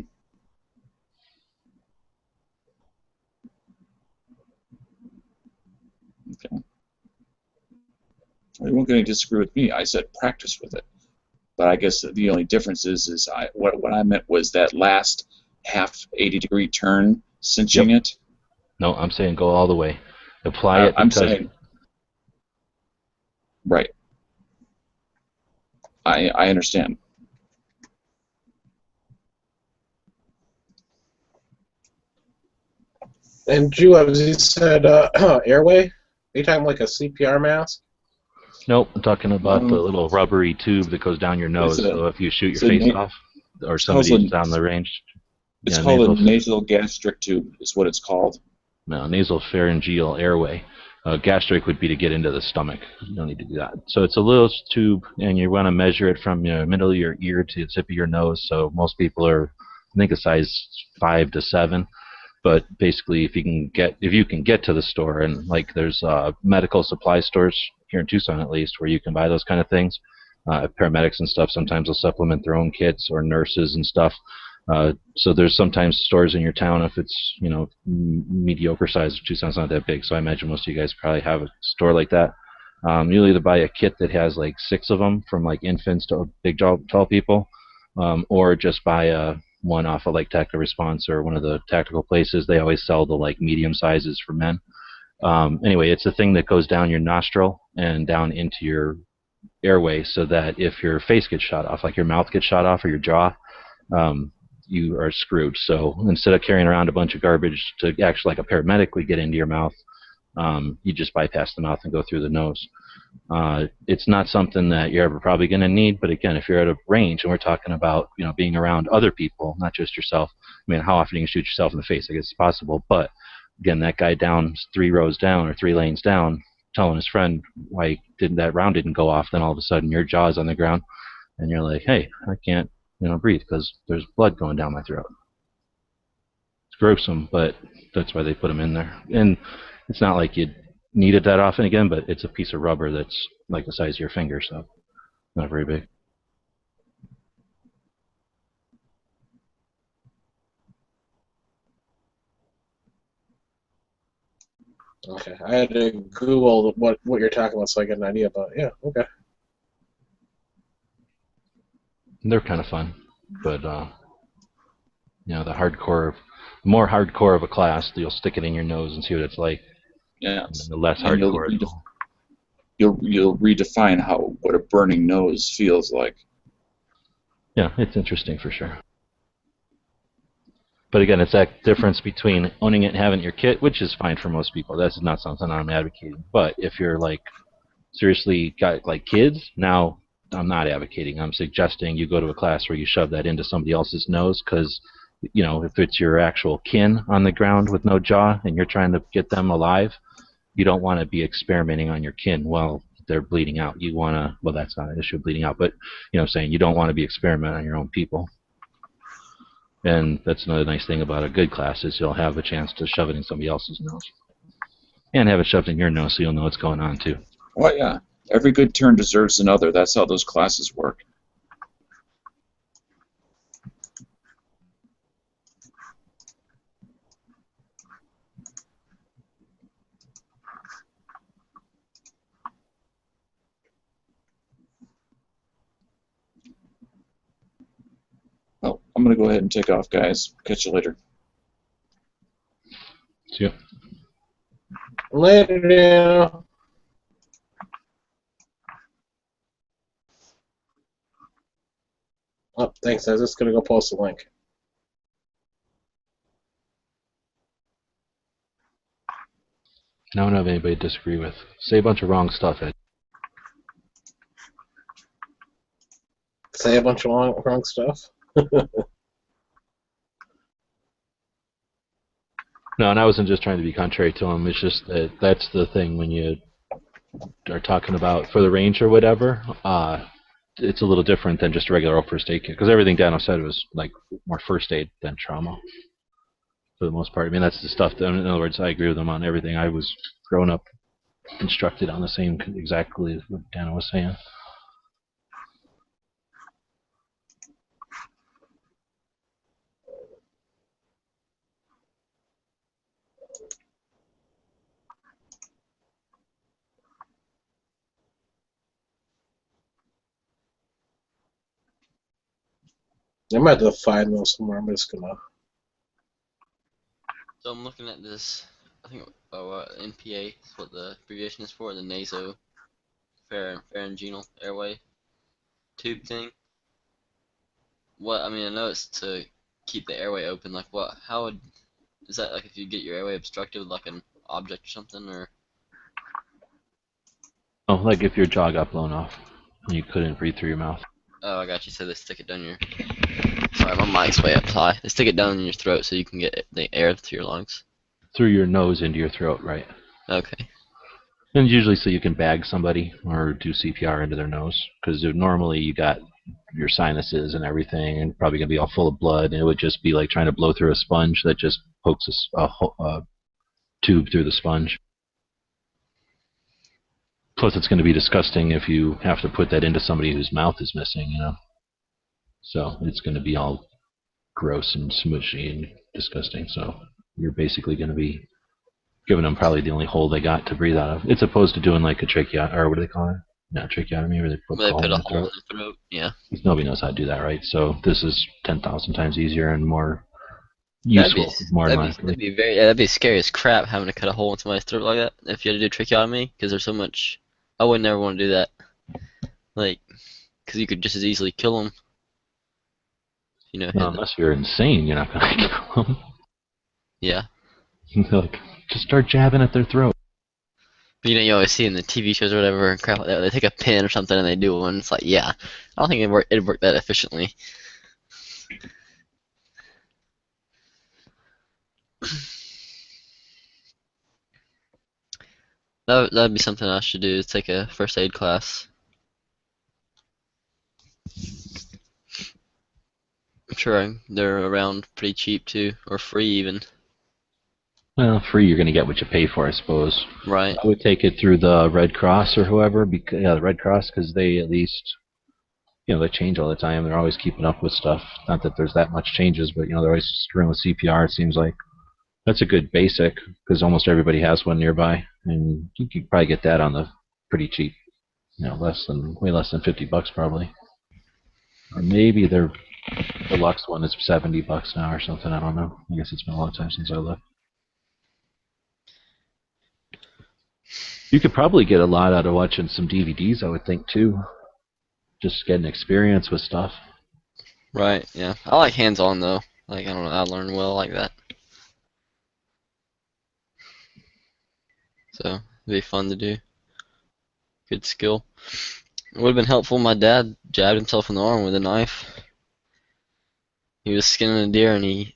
Okay. You won't going to disagree with me. I said practice with it. But I guess the only difference is what I meant was that last half 80-degree turn, cinching it. No, I'm saying go all the way. Apply it. I'm saying, right. I understand. And Jew, as you said, airway? Are you talking like a CPR mask? Nope, I'm talking about the little rubbery tube that goes down your nose. So if you shoot your face off, or somebody's down the range. It's called a nasal gastric tube, is what it's called. No, nasal pharyngeal airway. Gastric would be to get into the stomach. You don't need to do that. So it's a little tube, and you want to measure it from the middle of your ear to the tip of your nose. So most people are, I think, a size 5 to 7. But basically, if you can get to the store, and like there's medical supply stores here in Tucson at least, where you can buy those kind of things. Paramedics and stuff sometimes will supplement their own kits, or nurses and stuff. So there's sometimes stores in your town, if it's mediocre size. Tucson's not that big, so I imagine most of you guys probably have a store like that. You'll either buy a kit that has like 6 of them, from like infants to big tall people, or just buy one off of like Tactical Response or one of the tactical places. They always sell the like medium sizes for men. Anyway, it's a thing that goes down your nostril and down into your airway, so that if your face gets shot off, like your mouth gets shot off or your jaw, you are screwed. So instead of carrying around a bunch of garbage to actually, like a paramedic would get into your mouth, you just bypass the mouth and go through the nose. It's not something that you're ever probably going to need, but again, if you're at a range and we're talking about being around other people, not just yourself. I mean, how often you can shoot yourself in the face? I guess it's possible, but again, that guy down 3 rows down or 3 lanes down, telling his friend why that round didn't go off, then all of a sudden your jaw's on the ground, and you're like, hey, I can't breathe because there's blood going down my throat. It's gruesome, but that's why they put them in there. And it's not like you need it that often again, but it's a piece of rubber that's like the size of your finger, so not very big. Okay, I had to Google what you're talking about so I get an idea. But yeah, okay. They're kind of fun, but the more hardcore of a class, you'll stick it in your nose and see what it's like. Yes. And the less And hardcore, you'll redefine what a burning nose feels like. yeah, it's interesting for sure. But again, it's that difference between owning it and having your kit, which is fine for most people. That's not something I'm advocating. But if you're like seriously got like kids, now I'm not advocating. I'm suggesting you go to a class where you shove that into somebody else's nose because, if it's your actual kin on the ground with no jaw and you're trying to get them alive, you don't want to be experimenting on your kin while they're bleeding out. You want to, well, that's not an issue of bleeding out, but saying you don't want to be experimenting on your own people. And that's another nice thing about a good class is you'll have a chance to shove it in somebody else's nose. And have it shoved in your nose so you'll know what's going on too. Well, yeah. Every good turn deserves another. That's how those classes work. Well, I'm going to go ahead and take off, guys. Catch you later. See ya. Later now. Oh, thanks. I was just gonna go post a link. I don't have anybody to disagree with. Say a bunch of wrong stuff, Ed. Say a bunch of wrong stuff. No, and I wasn't just trying to be contrary to him. It's just that that's the thing when you are talking about for the range or whatever. It's a little different than just a regular first aid kit because everything Dano said was like more first aid than trauma for the most part. I mean, that's the stuff that, in other words, I agree with him on everything. I was grown up instructed on the same exactly as what Dano was saying. I might have to find those somewhere. I'm just gonna. So I'm looking at this. I think NPA is what the abbreviation is for, the nasopharyngeal airway tube thing. What I mean, I know it's to keep the airway open. Like, what? How would is that like if you get your airway obstructed with like an object or something, or? Oh, like if your jaw got blown off and you couldn't breathe through your mouth. Oh, I got you. So they stick it down your. Sorry, my mic's way up high. They stick it down in your throat so you can get the air through your lungs. Through your nose into your throat, right? Okay. And usually so you can bag somebody or do CPR into their nose because normally you got your sinuses and everything and probably going to be all full of blood and it would just be like trying to blow through a sponge that just pokes a tube through the sponge. Plus it's going to be disgusting if you have to put that into somebody whose mouth is missing, So it's going to be all gross and smushy and disgusting. So you're basically going to be giving them probably the only hole they got to breathe out of. It's opposed to doing like a tracheotomy, or what do they call it? Not tracheotomy, where they put They a hole put in a the hole in throat. the throat. Yeah. Nobody knows how to do that, right? So this is 10,000 times easier and more That'd useful, more than likely. that'd be scary as crap having to cut a hole in somebody's throat like that. If you had to do tracheotomy, because there's so much. I would never want to do that. Like, because you could just as easily kill them. Unless you're insane, you're not going to kill them. Yeah. Like, just start jabbing at their throat. But you always see in the TV shows or whatever and crap like that, they take a pin or something and they do one. It's like, yeah, I don't think it'd work that efficiently. That'd be something I should do, is take a first aid class. I'm sure they're around pretty cheap too, or free even. Well, free, you're going to get what you pay for, I suppose. Right. I would take it through the Red Cross or whoever, the Red Cross, because they at least, they change all the time. They're always keeping up with stuff. Not that there's that much changes, but, they're always screwing with CPR, it seems like. That's a good basic because almost everybody has one nearby, and you could probably get that on the pretty cheap. Way less than $50 probably, or maybe their deluxe one is $70 now or something. I don't know. I guess it's been a long time since I looked. You could probably get a lot out of watching some DVDs, I would think too. Just getting experience with stuff. Right, yeah. I like hands-on though. Like, I don't know, I learn well like that. So, it'd be fun to do. Good skill. It would have been helpful. My dad jabbed himself in the arm with a knife. He was skinning a deer and he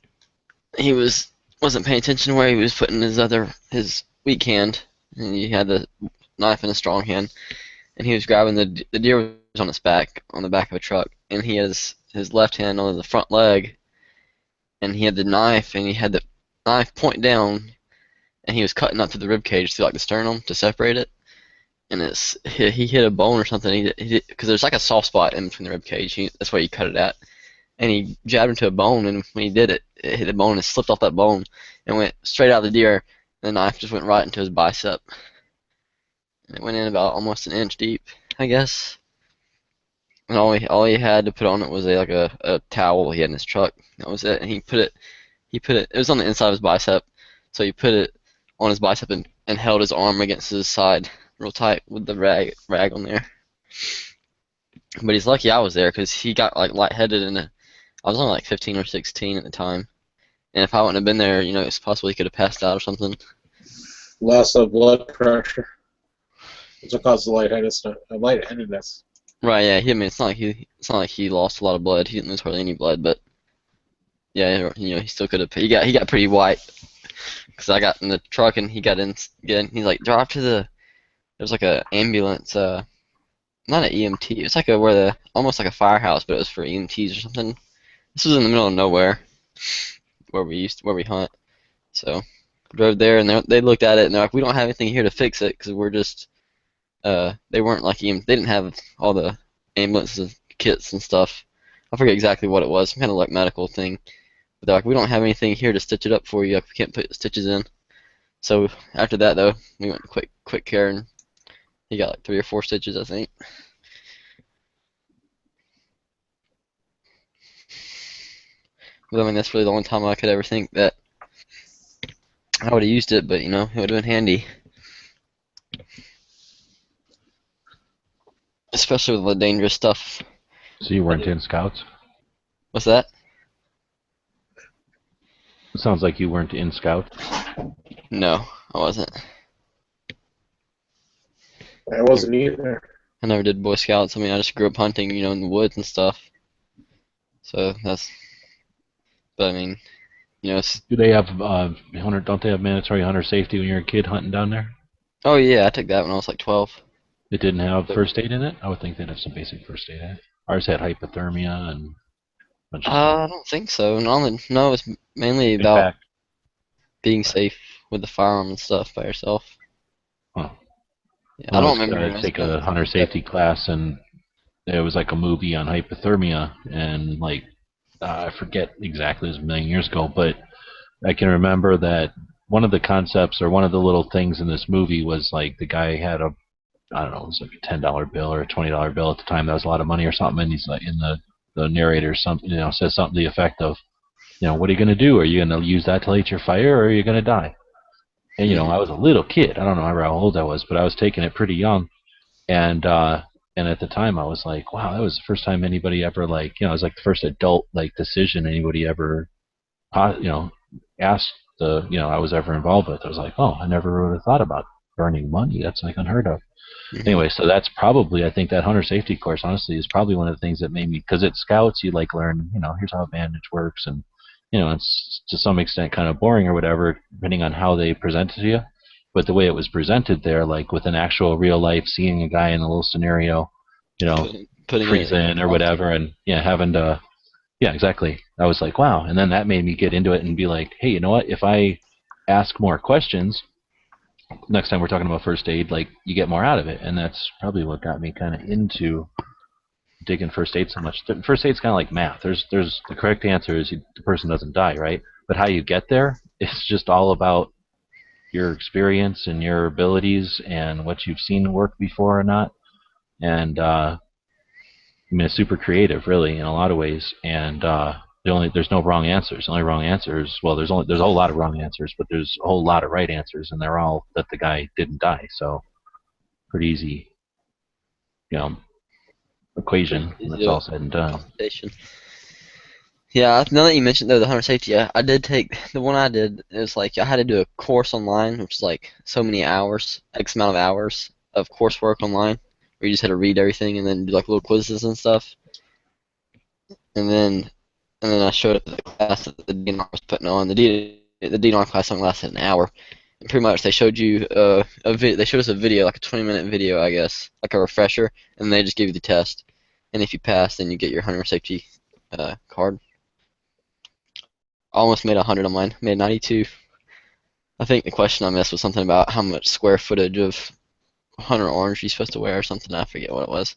wasn't paying attention to where he was putting his weak hand, and he had the knife in a strong hand, and he was grabbing the deer was on its back, on the back of a truck, and he has his left hand on the front leg, and he had the knife, and he had the knife point down, and he was cutting up to the rib cage through like the sternum to separate it, and he hit a bone or something. Because there's like a soft spot in between the rib cage. That's where he cut it at, and he jabbed into a bone, and when he did it, it hit the bone and slipped off that bone and went straight out of the deer. And the knife just went right into his bicep, and it went in about almost an inch deep, I guess. And all he had to put on it was a towel he had in his truck. That was it. And he put it. It was on the inside of his bicep, so he put it on his bicep and held his arm against his side real tight with the rag on there. But he's lucky I was there because he got like lightheaded and I was only like 15 or 16 at the time. And if I wouldn't have been there, it's possible he could have passed out or something. Loss of blood pressure. That's what causes the lightheadedness. Right, yeah. It's not like he lost a lot of blood. He didn't lose hardly any blood, but yeah, he still could have. He got pretty white because I got in the truck and he got in again. He's like, drive to the. There's like a ambulance, not an EMT. It's like almost like a firehouse, but it was for EMTs or something. This was in the middle of nowhere, where we hunt. So I drove there and they looked at it and they're like, we don't have anything here to fix it because we're just. They weren't like they didn't have all the ambulance kits and stuff. I forget exactly what it was, some kind of like medical thing. But they're like, we don't have anything here to stitch it up for you. Like, we can't put stitches in. So after that though, we went to quick care and he got like 3 or 4 stitches, I think. But I mean, that's really the only time I could ever think that I would have used it, but it would have been handy. Especially with the dangerous stuff. So you weren't in Scouts? What's that? It sounds like you weren't in Scouts. No, I wasn't. I wasn't either. I never did Boy Scouts. I mean, I just grew up hunting, in the woods and stuff. So that's. But I mean, Do they have hunter? Don't they have mandatory hunter safety when you're a kid hunting down there? Oh yeah, I took that when I was like 12. It didn't have first aid in it? I would think they'd have some basic first aid in it. Ours had hypothermia and a bunch of stuff. I don't think so. No, it's mainly In about fact, being safe with the firearm and stuff by yourself. huh. Yeah, Well, I don't was remember. take a hunter safety class, and there was like a movie on hypothermia, and like I forget exactly, it was a million years ago, but I can remember that one of the concepts or one of the little things in this movie was like the guy had I don't know, it was like a $10 bill or a $20 bill at the time. That was a lot of money or something. And he's like, in the narrator, something says something to the effect of, what are you gonna do? Are you gonna use that to light your fire, or are you gonna die? And I was a little kid. I don't know how old I was, but I was taking it pretty young. And at the time, I was like, wow, that was the first time anybody ever it was like the first adult decision anybody ever, asked I was ever involved with. I was like, oh, I never would have thought about burning money. That's like unheard of. Anyway, so that's probably, I think that hunter safety course, honestly, is probably one of the things that made me, because at Scouts, you learn, here's how a bandage works, and, it's to some extent kind of boring or whatever, depending on how they present it to you. But the way it was presented there, like with an actual real life, seeing a guy in a little scenario, Putting freeze in or whatever, and having to, exactly. I was like, wow. And then that made me get into it and be like, hey, you know what? If I ask more questions, next time we're talking about first aid, you get more out of it. And that's probably what got me kind of into digging first aid so much. First aid's kind of like math. There's the correct answer is the person doesn't die, right? But how you get there it's just all about your experience and your abilities and what you've seen work before or not. And I mean, it's super creative, really, in a lot of ways. And there's no wrong answers. The only wrong answers, well, there's a whole lot of wrong answers, but there's a whole lot of right answers, and they're all that the guy didn't die. So pretty easy, you know, equation when it's all said and done. Computation. Yeah, now that you mentioned though the hunter safety, yeah, I did take the one I did. It was like I had to do a course online, which is like so many hours, X amount of hours of coursework online, where you just had to read everything and then do like little quizzes and stuff. And then I showed up at the class that the DNR was putting on. The DNR class only lasted an hour, and pretty much they showed you they showed us a video, like a 20-minute video, I guess, like a refresher, and they just gave you the test. And if you pass, then you get your hunter safety card. Almost made 100 on mine. Made 92. I think the question I missed was something about how much square footage of hunter orange you're supposed to wear or something. I forget what it was.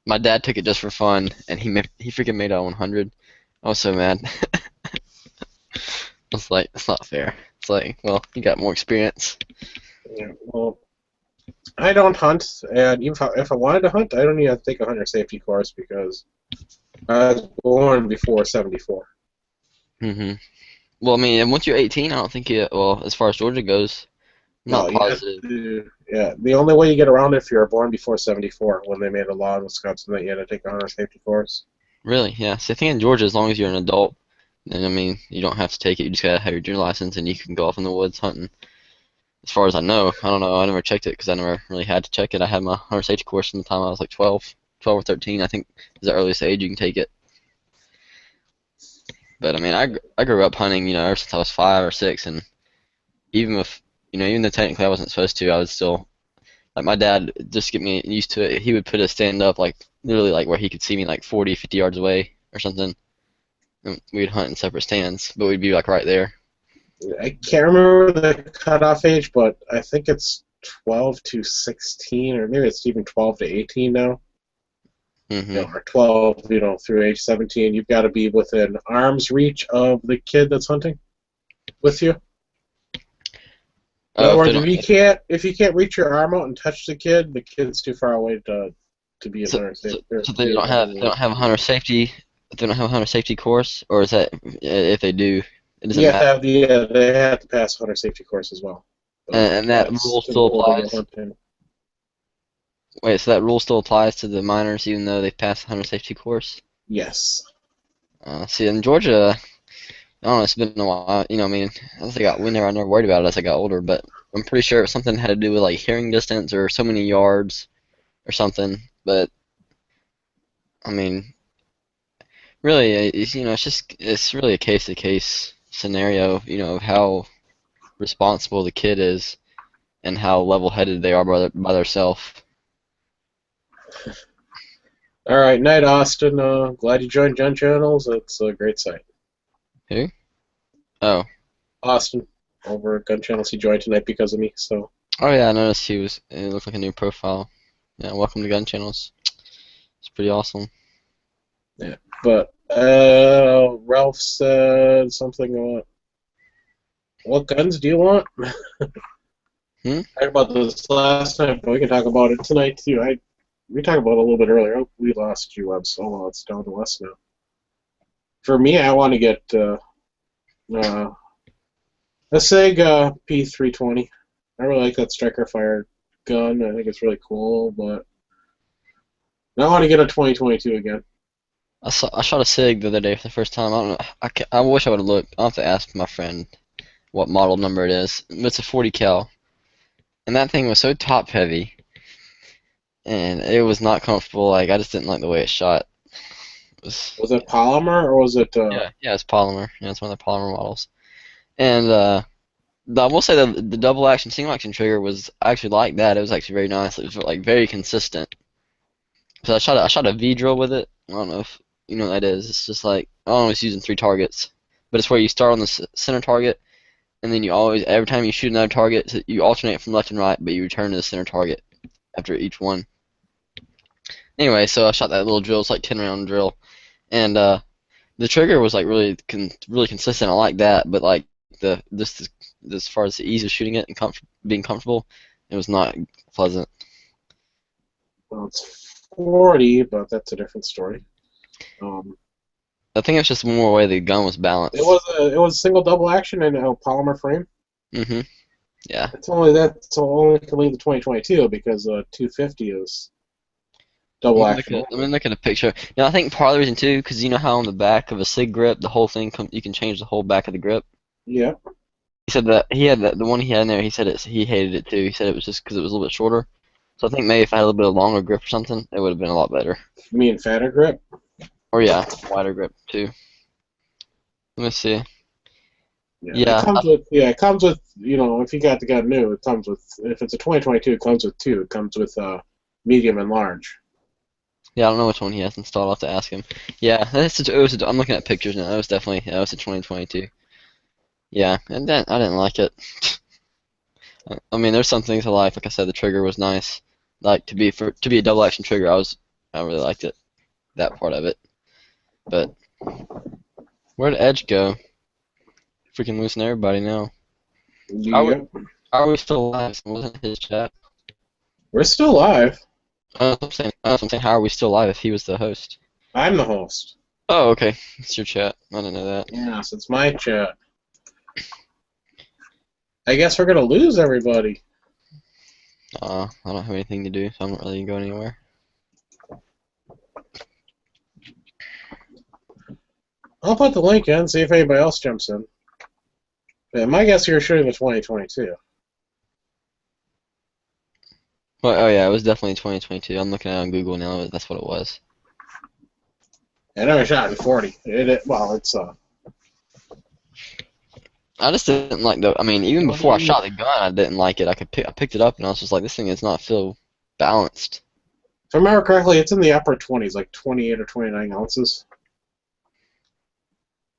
My dad took it just for fun, and he freaking made out 100. I was so mad. I was like, that's not fair. It's like, well, you got more experience. Yeah, well, I don't hunt, and even if I wanted to hunt, I don't need to take a hunter safety course because I was born before '74. Well, I mean, once you're 18, I don't think well, as far as Georgia goes, I'm not positive. Yeah, the only way you get around it if you're born before '74, when they made a law in Wisconsin that you had to take a hunter safety course. Really? Yeah. So I think in Georgia, as long as you're an adult, then I mean, you don't have to take it. You just gotta have your deer license, and you can go off in the woods hunting. As far as I know, I don't know. I never checked it because I never really had to check it. I had my hunter safety course from the time I was like 12 or 13. I think is the earliest age you can take it. But I mean, I grew up hunting, ever since I was 5 or 6, and even though technically I wasn't supposed to, I was still like my dad just to get me used to it. He would put a stand up like literally like where he could see me like 40, 50 yards away or something. And we'd hunt in separate stands, but we'd be like right there. I can't remember the cutoff age, but I think it's 12 to 16, or maybe it's even 12 to 18 now. Or 12, through age 17. You've got to be within arm's reach of the kid that's hunting with you. In other words, if you can't reach your arm out and touch the kid's too far away to be a hunter safety. So they don't have a hunter safety. They don't have a hunter safety course, or is that if they do? It doesn't matter. They have to pass a hunter safety course as well. And that rule still applies. Wait, so that rule still applies to the minors even though they've passed the hunter safety course? Yes. See, in Georgia, I don't know, it's been a while. I mean, I never worried about it as I got older, but I'm pretty sure something had to do with like hearing distance or so many yards or something. But I mean, really, it's really a case-to-case scenario, of how responsible the kid is and how level-headed they are by themselves. All right, night, Austin. Glad you joined Gun Channels. It's a great site. Who? Oh. Austin, over at Gun Channels. He joined tonight because of me. So. Oh yeah, I noticed it looked like a new profile. Yeah, welcome to Gun Channels. It's pretty awesome. Yeah, but Ralph said something about what guns do you want? Talked about this last night, but we can talk about it tonight too. We talked about it a little bit earlier. We lost you, Web Solo. It's down to us now. For me, I want to get a SIG P320. I really like that striker fire gun. I think it's really cool, but I want to get a 2022 again. I shot a SIG the other day for the first time. I don't know. I wish I would have looked. I'll have to ask my friend what model number it is. It's a 40 cal, and that thing was so top heavy, and it was not comfortable. Like I just didn't like the way it shot. Was it polymer or was it? Yeah, it's polymer. Yeah, it's one of the polymer models. And I will say that the double action, single action trigger was actually like that. It was actually very nice. It was like very consistent. So I shot a V drill with it. I don't know if you know what that is. It's just like I don't know. It's using 3 targets, but it's where you start on the center target, and then every time you shoot another target, you alternate from left and right, but you return to the center target after each one. Anyway, so I shot that little drill. It's like 10-round drill, and the trigger was like really consistent. I like that, but like like as far as the ease of shooting it and being comfortable, it was not pleasant. Well, it's 40, but that's a different story. I think it's just more way the gun was balanced. It was single double action and a polymer frame. Mm-hmm. Yeah. It's only can leave the 2022 because 250 is double action. Let me look at a picture. Now I think part of the reason too, because you know how on the back of a SIG grip, the whole thing you can change the whole back of the grip. Yeah. He said that he had the one he had in there. He said he hated it too. He said it was just because it was a little bit shorter. So I think maybe if I had a little bit of longer grip or something, it would have been a lot better. You mean fatter grip? Or yeah, wider grip too. Let me see. Yeah. It comes with if you got the gun new, it comes with, if it's a 2022, it comes with two. It comes with medium and large. Yeah, I don't know which one he has installed. I'll have to ask him. Yeah, I'm looking at pictures now. That was a 2022. Yeah, and then I didn't like it. I mean, there's some things I like. Like I said, the trigger was nice. Like to be a double action trigger, I really liked it. That part of it. But where'd Edge go? Freaking losing everybody now. Yeah. Are we still live? Wasn't his chat? We're still live. I'm saying, how are we still live if he was the host? I'm the host. Oh, okay. It's your chat. I didn't know that. Yes, it's my chat. I guess we're gonna lose everybody. I don't have anything to do, so I'm not really going anywhere. I'll put the link in, see if anybody else jumps in. Yeah, my guess you're shooting the 2022. Well, oh yeah, it was definitely 2022. I'm looking at it on Google now. That's what it was. I never shot in 40. It's I just didn't like I mean, even before I shot the gun, I didn't like it. I picked it up and I was just like, this thing does not feel balanced. If I remember correctly, it's in the upper 20s, like 28 or 29 ounces.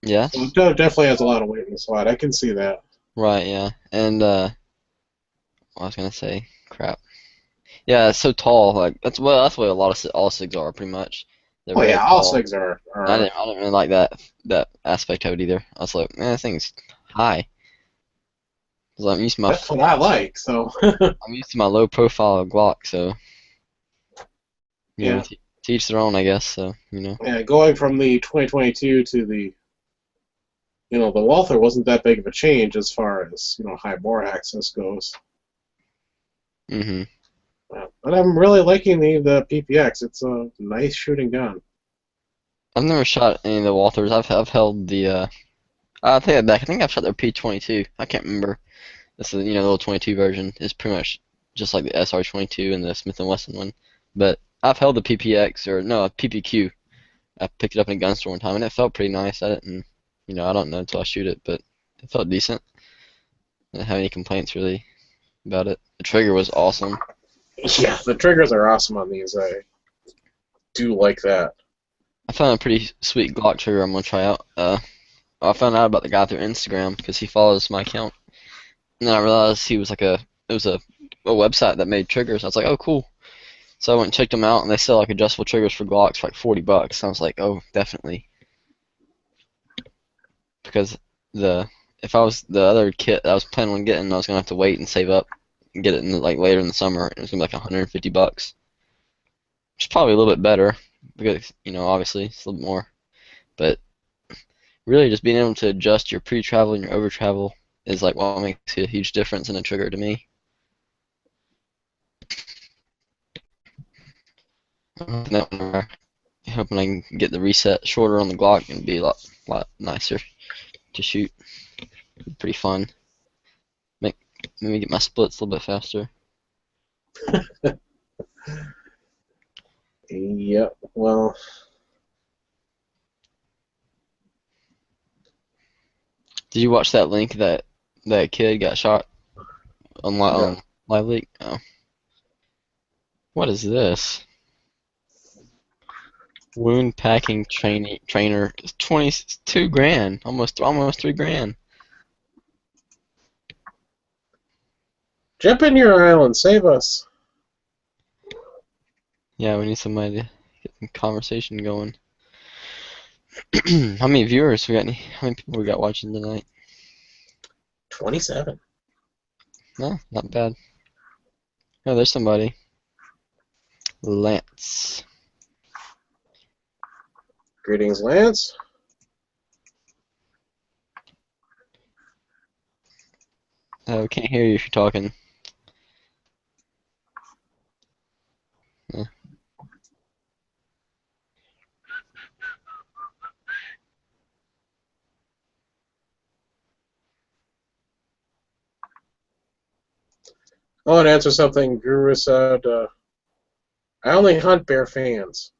Yeah. So it definitely has a lot of weight in the slide. I can see that. Right. Yeah. And I was gonna say, crap. Yeah, it's so tall. Like that's what a lot of all SIGs are pretty much. They're Oh very yeah, all tall. SIGs are. I didn't really like that aspect of it either. I was like, man, that thing's high. 'Cause I'm used to my That's what I like. So. I'm used to my low profile Glock, so Yeah. to each their own, I guess. So Yeah, going from the 2022 to the the Walther wasn't that big of a change as far as high bore access goes. Mhm. But I'm really liking the PPX. It's a nice shooting gun. I've never shot any of the Walthers. I've held the I'll take that back. I think I've shot their P22. I can't remember. This is the little 22 version. It's pretty much just like the SR22 and the Smith & Wesson one. But I've held the PPX or no PPQ. I picked it up in a gun store one time and it felt pretty nice. I didn't I don't know until I shoot it, but it felt decent. I didn't have any complaints really about it. The trigger was awesome. Yeah, the triggers are awesome on these. I do like that. I found a pretty sweet Glock trigger I'm gonna try out. I found out about the guy through Instagram because he follows my account, and then I realized he was it was a website that made triggers. I was like, oh cool. So I went and checked them out, and they sell like adjustable triggers for Glocks for like $40. I was like, oh definitely. Because if I was the other kit that I was planning on getting, I was gonna have to wait and save up and get it in later in the summer. And it was gonna be like $150, which is probably a little bit better because obviously it's a little bit more. But really, just being able to adjust your pre-travel and your over-travel is like what makes a huge difference in a trigger to me. Hoping I can get the reset shorter on the Glock and be a lot nicer to shoot. Pretty fun. Maybe get my splits a little bit faster. Yep. Well. Did you watch that link that kid got shot on Live Leak? Oh. What is this? Wound packing trainer. 22 grand. Almost $3,000. Jump in your island. Save us. Yeah, we need somebody to get some conversation going. How many viewers we got? How many people we got watching tonight? 27. No, not bad. Oh, there's somebody. Lance. Greetings, Lance. Oh, can't hear you if you're talking. Yeah. I want to answer something Guru said. I only hunt bear fans.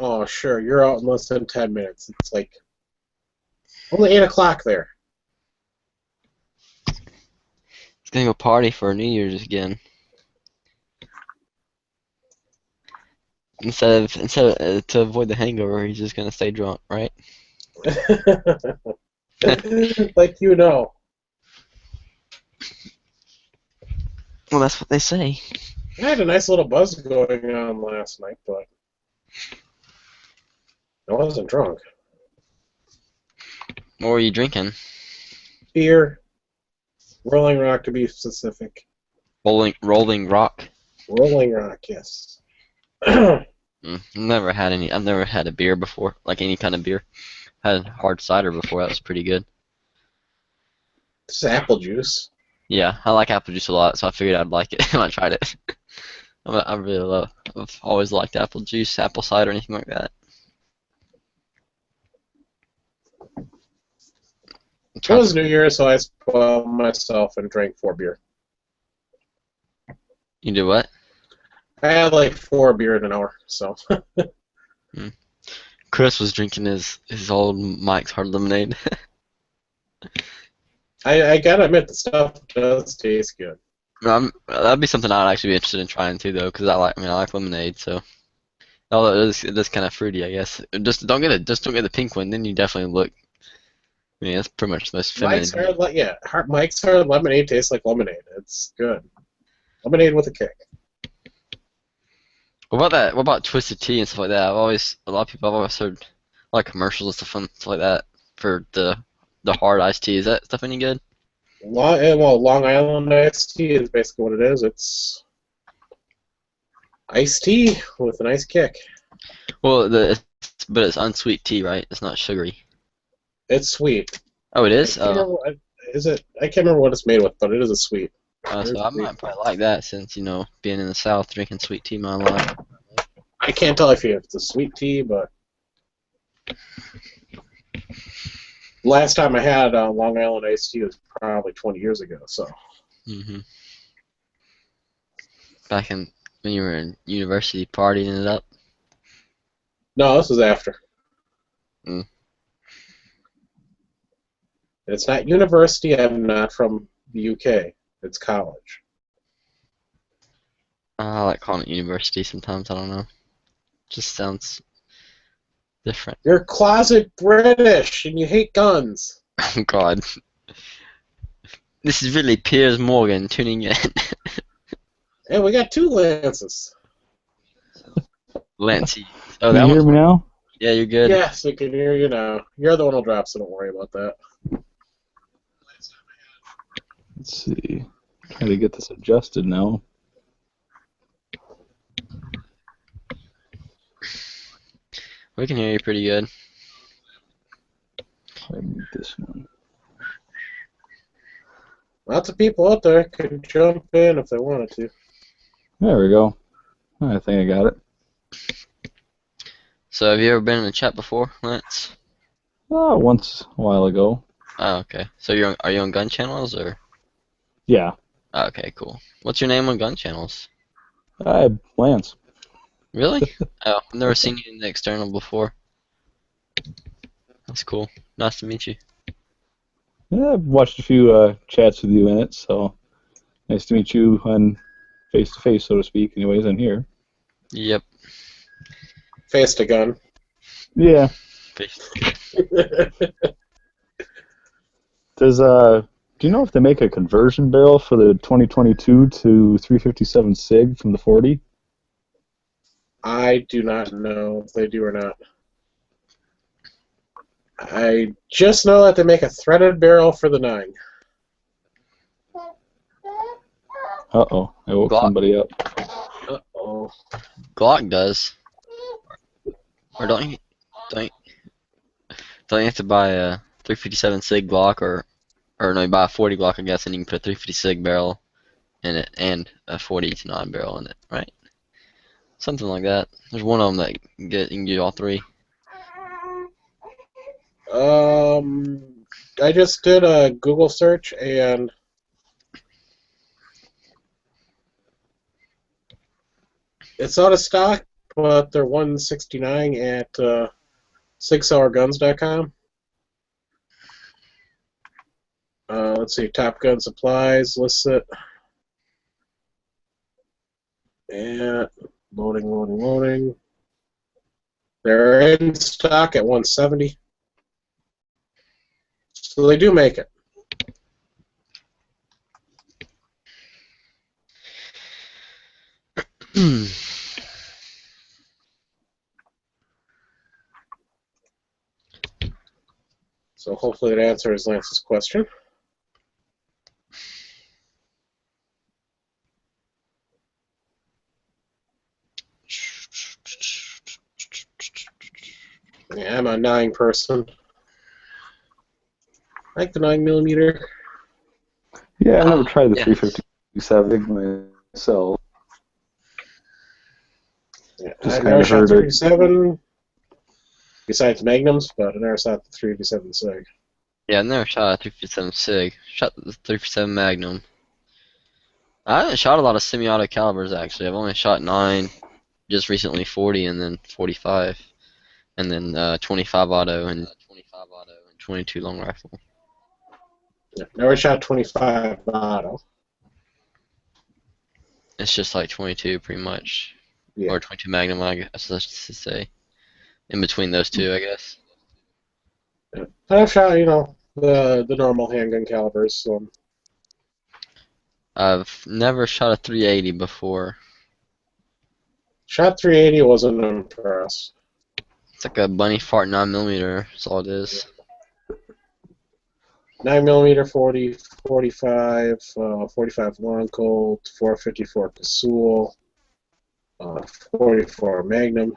Oh, sure, you're out in less than 10 minutes. It's like only 8 o'clock there. He's gonna go party for New Year's again. Instead of to avoid the hangover, he's just gonna stay drunk, right? Like you know. Well, that's what they say. I had a nice little buzz going on last night, but I wasn't drunk. What were you drinking? Beer, Rolling Rock to be specific. Rolling Rock. Rolling Rock, yes. Never had any. I've never had a beer before, like any kind of beer. Had hard cider before. That was pretty good. It's apple juice. Yeah, I like apple juice a lot, so I figured I'd like it when I tried it. I really love. I've always liked apple juice, apple cider, anything like that. It was New Year, so I spoiled myself and drank 4 beer. You did what? I had like 4 beer in an hour, so. Chris was drinking his old Mike's Hard Lemonade. I gotta admit, the stuff does taste good. That'd be something I'd actually be interested in trying too, though, because I like lemonade. So, although it is kind of fruity, I guess. Just don't get the pink one. Then you definitely look. I mean, that's pretty much the most feminine. Mike's Hard Lemonade tastes like lemonade. It's good. Lemonade with a kick. What about that? What about Twisted Tea and stuff like that? A lot of people I've always heard like commercials and stuff like that for the hard iced tea. Is that stuff any good? Long Island iced tea is basically what it is. It's iced tea with a nice kick. Well, but it's unsweet tea, right? It's not sugary. It's sweet. Oh, it is. Is it? I can't remember what it's made with, but it is a sweet. So I might probably like that since being in the South, drinking sweet tea my life. I can't tell if it's a sweet tea, but last time I had Long Island iced tea was probably 20 years ago. So. Back when you were in university partying it up. No, this was after. Mm. It's not university. I'm not from the UK. It's college. I like calling it university sometimes. I don't know. Just sounds different. You're closet British and you hate guns. Oh God. This is really Piers Morgan tuning in. Hey, we got 2 Lances. Lancey. Oh, Can that you hear one. me now? Yeah, you're good. Yes, we can hear you now. You're the one who'll drop, so don't worry about that. Let's see. Trying to get this adjusted now. We can hear you pretty good. I need this one. Lots of people out there could jump in if they wanted to. There we go. I think I got it. So, have you ever been in a chat before, Lance? Once a while ago. Oh, okay. So are you on gun channels or? Yeah. Oh, okay, cool. What's your name on gun channels? Lance. Really? Oh, I've never seen you in the external before. That's cool. Nice to meet you. Yeah, I've watched a few chats with you in it, so nice to meet you on face-to-face, so to speak, anyways, on here. Yep. Faced a gun. Yeah. Do you know if they make a conversion barrel for the 2022 to 357 SIG from the 40? I do not know if they do or not. I just know that they make a threaded barrel for the 9. Uh-oh, I woke somebody up. Uh-oh. Glock does. Or don't you have to buy a 357 SIG Glock or no, you buy a 40 Glock, I guess, and you can put a 350 SIG barrel in it and a 40 to 9 barrel in it, right? Something like that. There's one of them that you can get all 3. I just did a Google search and it's out of stock, but they're $169 at SigSauerGuns.com. Let's see, Top Gun Supplies lists it. And loading. They're in stock at $170. So they do make it. So hopefully that answers Lance's question. Yeah, I'm a 9 person. I like the 9mm. Yeah, I never tried the yeah. 357 myself. Yeah, Just I've never shot kinda heard it. 357 besides Magnums, but I never shot the 357 SIG. Yeah, I never shot a 357 SIG. Shot the 357 Magnum. I haven't shot a lot of semi-auto calibers actually. I've only shot 9, just recently 40, and then 45, and then 25 auto and 22 long rifle. Yeah, never shot 25 auto. It's just like 22 pretty much, Yeah. or 22 Magnum, I guess let's just say. In between those two, I guess. Yeah. I've shot, the normal handgun calibers. So. I've never shot a 380 before. Shot 380, wasn't impressed. It's like a bunny fart 9mm. That's all it is. 9mm 40, 45, 45 long Colt, 454 Casull, 44 Magnum.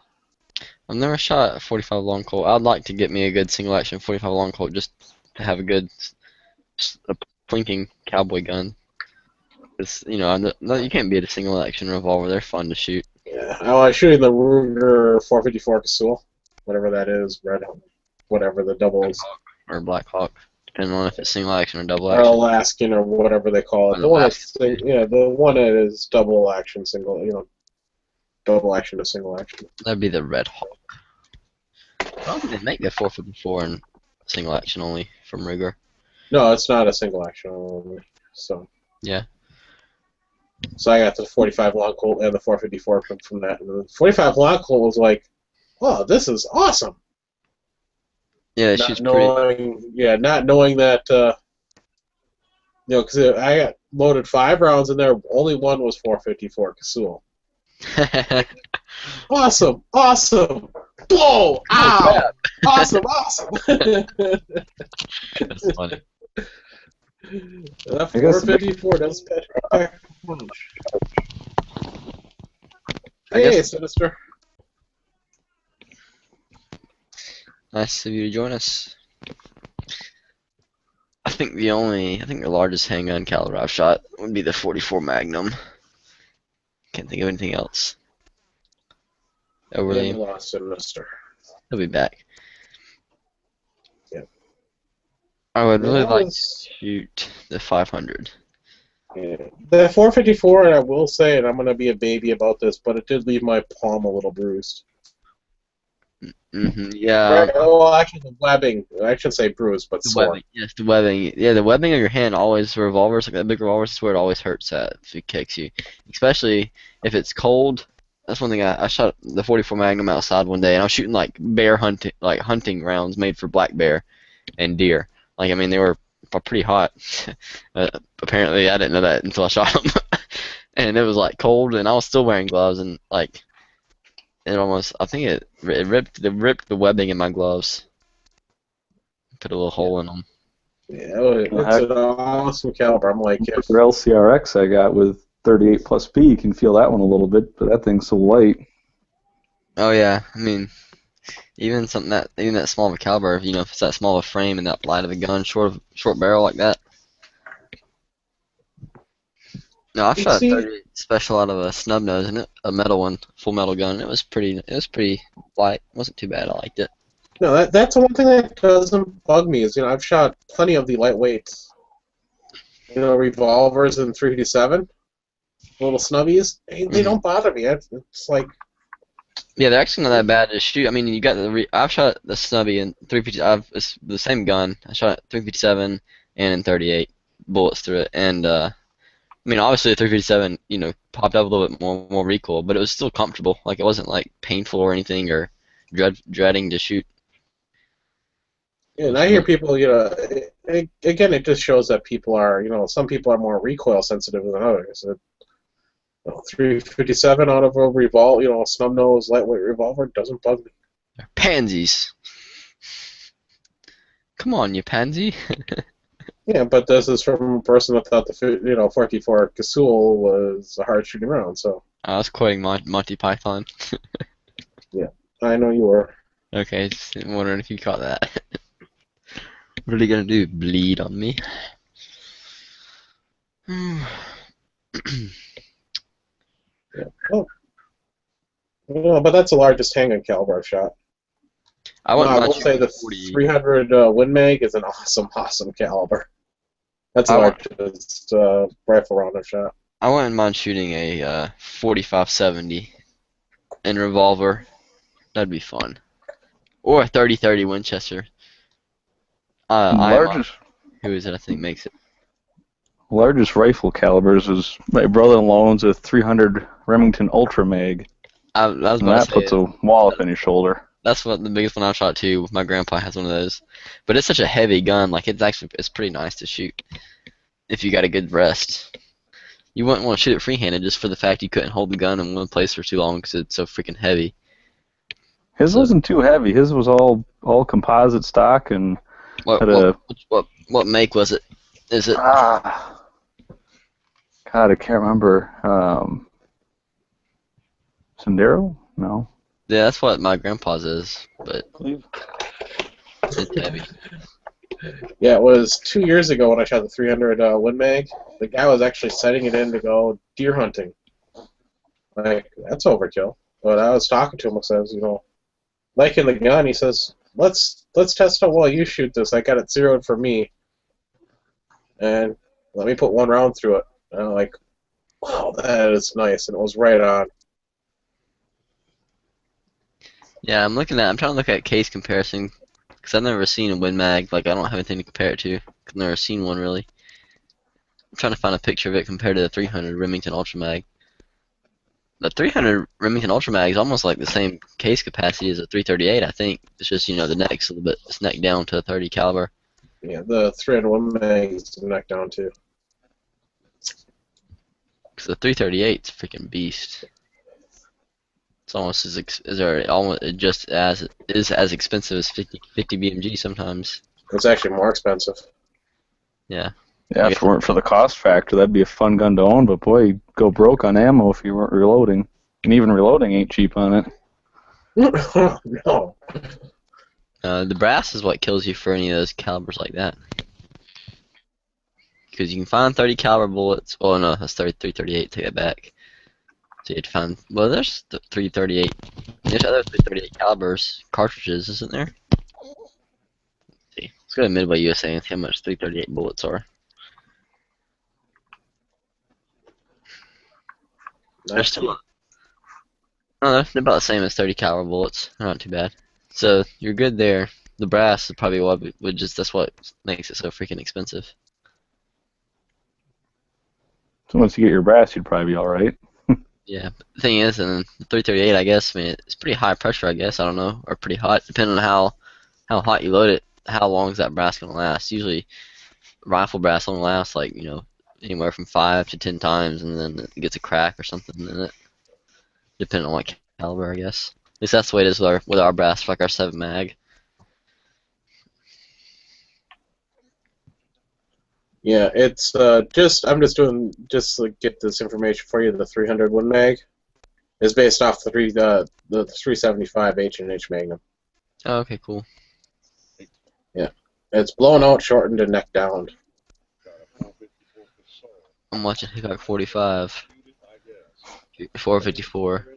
I've never shot a 45 long Colt. I'd like to get me a good single action 45 long Colt just to have a good, just a plinking cowboy gun. Cause you can't beat a single action revolver. They're fun to shoot. Yeah, I was shooting the Ruger 454 Casull, whatever that is, red, whatever the double is. Or Black Hawk, depending on if it's single action or double Or action. Alaskan or whatever they call it. The one that's, the one that is double action, double action to single action. That'd be the Red Hawk. I don't think they make the 454 in single action only from Ruger. No, it's not a single action only. So. Yeah. So I got the 45 long Colt and the 454 from that. And the 45 long Colt was like, oh, this is awesome. Yeah, it shoots pretty. Yeah, not knowing that, because I got loaded 5 rounds in there, only one was 454 Casull. Awesome! Whoa! Ow! Awesome! That's funny. That 454 does pack a punch. Hey, Sinister. Nice of you to join us. I think the largest handgun caliber I've shot would be the 44 Magnum. Can't think of anything else. Oh, really? Yeah, lost Sinister. He'll be back. Yeah. I would really like to shoot the 500. Yeah. The 454, and I will say, and I'm going to be a baby about this, but it did leave my palm a little bruised. Yeah. Right, well, actually, the webbing. I shouldn't say bruised, but sore. Webbing. Yes, the webbing. Yeah, the webbing of your hand always, revolvers, like that big revolver, is where it always hurts at if it kicks you. Especially if it's cold, That's one thing. I shot the 44 Magnum outside one day, and I was shooting like bear hunting, like hunting rounds made for black bear and deer. Like I mean, they were pretty hot. Apparently, I didn't know that until I shot them, and it was like cold, and I was still wearing gloves, and like it almost. I think it ripped the webbing in my gloves. Put a little hole in them. Yeah, it's an awesome caliber. I'm like, if The LCRX I got with 38 plus P, you can feel that one a little bit, but that thing's so light. Oh yeah, I mean, even that small of a caliber, you know, if it's that small of a frame and that light of a gun, short barrel like that. No, I've shot a 30 special out of a snub nose and a metal one, full metal gun. It was pretty light. It wasn't too bad. I liked it. No, that's the one thing that doesn't bug me is, you know, I've shot plenty of the lightweight, you know, revolvers in 357, little snubbies. They don't bother me. It's like, yeah, they're actually not that bad to shoot. I mean, you got I've shot the snubby in 350. It's the same gun. I shot it 357 and in 38 bullets through it, and I mean, obviously the 357, you know, popped up a little bit more recoil, but it was still comfortable. Like it wasn't like painful or anything or dreading to shoot. yeah, and I hear people, you know, again, it just shows that people are, you know, some people are more recoil sensitive than others. 357 out of a revolver, you know, snub nose lightweight revolver doesn't bug me. They're pansies. Come on, you pansy. Yeah, but this is from a person that thought the, you know, 44 Casull was a hard shooting round. So I was quoting Monty Python. yeah, I know you were. Okay, just wondering if you caught that. What are they gonna do? Bleed on me? Yeah. Oh. No, but that's the largest handgun caliber I've shot. I will say the 300 Win Mag is an awesome caliber. That's the largest rifle round I've shot. I wouldn't mind shooting a 45-70 in revolver. That'd be fun. Or a 30-30 Winchester. Largest, who is it? I think makes it. Largest rifle calibers is my brother-in-law owns a 300 Remington Ultra Mag. I was about and that to say puts a wallop in your shoulder. That's what the biggest one I've shot too. My grandpa has one of those, but it's such a heavy gun. Like it's pretty nice to shoot if you got a good rest. You wouldn't want to shoot it freehanded just for the fact you couldn't hold the gun in one place for too long because it's so freaking heavy. His wasn't too heavy. His was all composite stock and what make was it? Is it? God, I can't remember. Sendero? No. Yeah, that's what my grandpa's is, but it's heavy. Yeah, it was 2 years ago when I shot the 300 Win Mag. The guy was actually setting it in to go deer hunting. Like, that's overkill. But I was talking to him and says, you know, liking the gun, he says, let's test out while you shoot this. I got it zeroed for me. And let me put one round through it. And I'm like, wow, that is nice. And it was right on. Yeah, I'm trying to look at case comparison because I've never seen a Win Mag. Like I don't have anything to compare it to. I've never seen one really. I'm trying to find a picture of it compared to the 300 Remington Ultra Mag. The 300 Remington Ultra Mag is almost like the same case capacity as a 338. I think it's just the neck's a little bit it's neck down to a 30 caliber. Yeah, the 300 Win Mag is neck down too. Because the 338's a freaking beast. It's almost just as expensive as 50 BMG sometimes. It's actually more expensive. Yeah. Yeah, if it weren't for the cost factor, that'd be a fun gun to own, but boy, you'd go broke on ammo if you weren't reloading. And even reloading ain't cheap on it. No. The brass is what kills you for any of those calibers like that. Because you can find 30 caliber bullets. Oh no, that's 338. Take that back. So you have to find. Well, there's 338. There's other 338 calibers cartridges, isn't there? Let's see. Let's go to Midway USA and see how much 338 bullets are. They're still. No, they're about the same as 30 caliber bullets. They're not too bad. So you're good there. The brass is probably what that's what makes it so freaking expensive. So once you get your brass, you'd probably be all right. Yeah, but the thing is, in the 338, I guess, I mean, it's pretty high pressure, I guess, I don't know, or pretty hot, depending on how hot you load it, how long is that brass going to last. Usually, rifle brass only lasts, like, anywhere from 5 to 10 times, and then it gets a crack or something in it, depending on what caliber, I guess. At least that's the way it is with our brass, for like our 7 mag. Yeah, it's I'm just doing just to get this information for you. The 300 1 mag is based off the 375 H&H Magnum. Oh, okay, cool. Yeah, it's blown out, shortened, and neck down. I'm watching Hickok 45, 454.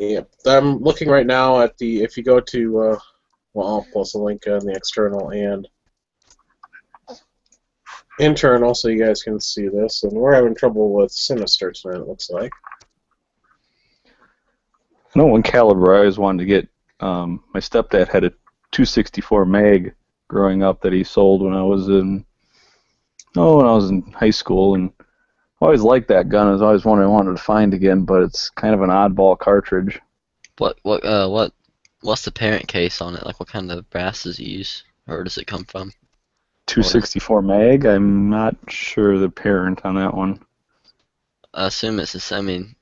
Yeah, I'm looking right now at if you go to, well, I'll post a link on the external and internal so you guys can see this. And we're having trouble with Sinister tonight, it looks like. I know one caliber I always wanted to get. My stepdad had a 264 mag growing up that he sold when I was in high school, and I always liked that gun. It was always one I wanted to find again, but it's kind of an oddball cartridge. What's the parent case on it? Like, what kind of brass does it use, or does it come from? 264 mag. I'm not sure the parent on that one. I assume it's the same. I mean,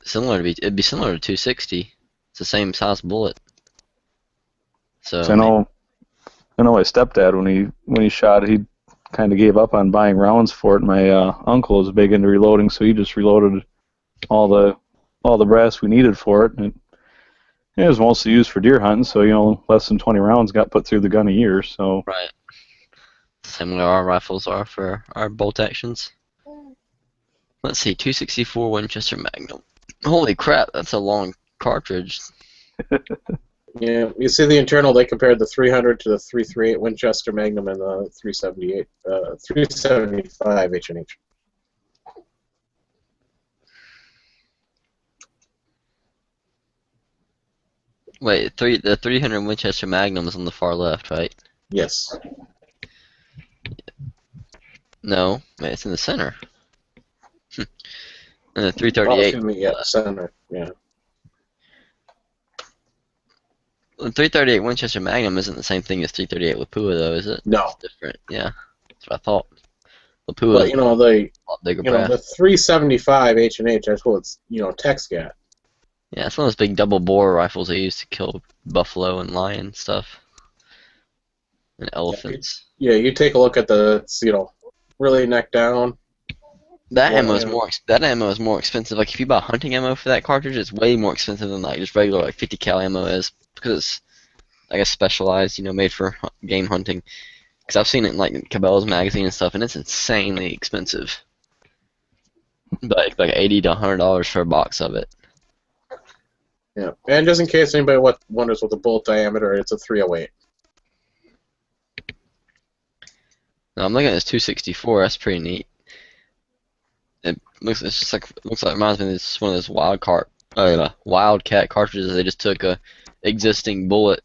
it'd be similar to 260. It's the same size bullet. So I know my stepdad when he shot, he kind of gave up on buying rounds for it. My uncle was big into reloading, so he just reloaded all the brass we needed for it. And it was mostly used for deer hunting, so less than 20 rounds got put through the gun a year. So right, similar our rifles are for our bolt actions. Let's see, 264 Winchester Magnum. Holy crap, that's a long cartridge. Yeah, you see the internal, they compared the 300 to the 338 Winchester Magnum and the 375 H&H. Wait, the 300 Winchester Magnum is on the far left, right? Yes. No, wait, it's in the center. And the Oh, 338. excuse me, yeah, center, yeah. The 338 Winchester Magnum isn't the same thing as 338 Lapua, though, is it? No. It's different, yeah. That's what I thought. Lapua But, is a lot bigger brass. the 375 H&H, that's what it's, Tex-Gat. Yeah, it's one of those big double bore rifles they use to kill buffalo and lion stuff. And elephants. Yeah, you take a look at really neck down. That ammo is more expensive. Like, if you buy hunting ammo for that cartridge, it's way more expensive than like just regular 50 cal ammo is, because it's, I guess, specialized, made for game hunting. Because I've seen it in like Cabela's magazine and stuff, and it's insanely expensive. Like $80 to $100 for a box of it. Yeah, and just in case anybody wonders what the bolt diameter is, it's a 308. Now I'm looking at this 264. That's pretty neat. It looks like reminds me of one of those Wildcat cartridges. They just took a existing bullet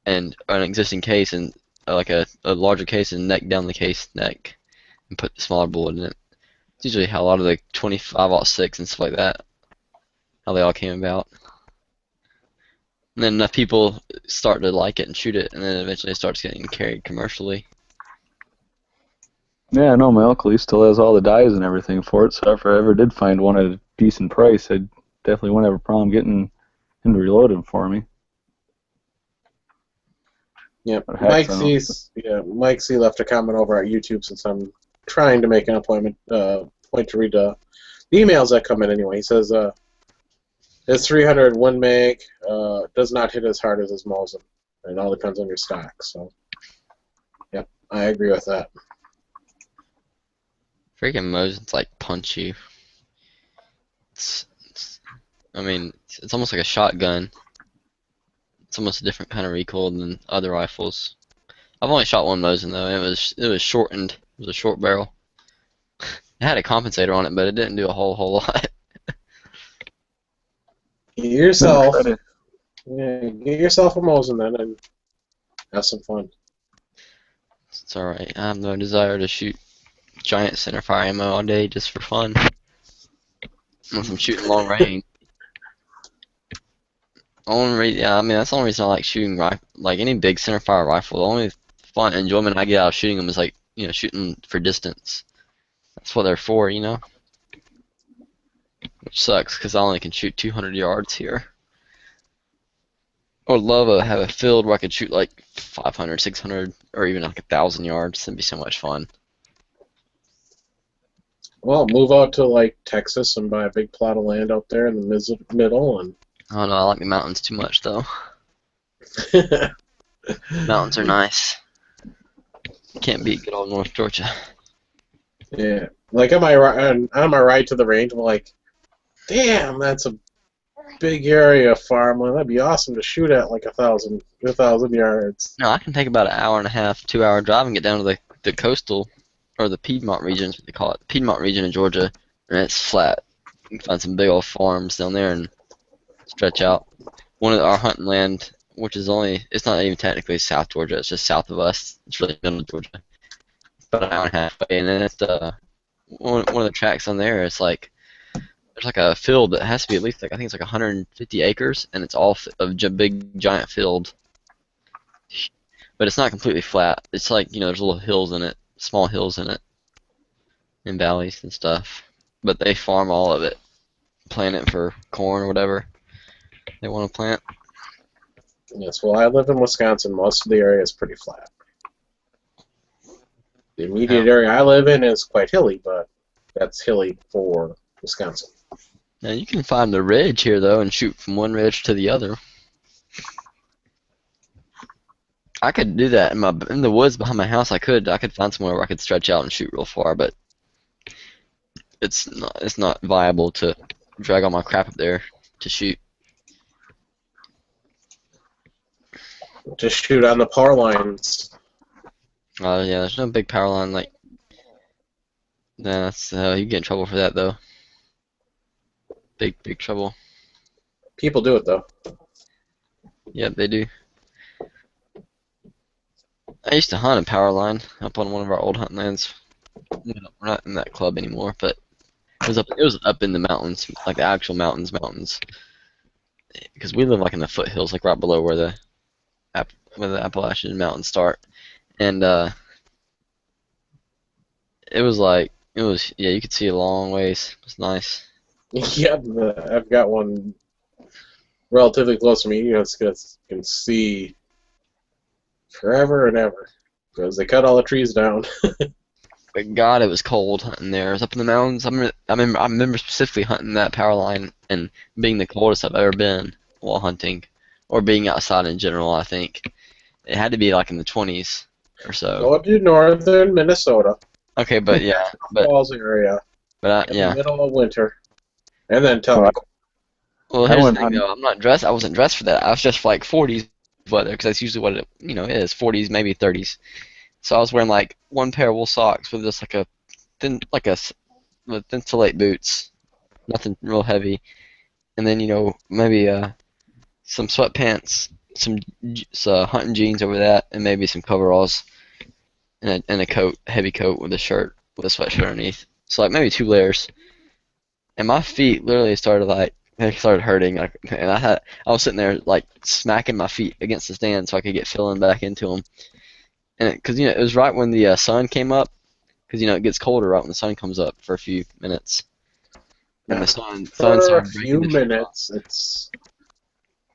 and an existing case and like a larger case and neck down the case neck and put the smaller bullet in it. It's usually how a lot of the 25-06 and stuff like that, how they all came about. And then enough people start to like it and shoot it, and then eventually it starts getting carried commercially. yeah, I know my uncle, he still has all the dies and everything for it. So if I ever did find one at a decent price, I definitely wouldn't have a problem getting him to reload them for me. Yeah, Mike C left a comment over at YouTube since I'm trying to make an point to read the emails that come in anyway. He says his 300 1 mag does not hit as hard as his Mosin. It all depends on your stock. So, yeah, I agree with that. Freaking Mosin's like punchy. I mean, it's almost like a shotgun. It's almost a different kind of recoil than other rifles. I've only shot one Mosin though, and it was shortened. It was a short barrel. It had a compensator on it, but it didn't do a whole lot. Get yourself a Mosin then and have some fun. It's alright. I have no desire to shoot giant centerfire ammo all day just for fun. Unless I'm shooting long range. Yeah, I mean that's the only reason I like shooting like any big centerfire rifle. The only fun enjoyment I get out of shooting them is like shooting for distance. That's what they're for, Which sucks because I only can shoot 200 yards here. I would love to have a field where I could shoot like 500, 600, or even like 1,000 yards. That'd be so much fun. Well, move out to like Texas and buy a big plot of land out there in the middle, and I don't know. I like the mountains too much though. Mountains are nice. Can't beat good old North Georgia. yeah. Like on my ride to the range, I'm like, damn, that's a big area of farmland. That'd be awesome to shoot at like 1,000 yards. No, I can take about an hour and a half, 2 hour drive and get down to the coastal or the Piedmont region, is what they call it, the Piedmont region in Georgia, and it's flat. You can find some big old farms down there and stretch out. Our hunting land, which is it's not even technically South Georgia, it's just south of us. It's really middle of Georgia. It's about an hour and a half away, and then it's one of the tracks on there. It's like there's like a field that has to be at least I think it's like 150 acres, and it's all a big giant field. But it's not completely flat. It's like there's little hills in it, small hills in it, and valleys and stuff. But they farm all of it, plant it for corn or whatever they want to plant. Yes, well, I live in Wisconsin. Most of the area is pretty flat. The immediate area I live in is quite hilly, but that's hilly for Wisconsin. Now you can find the ridge here though and shoot from one ridge to the other. I could do that in the woods behind my house. I could find somewhere where I could stretch out and shoot real far, but it's not viable to drag all my crap up there to shoot. Just shoot on the power lines. Yeah, there's no big power line like. That's you get in trouble for that though. Big trouble. People do it though. Yep, they do. I used to hunt a power line up on one of our old hunting lands. We're not in that club anymore, but it was up in the mountains, like the actual mountains, because we live like in the foothills, like right below where the Appalachian Mountains start, and you could see a long ways. It was nice. Yep, I've got one relatively close to me. You can see forever and ever because they cut all the trees down. But God, it was cold hunting there. It was up in the mountains. I remember specifically hunting that power line and being the coldest I've ever been while hunting, or being outside in general. I think it had to be like in the 20s or so. Go to northern Minnesota. Okay, but yeah, Falls area. But in the middle of winter, and then tell me. Well, here's the thing though. I wasn't dressed for that. I was just for like 40s weather because that's usually what it is. 40s, maybe 30s. So I was wearing like one pair of wool socks with just with thin slate boots, nothing real heavy, and then maybe some sweatpants, some hunting jeans over that, and maybe some coveralls, and a coat, heavy coat with a shirt with a sweatshirt underneath. So like maybe 2 layers, and my feet literally they started hurting, and I was sitting there like smacking my feet against the stand so I could get feeling back into them. And because it was right when the sun came up, because it gets colder right when the sun comes up for a few minutes. And the sun for a few minutes,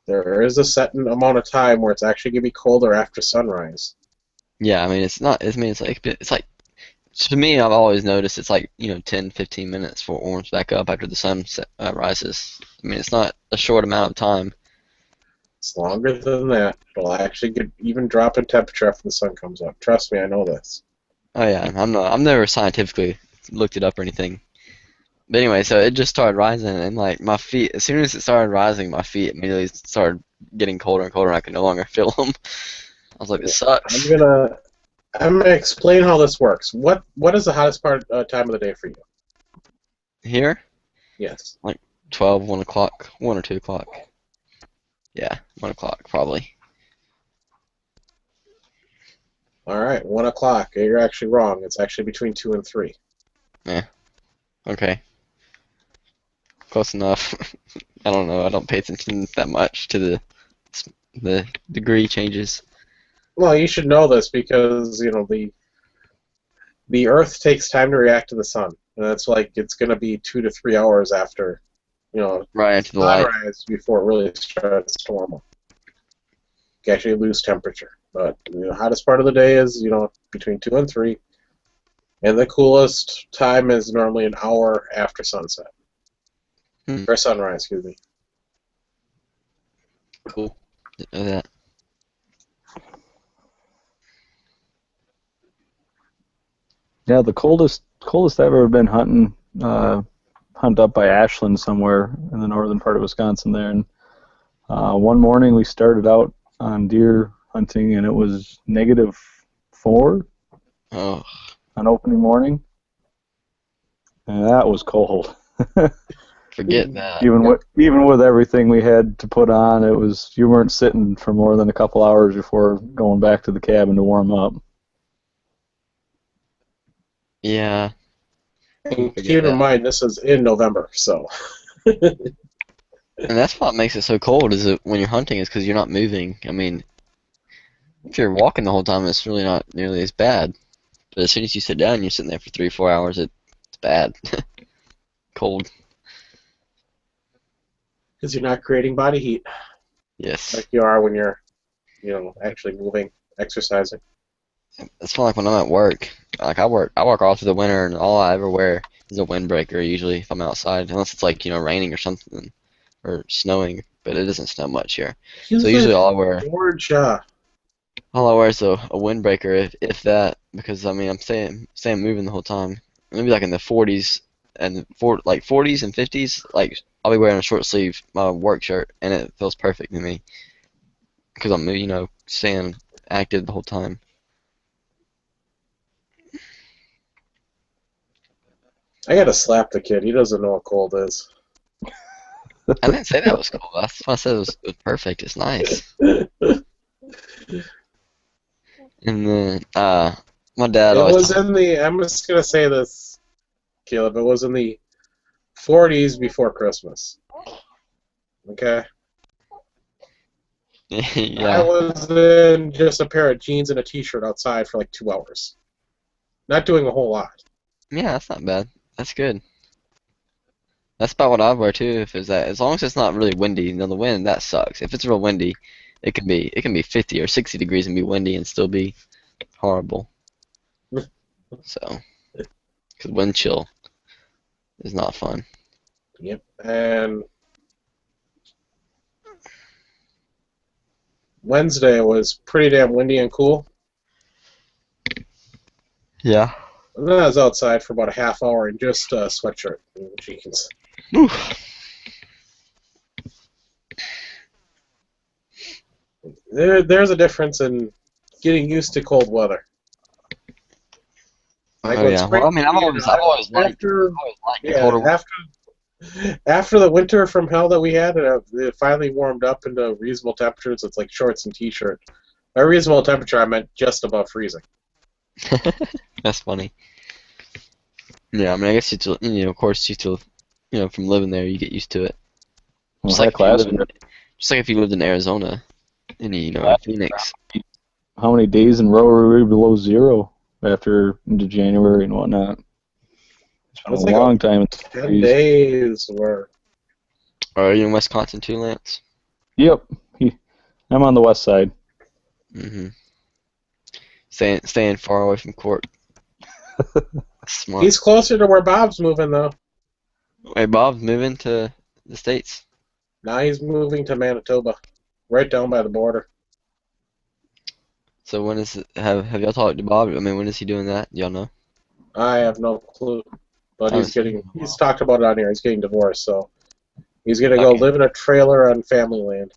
there is a certain amount of time where it's actually gonna be colder after sunrise. Yeah, I mean it's not. I mean it's like to me I've always noticed it's like 10, 15 minutes before it warms back up after the sun rises. I mean it's not a short amount of time. It's longer than that. It'll actually get even drop in temperature after the sun comes up. Trust me, I know this. Oh yeah, I've never scientifically looked it up or anything. But anyway, so it just started rising, and like my feet, as soon as it started rising, my feet immediately started getting colder and colder, and I could no longer feel them. I was like, this sucks. I'm gonna explain how this works. What is the hottest time of the day for you? Here? Yes. Like 12, 1 o'clock, 1 or 2 o'clock. Yeah, 1 o'clock probably. All right, 1 o'clock. You're actually wrong. It's actually between 2 and 3. Yeah. Okay. close enough. I don't know. I don't pay attention that much to the degree changes. Well, you should know this because the Earth takes time to react to the sun, and it's like it's going to be 2 to 3 hours after Right into the light. sunrise before it really starts to warm up. You actually lose temperature, but the hottest part of the day is between 2 and 3, and the coolest time is normally an hour after sunset or sunrise. Excuse me. Cool. Didn't know that. Yeah, the coldest I've ever been hunting, hunt up by Ashland somewhere in the northern part of Wisconsin there. And one morning we started out on deer hunting, and it was -4 Oh, on opening morning, and that was cold. forget that. Even with everything we had to put on, you weren't sitting for more than a couple hours before going back to the cabin to warm up. Yeah. And keep in mind, this is in November, so. And that's what makes it so cold is that when you're hunting is because you're not moving. I mean, if you're walking the whole time, it's really not nearly as bad. But as soon as you sit down, you're sitting there for 3-4 hours. It's bad. Cold. Because you're not creating body heat Yes. like you are when you're, actually moving, exercising. It's kind of like when I'm at work. Like I work all through the winter, and all I ever wear is a windbreaker. Usually, if I'm outside, unless it's like raining or something, or snowing. But it doesn't snow much here. So usually all I wear is a windbreaker, if that, because I mean I'm staying moving the whole time. Maybe like in the 40s and 40s and 50s, like I'll be wearing a short sleeve my work shirt, and it feels perfect to me because I'm staying active the whole time. I gotta slap the kid. He doesn't know what cold is. I didn't say that was cool. That's why I said it was perfect. It's nice. And then my dad always. I'm just gonna say this, Caleb. It was in the 40s before Christmas. Okay. Yeah. I was in just a pair of jeans and a t-shirt outside for like 2 hours. Not doing a whole lot. Yeah, that's not bad. That's good. That's about what I'd wear too. If it's that, as long as it's not really windy. The wind that sucks. If it's real windy, it can be 50 or 60 degrees and be windy and still be horrible. So, because wind chill is not fun. Yep. And Wednesday was pretty damn windy and cool. Yeah. And then I was outside for about a half hour in just a sweatshirt and jeans. Oof. There's a difference in getting used to cold weather. Like Oh yeah. Well, I mean, I've always liked colder weather. After the winter from hell that we had, it finally warmed up into reasonable temperatures. It's like shorts and t-shirt. By reasonable temperature, I meant just above freezing. That's funny. Yeah, I mean, I guess of course, from living there, you get used to it. Just like if you lived in Arizona, and Phoenix. How many days in a row were we below zero into January and whatnot? It's been a long time. 10 days were. Are you in Wisconsin too, Lance? Yep. I'm on the west side. Mm-hmm. Staying far away from court. Smart. He's closer to where Bob's moving, though. Wait, Bob's moving to the States? Now he's moving to Manitoba, right down by the border. So when is it, have y'all talked to Bob? I mean, when is he doing that? Y'all know? I have no clue. But he's talked about it on here. He's getting divorced, so he's going to go live in a trailer on family land.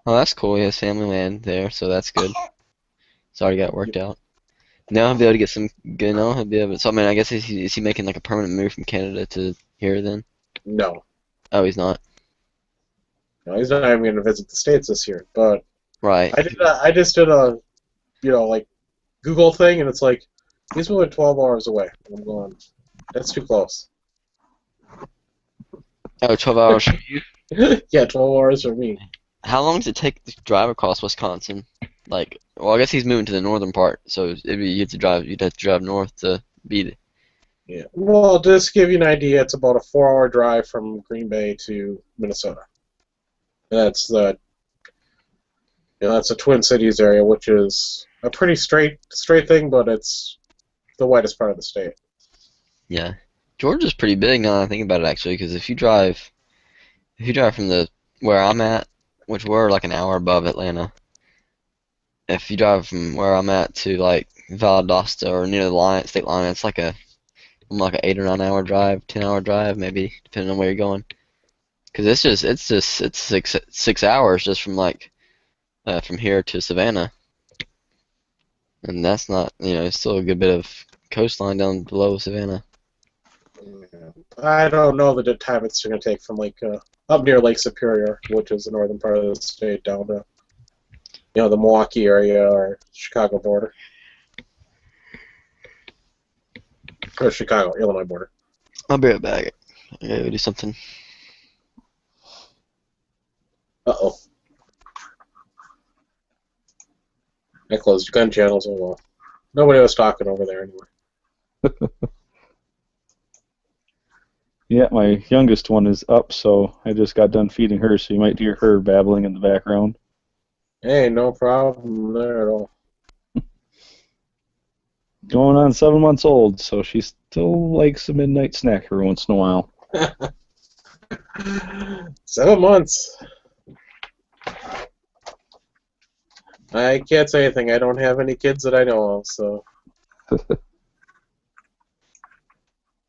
Oh, that's cool. He has family land there, so that's good. It's already got worked out. Now he'll be able to get some good. No, he'll be able. So I mean, I guess is he making like a permanent move from Canada to here then? No. Oh, he's not. No, he's not even going to visit the States this year. But right. I just did a, like Google thing, and it's like he's moving 12 hours away. I'm going. That's too close. Oh, 12 hours for you? Yeah, 12 hours for me. How long does it take to drive across Wisconsin? Like, well, I guess he's moving to the northern part, so you'd have to drive north to beat it. Yeah. Well, just to give you an idea, it's about a 4-hour drive from Green Bay to Minnesota. That's the that's the Twin Cities area, which is a pretty straight thing, but it's the widest part of the state. Yeah. Georgia's pretty big now that I think about it, actually, because if you drive from where I'm at, which we're like an hour above Atlanta, if you drive from where I'm at to like Valdosta or near the state line, it's like an 8 or 9 hour drive, 10-hour drive, maybe, depending on where you're going. Because it's 6 hours just from from here to Savannah, and that's not, it's still a good bit of coastline down below Savannah. I don't know the time it's going to take from up near Lake Superior, which is the northern part of the state, down to the Milwaukee area or Chicago border, or Chicago, Illinois border. I'll be right back. I gotta go do something. Uh-oh. I closed gun channels. Oh well. Nobody was talking over there anyway. Yeah, my youngest one is up, so I just got done feeding her, so you might hear her babbling in the background. Hey, no problem there at all. Going on 7 months old, so she still likes a midnight snack every once in a while. 7 months. I can't say anything. I don't have any kids that I know of, so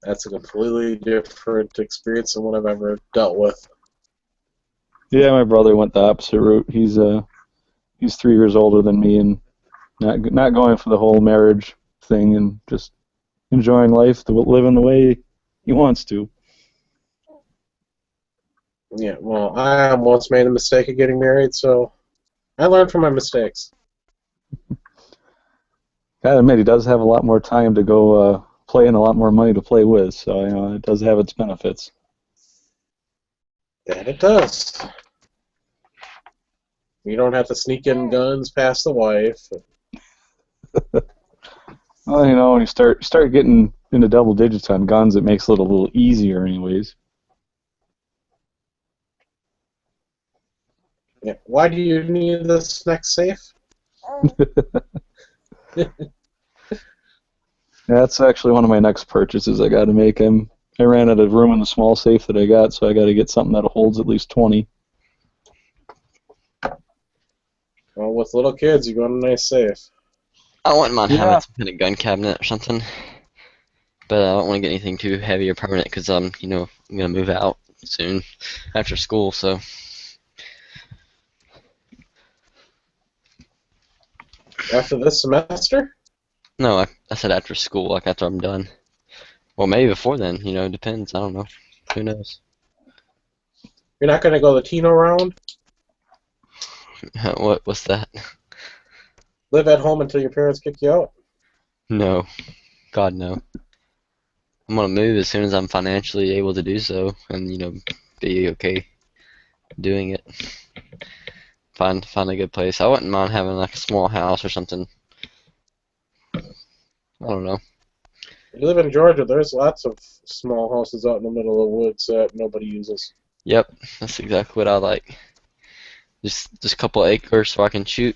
that's a completely different experience than what I've ever dealt with. Yeah, my brother went the opposite route. He's 3 years older than me, and not going for the whole marriage thing, and just enjoying life, living the way he wants to. Yeah, well, I almost made the mistake of getting married, so I learned from my mistakes. Gotta admit, he does have a lot more time to go play and a lot more money to play with, so it does have its benefits. That it does. You don't have to sneak in guns past the wife. Well, when you start getting into double digits on guns, it makes it a little easier anyways. Yeah. Why do you need this next safe? That's actually one of my next purchases I got to make. I ran out of room in the small safe that I got, so I got to get something that holds at least 20. Well, with little kids, you go in a nice safe. I wouldn't mind Yeah. having some kind of gun cabinet or something, but I don't want to get anything too heavy or permanent because I'm gonna move out soon after school, so. After this semester? No, I said after school, like after I'm done. Well, maybe before then, depends. I don't know. Who knows? You're not going to go the Tino round? What's that? Live at home until your parents kick you out? No. God, no. I'm gonna move as soon as I'm financially able to do so, and be okay doing it. Find a good place. I wouldn't mind having like a small house or something. I don't know. If you live in Georgia, there's lots of small houses out in the middle of the woods that nobody uses. Yep, that's exactly what I like. Just a couple acres so I can shoot.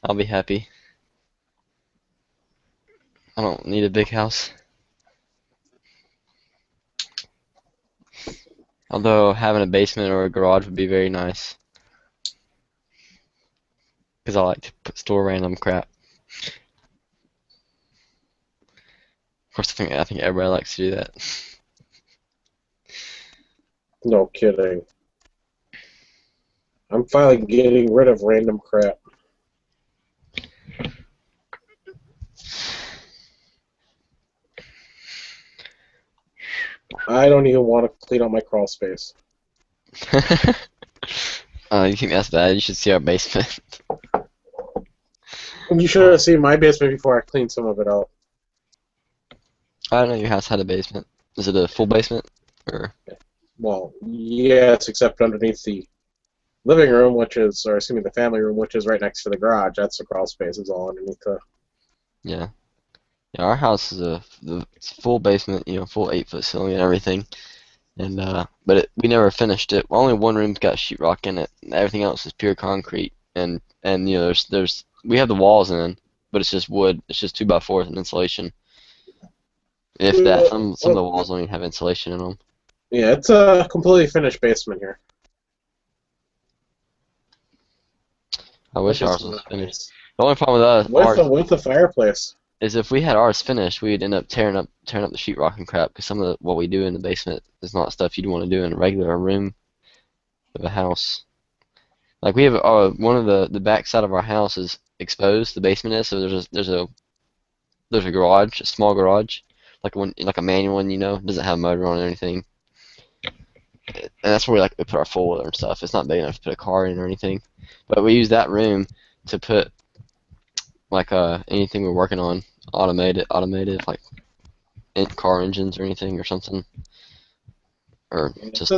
I'll be happy. I don't need a big house. Although having a basement or a garage would be very nice. Because I like to store random crap. Of course, I think everybody likes to do that. No kidding. I'm finally getting rid of random crap. I don't even want to clean out my crawl space. You think that's bad? You should see our basement. You should have seen my basement before I cleaned some of it out. I don't know your house had a basement. Is it a full basement? Or Well, yes, except underneath the living room, the family room, which is right next to the garage. That's the crawl space. Is all underneath the. Yeah. Yeah, our house is it's full basement, full 8-foot ceiling and everything. And but we never finished it. Only one room's got sheetrock in it. Everything else is pure concrete. And there's we have the walls in, but it's just wood. It's just 2x4s and insulation. If that, some of the walls don't even have insulation in them. Yeah, it's a completely finished basement here. I wish Which is ours was finished. nice. The only problem with ours With the fireplace. is if we had ours finished, we'd end up tearing up the sheetrock and crap. Because some of what we do in the basement is not stuff you'd want to do in a regular room of a house. Like we have one of the back side of our house is exposed. The basement is, so there's a garage, a small garage, like a manual one, it doesn't have a motor on it or anything. And that's where we like to put our four-wheeler and stuff. It's not big enough to put a car in or anything, but we use that room to put like anything we're working on, automated like car engines or anything or something, or just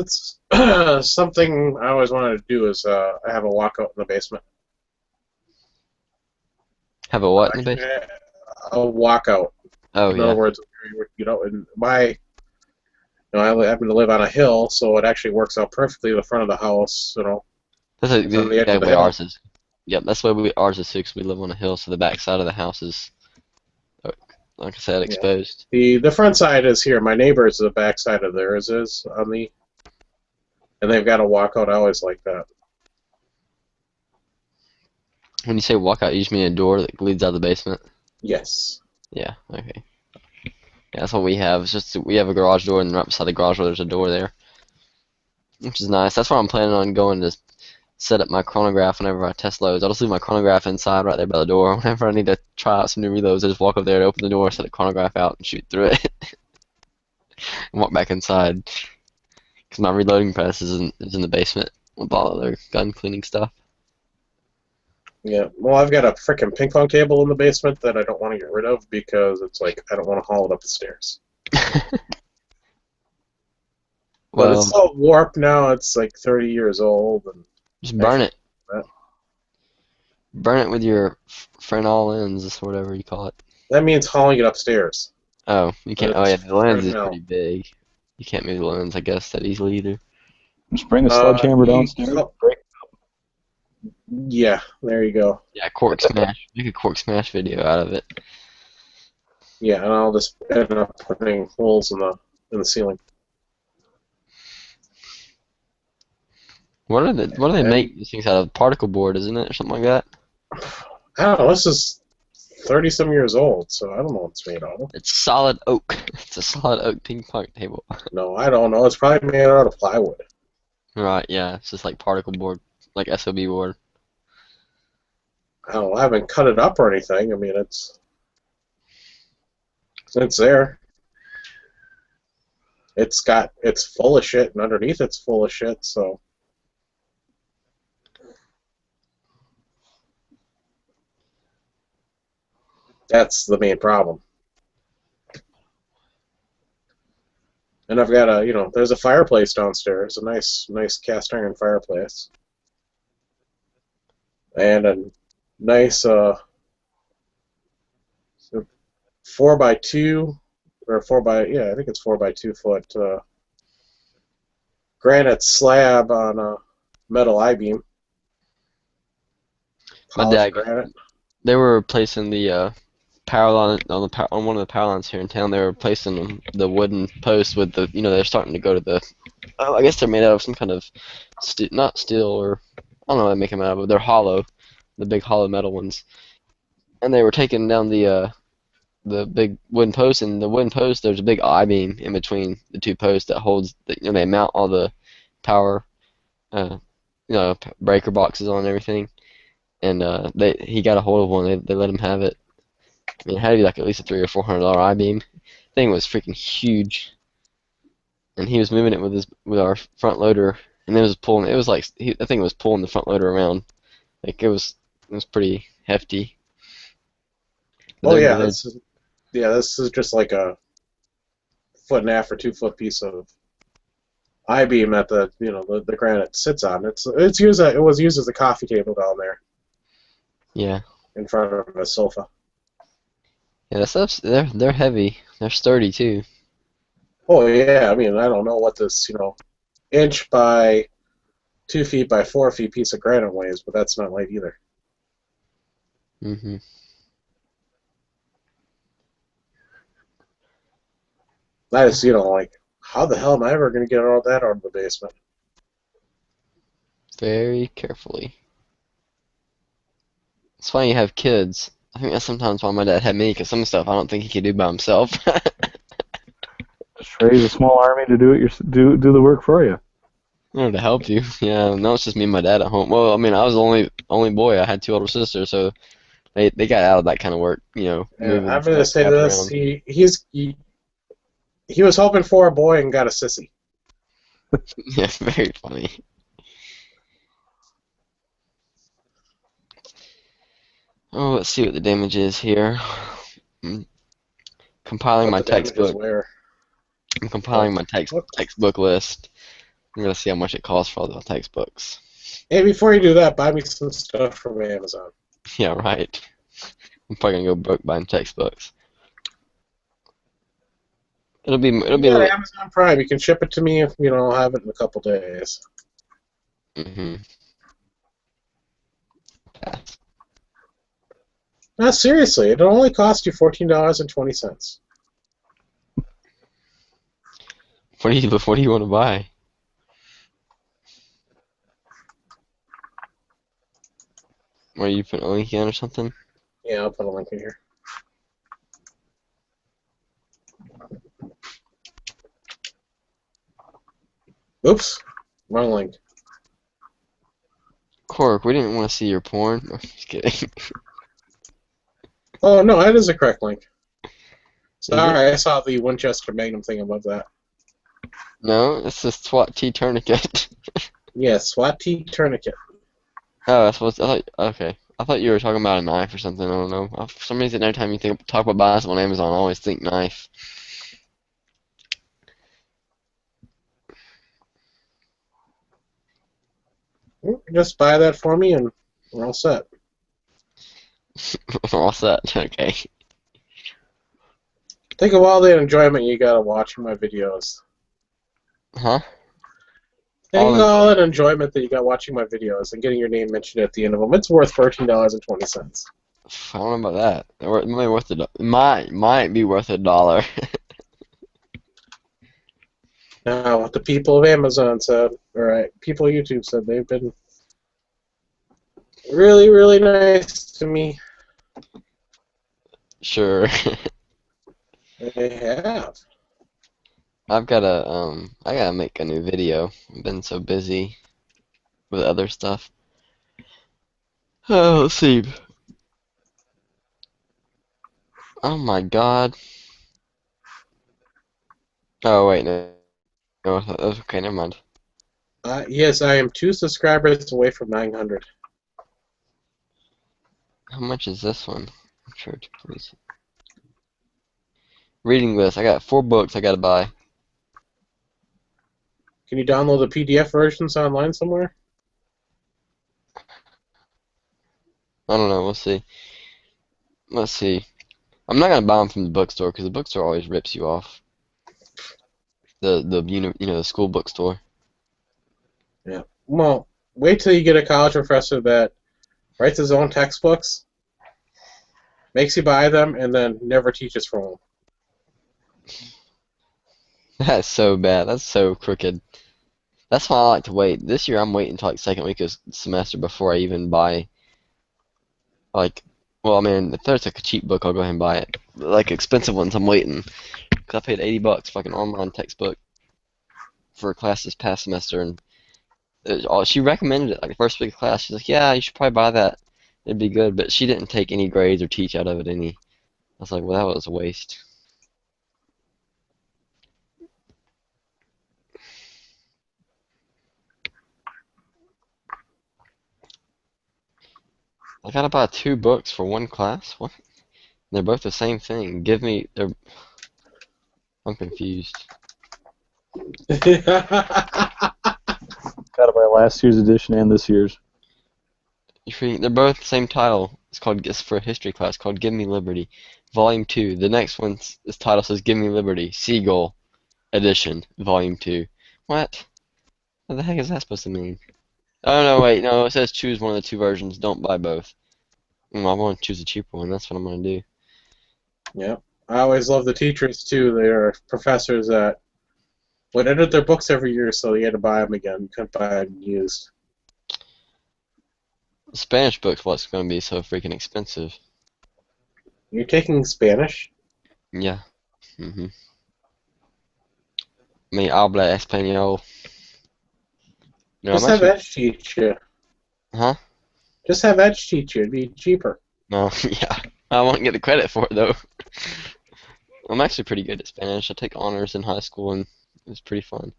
That's something I always wanted to do is I have a walkout in the basement. have a what in the basement? A walkout. Oh In yeah. other words, in my I happen to live on a hill, so it actually works out perfectly in the front of the house. That's on the edge of the the way hill. ours is. Yep, that's the way ours is too, 'cause we live on a hill, so the back side of the house is, like I said, exposed. The front side is here. My neighbor's the back side of theirs is on the, and they've got a walkout. I always like that. When you say walkout, you just mean a door that leads out of the basement? Yes. Yeah, okay. Yeah, that's what we have. It's just we have a garage door, and right beside the garage door, there's a door there, which is nice. That's where I'm planning on going to set up my chronograph whenever I test loads. I'll just leave my chronograph inside right there by the door. Whenever I need to try out some new reloads, I just walk up there to open the door, set the chronograph out, and shoot through it, and walk back inside. Because my reloading press is in the basement with all other gun cleaning stuff. Yeah. Well, I've got a freaking ping pong table in the basement that I don't want to get rid of because it's like I don't want to haul it up the stairs. But it's so warped now. It's like 30 years old, and just burn it. Burn it with your Fresnel lens, or whatever you call it. that means hauling it upstairs. Oh, you can't. Oh yeah, the lens is Fresnel. pretty big. You can't move the lens, I guess, that easily either. Just bring a sledgehammer downstairs. Yeah, there you go. Yeah, cork smash. Make a cork smash video out of it. Yeah, and I'll just end up putting holes in the ceiling. What do they make these things out of? Particle board, isn't it, or something like that? I don't know. This is 30-some years old, so I don't know what it's made out of. It's solid oak. It's a solid oak ping pong table. No, I don't know. It's probably made out of plywood. Right, yeah. It's just like particle board, like SOB board. I don't know. I haven't cut it up or anything. I mean, it's there. It's full of shit, and underneath it's full of shit, so. That's the main problem. And I've got there's a fireplace downstairs, a nice cast iron fireplace. And a nice 4x2 or I think it's 4x2 foot granite slab on a metal I-beam. My dad, granite. they were replacing the power line on one of the power lines here in town. They were replacing the wooden posts with the they're starting to go to the I guess they're made out of some kind of not steel, or I don't know what they make them out of, but they're hollow, the big hollow metal ones. And they were taking down the big wooden post, and the wooden post, there's a big I-beam in between the two posts that holds they mount all the power breaker boxes on and everything. And he got a hold of one. They let him have it. I mean, it had to be like at least a $300 or $400 I-beam. Thing was freaking huge, and he was moving it with our front loader, and it was pulling. It was like I think it was pulling the front loader around. Like it was pretty hefty. Oh yeah, this is just like a 1.5 or 2 foot piece of I-beam that the granite sits on. It's used. It was used as a coffee table down there Yeah. in front of a sofa. Yeah, that stuff's they're heavy. They're sturdy too. Oh yeah, I mean I don't know what this inch by 2 feet by 4 feet piece of granite weighs, but that's not light either. Mhm. I just like how the hell am I ever going to get all that out of the basement? Very carefully. It's funny you have kids. I think that's sometimes why my dad had me, because some stuff I don't think he could do by himself. Just raise a small army to do the work for you. To help you. Yeah, no, it's just me and my dad at home. Well, I mean, I was the only boy. I had two older sisters, so they got out of that kind of work, Yeah, moving I'm going to say crap this: around. he was hoping for a boy and got a sissy. Yeah, very funny. Oh, let's see what the damage is here. I'm compiling What my the damage is textbook. where? I'm compiling my Textbook? textbook list. I'm gonna see how much it costs for all the textbooks. Hey, before you do that, buy me some stuff from Amazon. Yeah, right. I'm probably gonna go broke buying textbooks. It'll be You a got little. Amazon Prime. You can ship it to me if I'll have it in a couple days. Mhm. No, seriously, it'll only cost you $14.20. What do you want to buy? Are you putting a link in or something? Yeah, I'll put a link in here. Oops, wrong link. Cork, we didn't want to see your porn. No, just kidding. Oh no, that is the correct link. Is it? Sorry, I saw the Winchester Magnum thing above that. No, it's this SWAT T tourniquet. Yeah, SWAT T tourniquet. Oh, that's what I thought. Okay, I thought you were talking about a knife or something. I don't know. For some reason, every time you talk about buying something on Amazon, I always think knife. Just buy that for me and we're all set. All set. Okay. Think of all the enjoyment you got watching my videos. Huh? Think of all that enjoyment that you got watching my videos and getting your name mentioned at the end of them. It's worth $13.20. I don't know about that. It might be worth might be worth $1. Now, what the people of Amazon said, or people of YouTube said, they've been really, really nice to me. Sure. They have. I gotta make a new video. I've been so busy with other stuff. Oh, let's see. Oh my God. Oh wait, no. No, okay, never mind. Yes, I am 2 subscribers away from 900. How much is this one? Sure, please. Reading list. I got 4 books I gotta buy. Can you download the PDF versions online somewhere? I don't know. We'll see. Let's see. I'm not gonna buy them from the bookstore because the bookstore always rips you off. The school bookstore. Yeah. Well, wait till you get a college professor that writes his own textbooks, makes you buy them, and then never teaches from them. That's so bad. That's so crooked. That's why I like to wait. This year I'm waiting until like second week of semester before I even buy. Like, well, I mean, if there's like a cheap book, I'll go ahead and buy it. But, like expensive ones, I'm waiting. Cause I paid $80 for like an online textbook for a class this past semester, and she recommended it like the first week of class. She's like, "Yeah, you should probably buy that. It'd be good." But she didn't take any grades or teach out of it any. I was like, "Well, that was a waste." I gotta buy 2 books for 1 class. What? They're both the same thing. I'm confused. Got it by last year's edition and this year's. They're both the same title. It's for a history class called Give Me Liberty, Volume 2. The next one's this title says Give Me Liberty, Seagull Edition, Volume 2. What? What the heck is that supposed to mean? Oh no, wait, no, it says choose one of the two versions, don't buy both. I want to choose the cheaper one, that's what I'm gonna do. Yeah. I always love the teachers, too. They are professors that would edit their books every year, so you had to buy them again. You couldn't buy them used. The Spanish book's what's gonna be so freaking expensive. You're taking Spanish? Yeah. Me habla español. No, Just I'm have actually. Edge teach you. Huh? Just have Edge teach you. It'd be cheaper. No, yeah. I won't get the credit for it though. I'm actually pretty good at Spanish. I take honors in high school and it was pretty fun.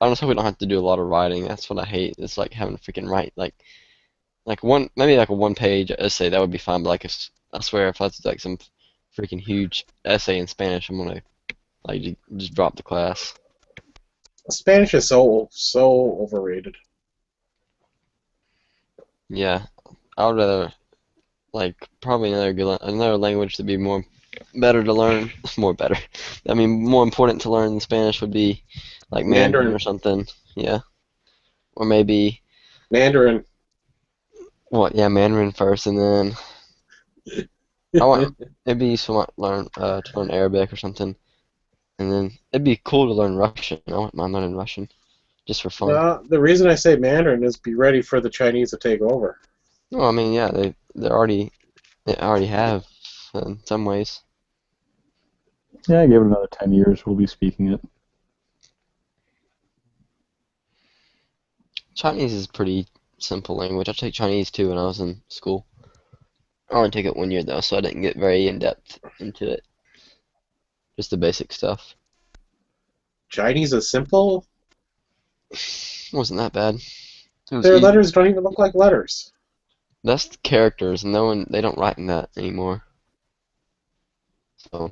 I just hope we don't have to do a lot of writing. That's what I hate. It's like having to freaking write like maybe like a 1-page essay. That would be fine. But like I swear if I was like some freaking huge essay in Spanish, I'm gonna like just drop the class. Spanish is so overrated. Yeah, I would rather like probably another language to be better to learn. Better. I mean, more important to learn than Spanish would be like Mandarin or something. Yeah, or maybe Mandarin. what? Yeah, Mandarin first, and then I want it'd be useful to learn Arabic or something, and then it'd be cool to learn Russian. I wouldn't mind learning Russian, just for fun. The reason I say Mandarin is be ready for the Chinese to take over. No, I mean yeah, they already have in some ways. Yeah, I give it another 10 years. We'll be speaking it. Chinese is a pretty simple language. I took Chinese too when I was in school. I only took it 1 year though, so I didn't get very in-depth into it. Just the basic stuff. Chinese is simple? It wasn't that bad. Their letters don't even look like letters. That's the characters, and they don't write in that anymore. So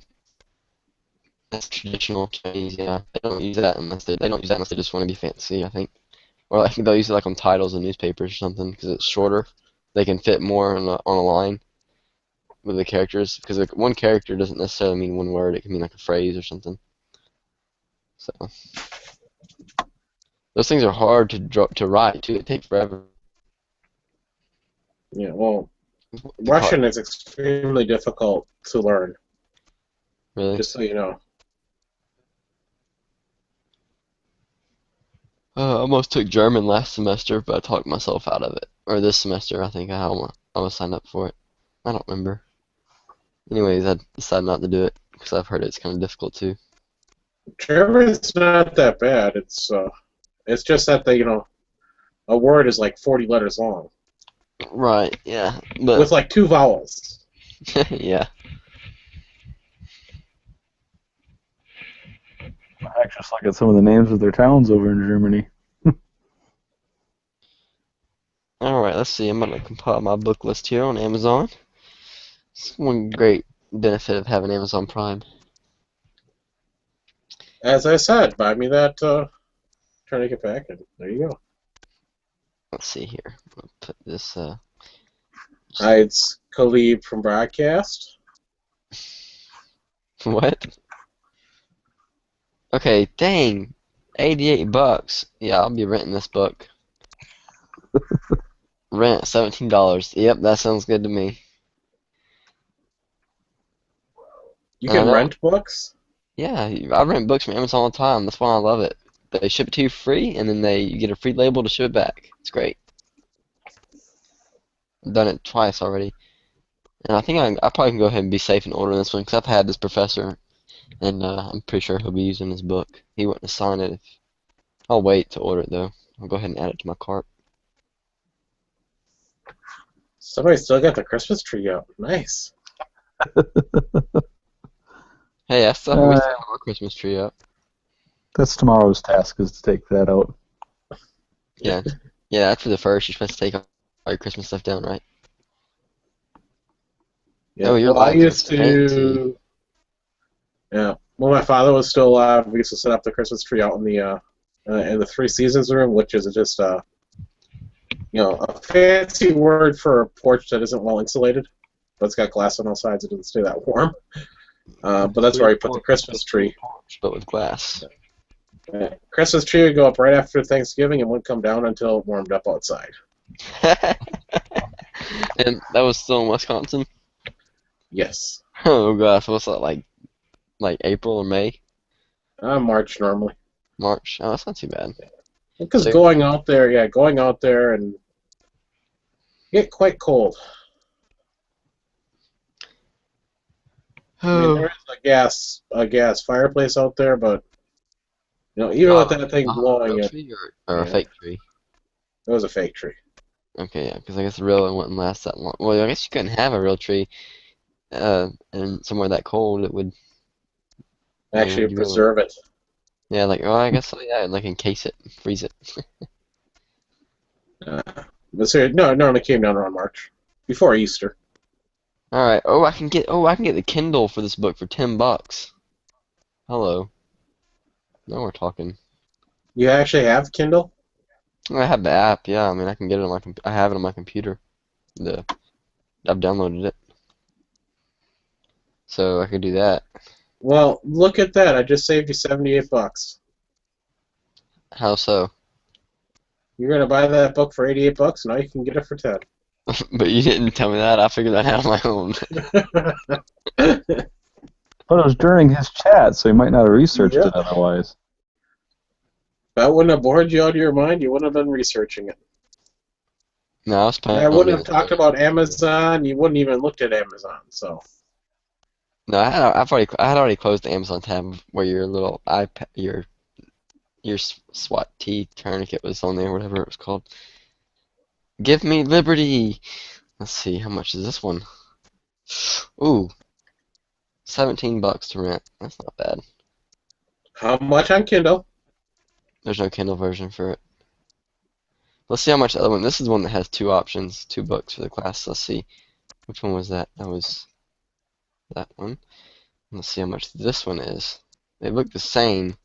that's traditional Chinese, yeah. They don't use that unless they don't use that unless they just want to be fancy, I think. Or like they'll use it like on titles of newspapers or something because it's shorter. They can fit more on a line with the characters because like one character doesn't necessarily mean one word. It can mean like a phrase or something. So those things are hard to write too. It takes forever. Yeah, well, Russian is extremely difficult to learn. Really? Just so you know. I almost took German last semester, but I talked myself out of it. Or this semester, I think I was signed up for it. I don't remember. Anyways, I decided not to do it because I've heard it's kind of difficult too. German's not that bad. It's just that a word is like 40 letters long. Right. Yeah. But with like 2 vowels. yeah. I just look at some of the names of their towns over in Germany. Alright, let's see. I'm going to compile my book list here on Amazon. It's one great benefit of having Amazon Prime. As I said, buy me that trying to get back in. There you go. Let's see here. I'll put this Hides Khalib from broadcast. What? Okay, dang. $88. Yeah, I'll be renting this book. Rent $17. Yep, that sounds good to me. You can rent books? Yeah, I rent books from Amazon all the time. That's why I love it. They ship it to you free, and then you get a free label to ship it back. It's great. I've done it twice already. And I think I probably can go ahead and be safe and order this one, because I've had this professor, and I'm pretty sure he'll be using this book. He wouldn't assign it. I'll wait to order it, though. I'll go ahead and add it to my cart. Somebody still got the Christmas tree up. Nice. Hey, I still have our Christmas tree up. That's tomorrow's task, is to take that out. Yeah. Yeah, after the first, you're supposed to take all your Christmas stuff down, right? Yeah, well, I used to. Yeah. when my father was still alive, we used to set up the Christmas tree out in the Three Seasons room, which is just a fancy word for a porch that isn't well insulated, but it's got glass on all sides. It doesn't stay that warm. But that's where we put the Christmas tree. But with glass. Christmas tree would go up right after Thanksgiving and wouldn't come down until it warmed up outside. And that was still in Wisconsin? Yes. Oh gosh, what's that like April or May? March normally. March. Oh, that's not too bad. Because going out there and get quite cold. I mean, there is a gas fireplace out there, but even with that thing blowing real it, tree or a fake tree? it was a fake tree. Okay, yeah, because I guess the real one wouldn't last that long. Well, I guess you couldn't have a real tree, and somewhere that cold it would Actually, preserve it. Yeah, I guess so. Yeah, like encase it, freeze it. But seriously, no, it normally came down around March, before Easter. All right. I can get the Kindle for this book for $10. Hello. Now we're talking. You actually have Kindle? I have the app. Yeah, I mean I can get it on my I have it on my computer. I've downloaded it, so I could do that. Well, look at that. I just saved you $78. How so? You're gonna buy that book for $88. Now you can get it for 10. But you didn't tell me that. I figured that out on my own. But it was during his chat, so he might not have researched it otherwise. If that wouldn't have bored you out of your mind, you wouldn't have been researching it. No, I was planning. I wouldn't have talked about Amazon. You wouldn't even looked at Amazon. So. No, I had already closed the Amazon tab where your little iPad, your SWAT T tourniquet was on there, whatever it was called. Give me liberty. Let's see, how much is this one? Ooh, $17 to rent. That's not bad. How much on Kindle? There's no Kindle version for it. Let's see how much the other one. This is one that has two options, 2 books for the class. Let's see, which one was that? That was that one. Let's see how much this one is. They look the same.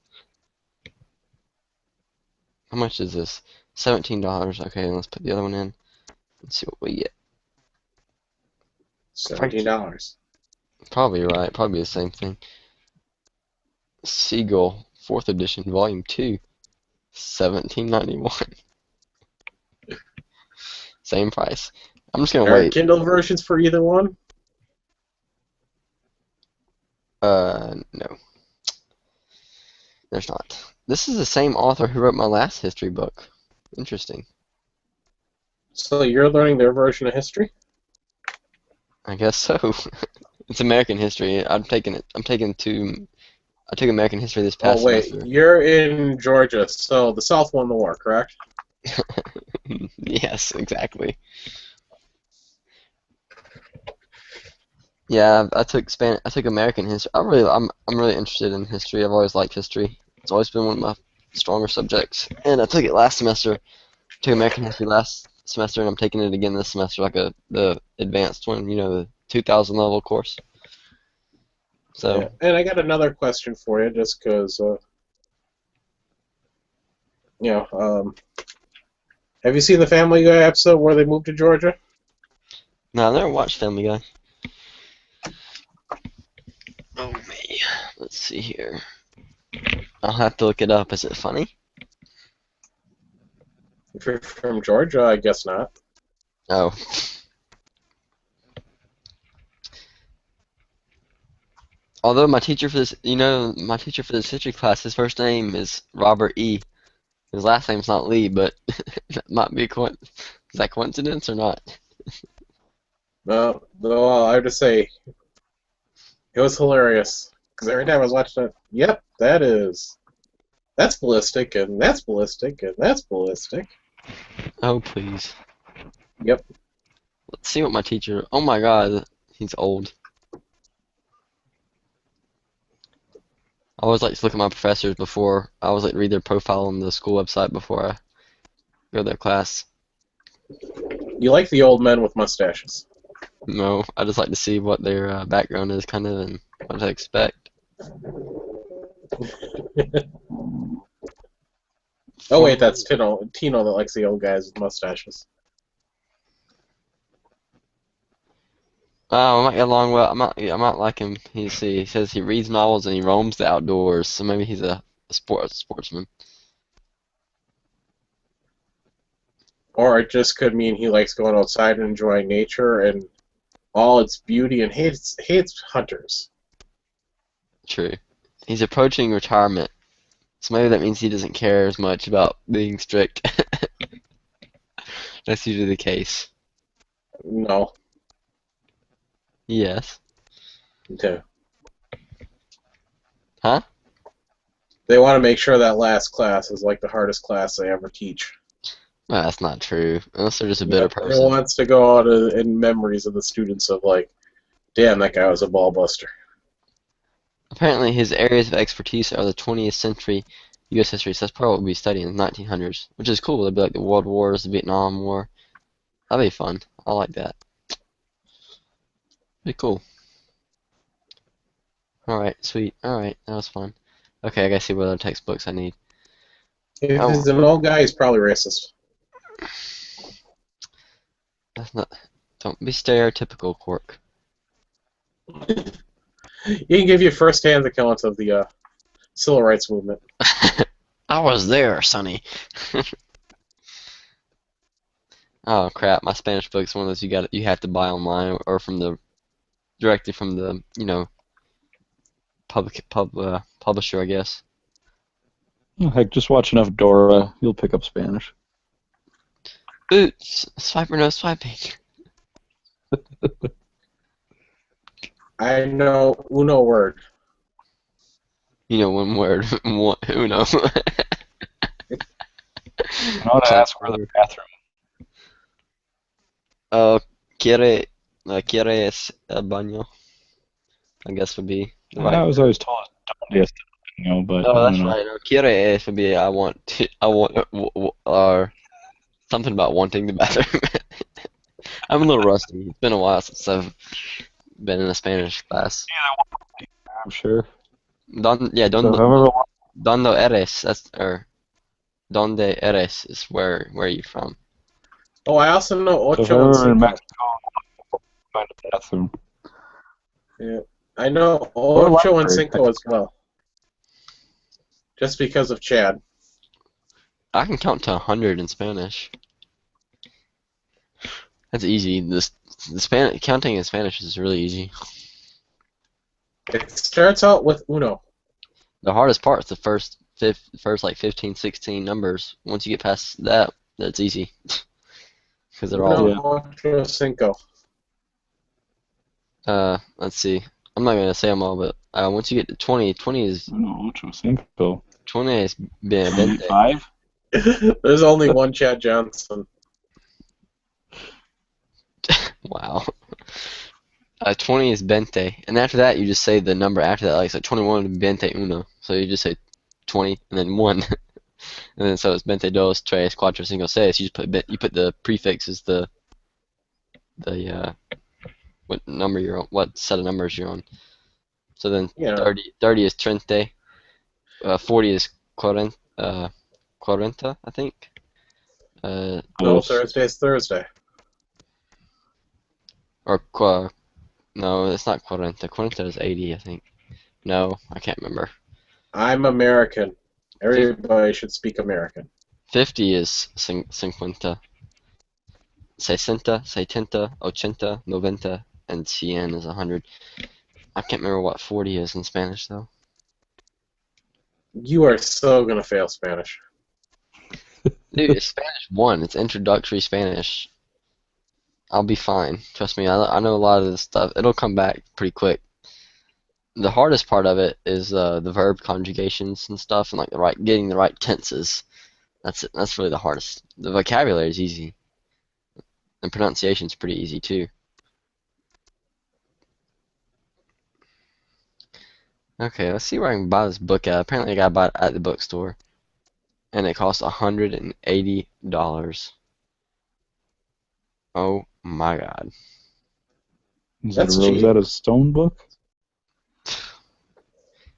How much is this? $17. Okay, let's put the other one in. Let's see what we get. $17. Probably right. Probably the same thing. Seagull, 4th edition, volume 2, $17.91. Same price. I'm just gonna wait. Kindle versions for either one? No. There's not. This is the same author who wrote my last history book. Interesting. So you're learning their version of history? I guess so. It's American history. I took American history this past semester. You're in Georgia, so the South won the war, correct? Yes, exactly. Yeah, I took American history. I'm really interested in history. I've always liked history. It's always been one of my stronger subjects. And I took it last semester. Took American history last semester, and I'm taking it again this semester, like the advanced one, the 2000 level course. So. Yeah. And I got another question for you, just because, have you seen the Family Guy episode where they moved to Georgia? No, I've never watched Family Guy. Oh me. Let's see here. I'll have to look it up. Is it funny? If you're from Georgia, I guess not. Oh. Although my teacher for this, history class, his first name is Robert E. His last name's not Lee, but that might be is that coincidence or not? No, I have to say, it was hilarious. Because every time I was watching it, yep, that's ballistic, and that's ballistic, and that's ballistic. Oh, please. Yep. Let's see what my teacher, oh my god, he's old. I always like to look at my professors before, I always like to read their profile on the school website before I go to their class. You like the old men with mustaches? No, I just like to see what their background is, kind of, and what to expect. Oh wait, that's Tino. Tino that likes the old guys with mustaches. Oh, I might get along well. I might like him. He says he reads novels and he roams the outdoors. So maybe he's a sportsman. Or it just could mean he likes going outside and enjoying nature and all its beauty and hates hunters. True. He's approaching retirement, so maybe that means he doesn't care as much about being strict. That's usually the case. No. Yes. Okay. Huh? They want to make sure that last class is like the hardest class they ever teach. Well, that's not true. Unless they're just a bitter It person. wants to go out in memories of the students of like, damn, that guy was a ball buster. Apparently, his areas of expertise are the 20th century U.S. history, so that's probably what we'll be studying in the 1900s, which is cool. It'll be like the World Wars, the Vietnam War. That'd be fun. I like that. Be cool. Alright, sweet. Alright, that was fun. Okay, I gotta see what other textbooks I need. If Oh, he's an old guy, he's probably racist. that's not. Don't be stereotypical, Quark. He can give you first-hand account of the civil rights movement. I was there, Sonny. Oh crap! My Spanish book's one of those you have to buy online or directly from the publisher, I guess. Oh, heck, just watch enough Dora, you'll pick up Spanish. Boots, swipe or no swiping. I know uno word. You know, one word, uno. I know to ask where the bathroom. Quieres el baño? I guess would be the I right. was always told it's but Oh, I that's don't know. right. No, quieres would be I want, or something about wanting the bathroom. I'm a little rusty. It's been a while since I've been in a Spanish class. I'm sure. Yeah, So whoever Dondo eres? Donde eres is where are you from? Oh, I also know so ocho and whoever in cinco. Mexico find a bathroom. Yeah. I know Or ocho and library. cinco as well. Just because of Chad. I can count to 100 in Spanish. That's easy. The counting in Spanish is really easy. It starts out with uno. The hardest part is the first like 15, 16 numbers. Once you get past that, that's easy. Because they're all. Uno, ocho, cinco. Let's see. I'm not gonna say them all, but once you get to 20, 20 is No, ocho cinco. 20 is bien 25? There's only one Chad Johnson. Wow. 20 is veinte, and after that you just say the number after that. Like so, 21 veinte uno. So you just say 20 and then one, and then so it's veinte dos, tres, cuatro, cinco, seis. You just put the prefix as the what number you're on, what set of numbers you're on. So then Yeah. 30 is trente, 40 is cuarenta, I think. No, Yes. Thursday's Thursday. Or no, it's not cuarenta. Cuarenta is 80, I think. No, I can't remember. I'm American. Everybody should speak American. 50 is cincuenta. Sesenta, setenta, ochenta, noventa, and cien is 100. I can't remember what 40 is in Spanish, though. You are so gonna fail Spanish. Dude, it's Spanish 1. It's introductory Spanish. I'll be fine. Trust me, I know a lot of this stuff. It'll come back pretty quick. The hardest part of it is the verb conjugations and stuff, and like getting the right tenses. That's it. That's really the hardest. The vocabulary is easy, and pronunciation's pretty easy too. Okay, let's see where I can buy this book at. Apparently, I gotta buy it at the bookstore, and it costs $180. Oh my God! Is That's that cheap. Rosetta Stone book?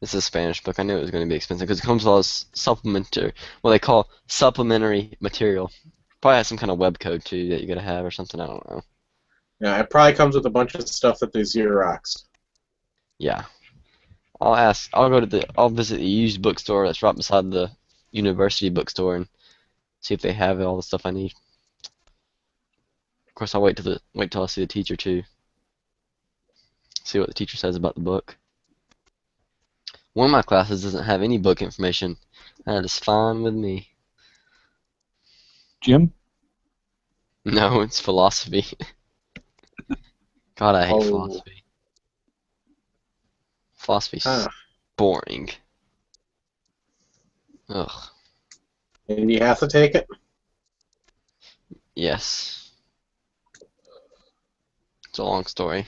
It's a Spanish book. I knew it was going to be expensive because it comes with all this supplementary, what they call supplementary material. Probably has some kind of web code too that you're gonna have or something. I don't know. Yeah, it probably comes with a bunch of stuff that they Xeroxed. Yeah, I'll ask. I'll go to the. I'll visit the used bookstore that's right beside the university bookstore and see if they have all the stuff I need. Of course, I'll wait till I see the teacher too. See what the teacher says about the book. One of my classes doesn't have any book information. That is fine with me. Jim? No, it's philosophy. God, I hate philosophy. Philosophy's boring. Ugh. And you have to take it? Yes. It's a long story.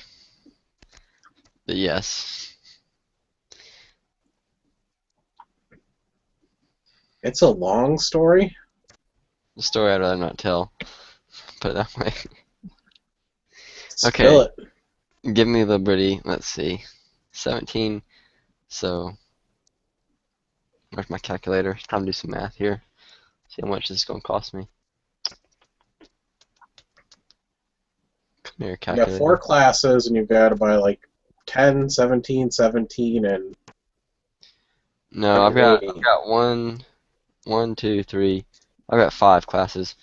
But yes. It's a long story? The story I'd rather not tell. Put it that way. Spill Okay. it. Give me liberty. Let's see. 17. So, where's my calculator? Time to do some math here. See how much this is going to cost me. Come here, You calculator. got 4 classes, and you've got to buy like 10, 17, 17, and... No, I've got 1, 2, 3. I've got 5 classes.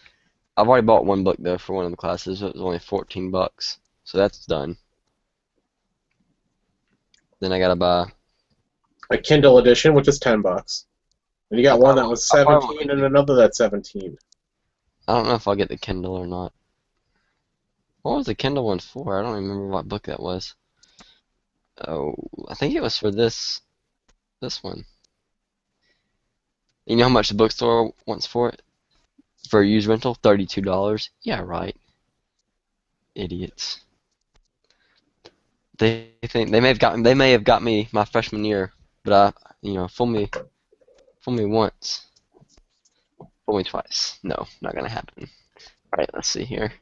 I've already bought one book though for one of the classes. It was only $14, so that's done. Then I gotta buy. a Kindle edition, which is $10. And you got one that was I probably 17 and another that's 17. I don't know if I'll get the Kindle or not. What was the Kindle one for? I don't remember what book that was. Oh, I think it was for this one. You know how much the bookstore wants for it? For a used rental? $32. Yeah, right. Idiots. They think they may have got me my freshman year, but fool me once, fool me twice. No, not gonna happen. All right, let's see here.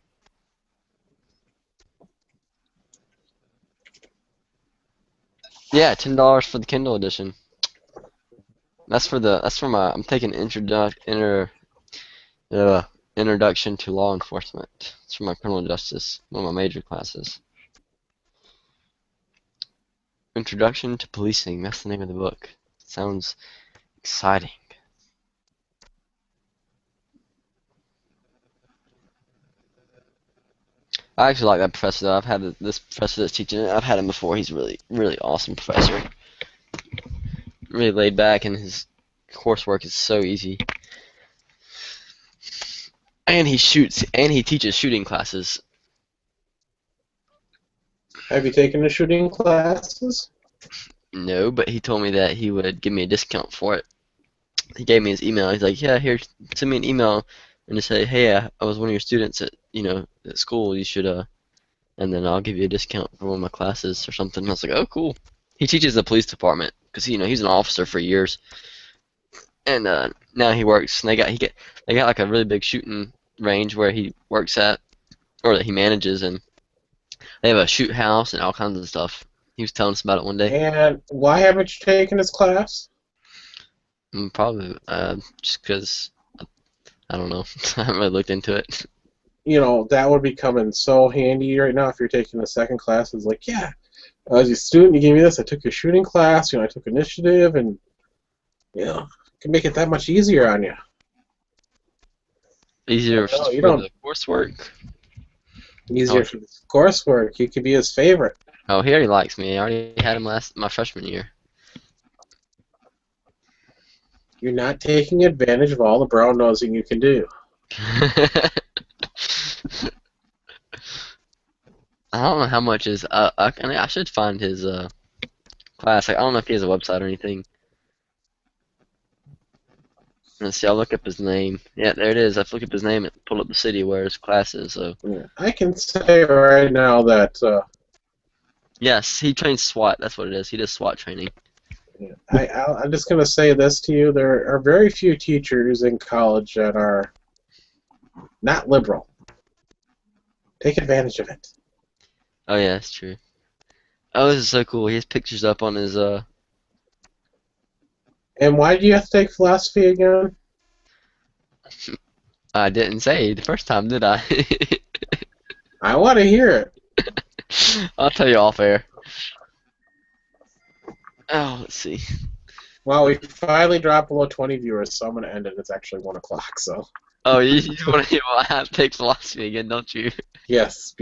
Yeah, $10 for the Kindle edition. That's for my. I'm taking introduction to law enforcement. It's for my criminal justice, one of my major classes. Introduction to Policing. That's the name of the book. Sounds exciting. I actually like that professor though. I've had this professor that's teaching it. I've had him before. He's really, really awesome professor. Really laid back, and his coursework is so easy. And he teaches shooting classes. Have you taken the shooting classes? No, but he told me that he would give me a discount for it. He gave me his email. He's like, yeah, here, send me an email and just say, hey, I was one of your students at school. You should and then I'll give you a discount for one of my classes or something. And I was like, oh, cool. He teaches the police department because he's an officer for years, and now he works. And they got like a really big shooting range where he works at, or that he manages, and they have a shoot house and all kinds of stuff. He was telling us about it one day. And why haven't you taken his class? Probably just because I don't know. I haven't really looked into it. You know, that would be coming so handy right now if you're taking a second class. It's like, yeah, as a student, you gave me this. I took your shooting class. I took initiative, and it can make it that much easier on you. Easier for the coursework. Easier for the coursework. You could be his favorite. Oh, he already likes me. I already had him my freshman year. You're not taking advantage of all the brown nosing you can do. I don't know how much is. I should find his class. I don't know if he has a website or anything. Let's see. I'll look up his name. Yeah, there it is. I look up his name and pull up the city where his class is. So. Yeah, I can say right now that. Yes, he trains SWAT. That's what it is. He does SWAT training. I'm just going to say this to you. There are very few teachers in college that are not liberal. Take advantage of it. Oh, yeah, that's true. Oh, this is so cool. He has pictures up on his And why do you have to take philosophy again? I didn't say the first time, did I? I want to hear it. I'll tell you off air. Oh, let's see. Well, we finally dropped below 20 viewers, so I'm going to end it. It's actually 1 o'clock, so. Oh, you want to hear what I have to take philosophy again, don't you? Yes,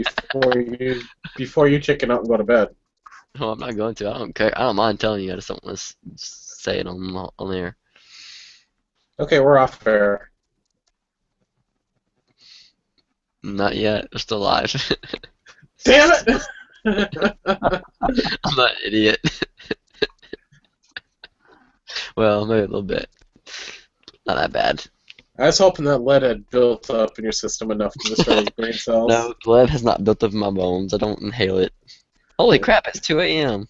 before you chicken out and go to bed. No, I'm not going to. I don't care. I don't mind telling you. I just don't want to say it on air. Okay, we're off air. Not yet. We're still live. Damn it! I'm not an idiot. Well, maybe a little bit. Not that bad. I was hoping that lead had built up in your system enough to destroy his brain cells. No, lead has not built up in my bones. I don't inhale it. Holy crap, it's 2 a.m.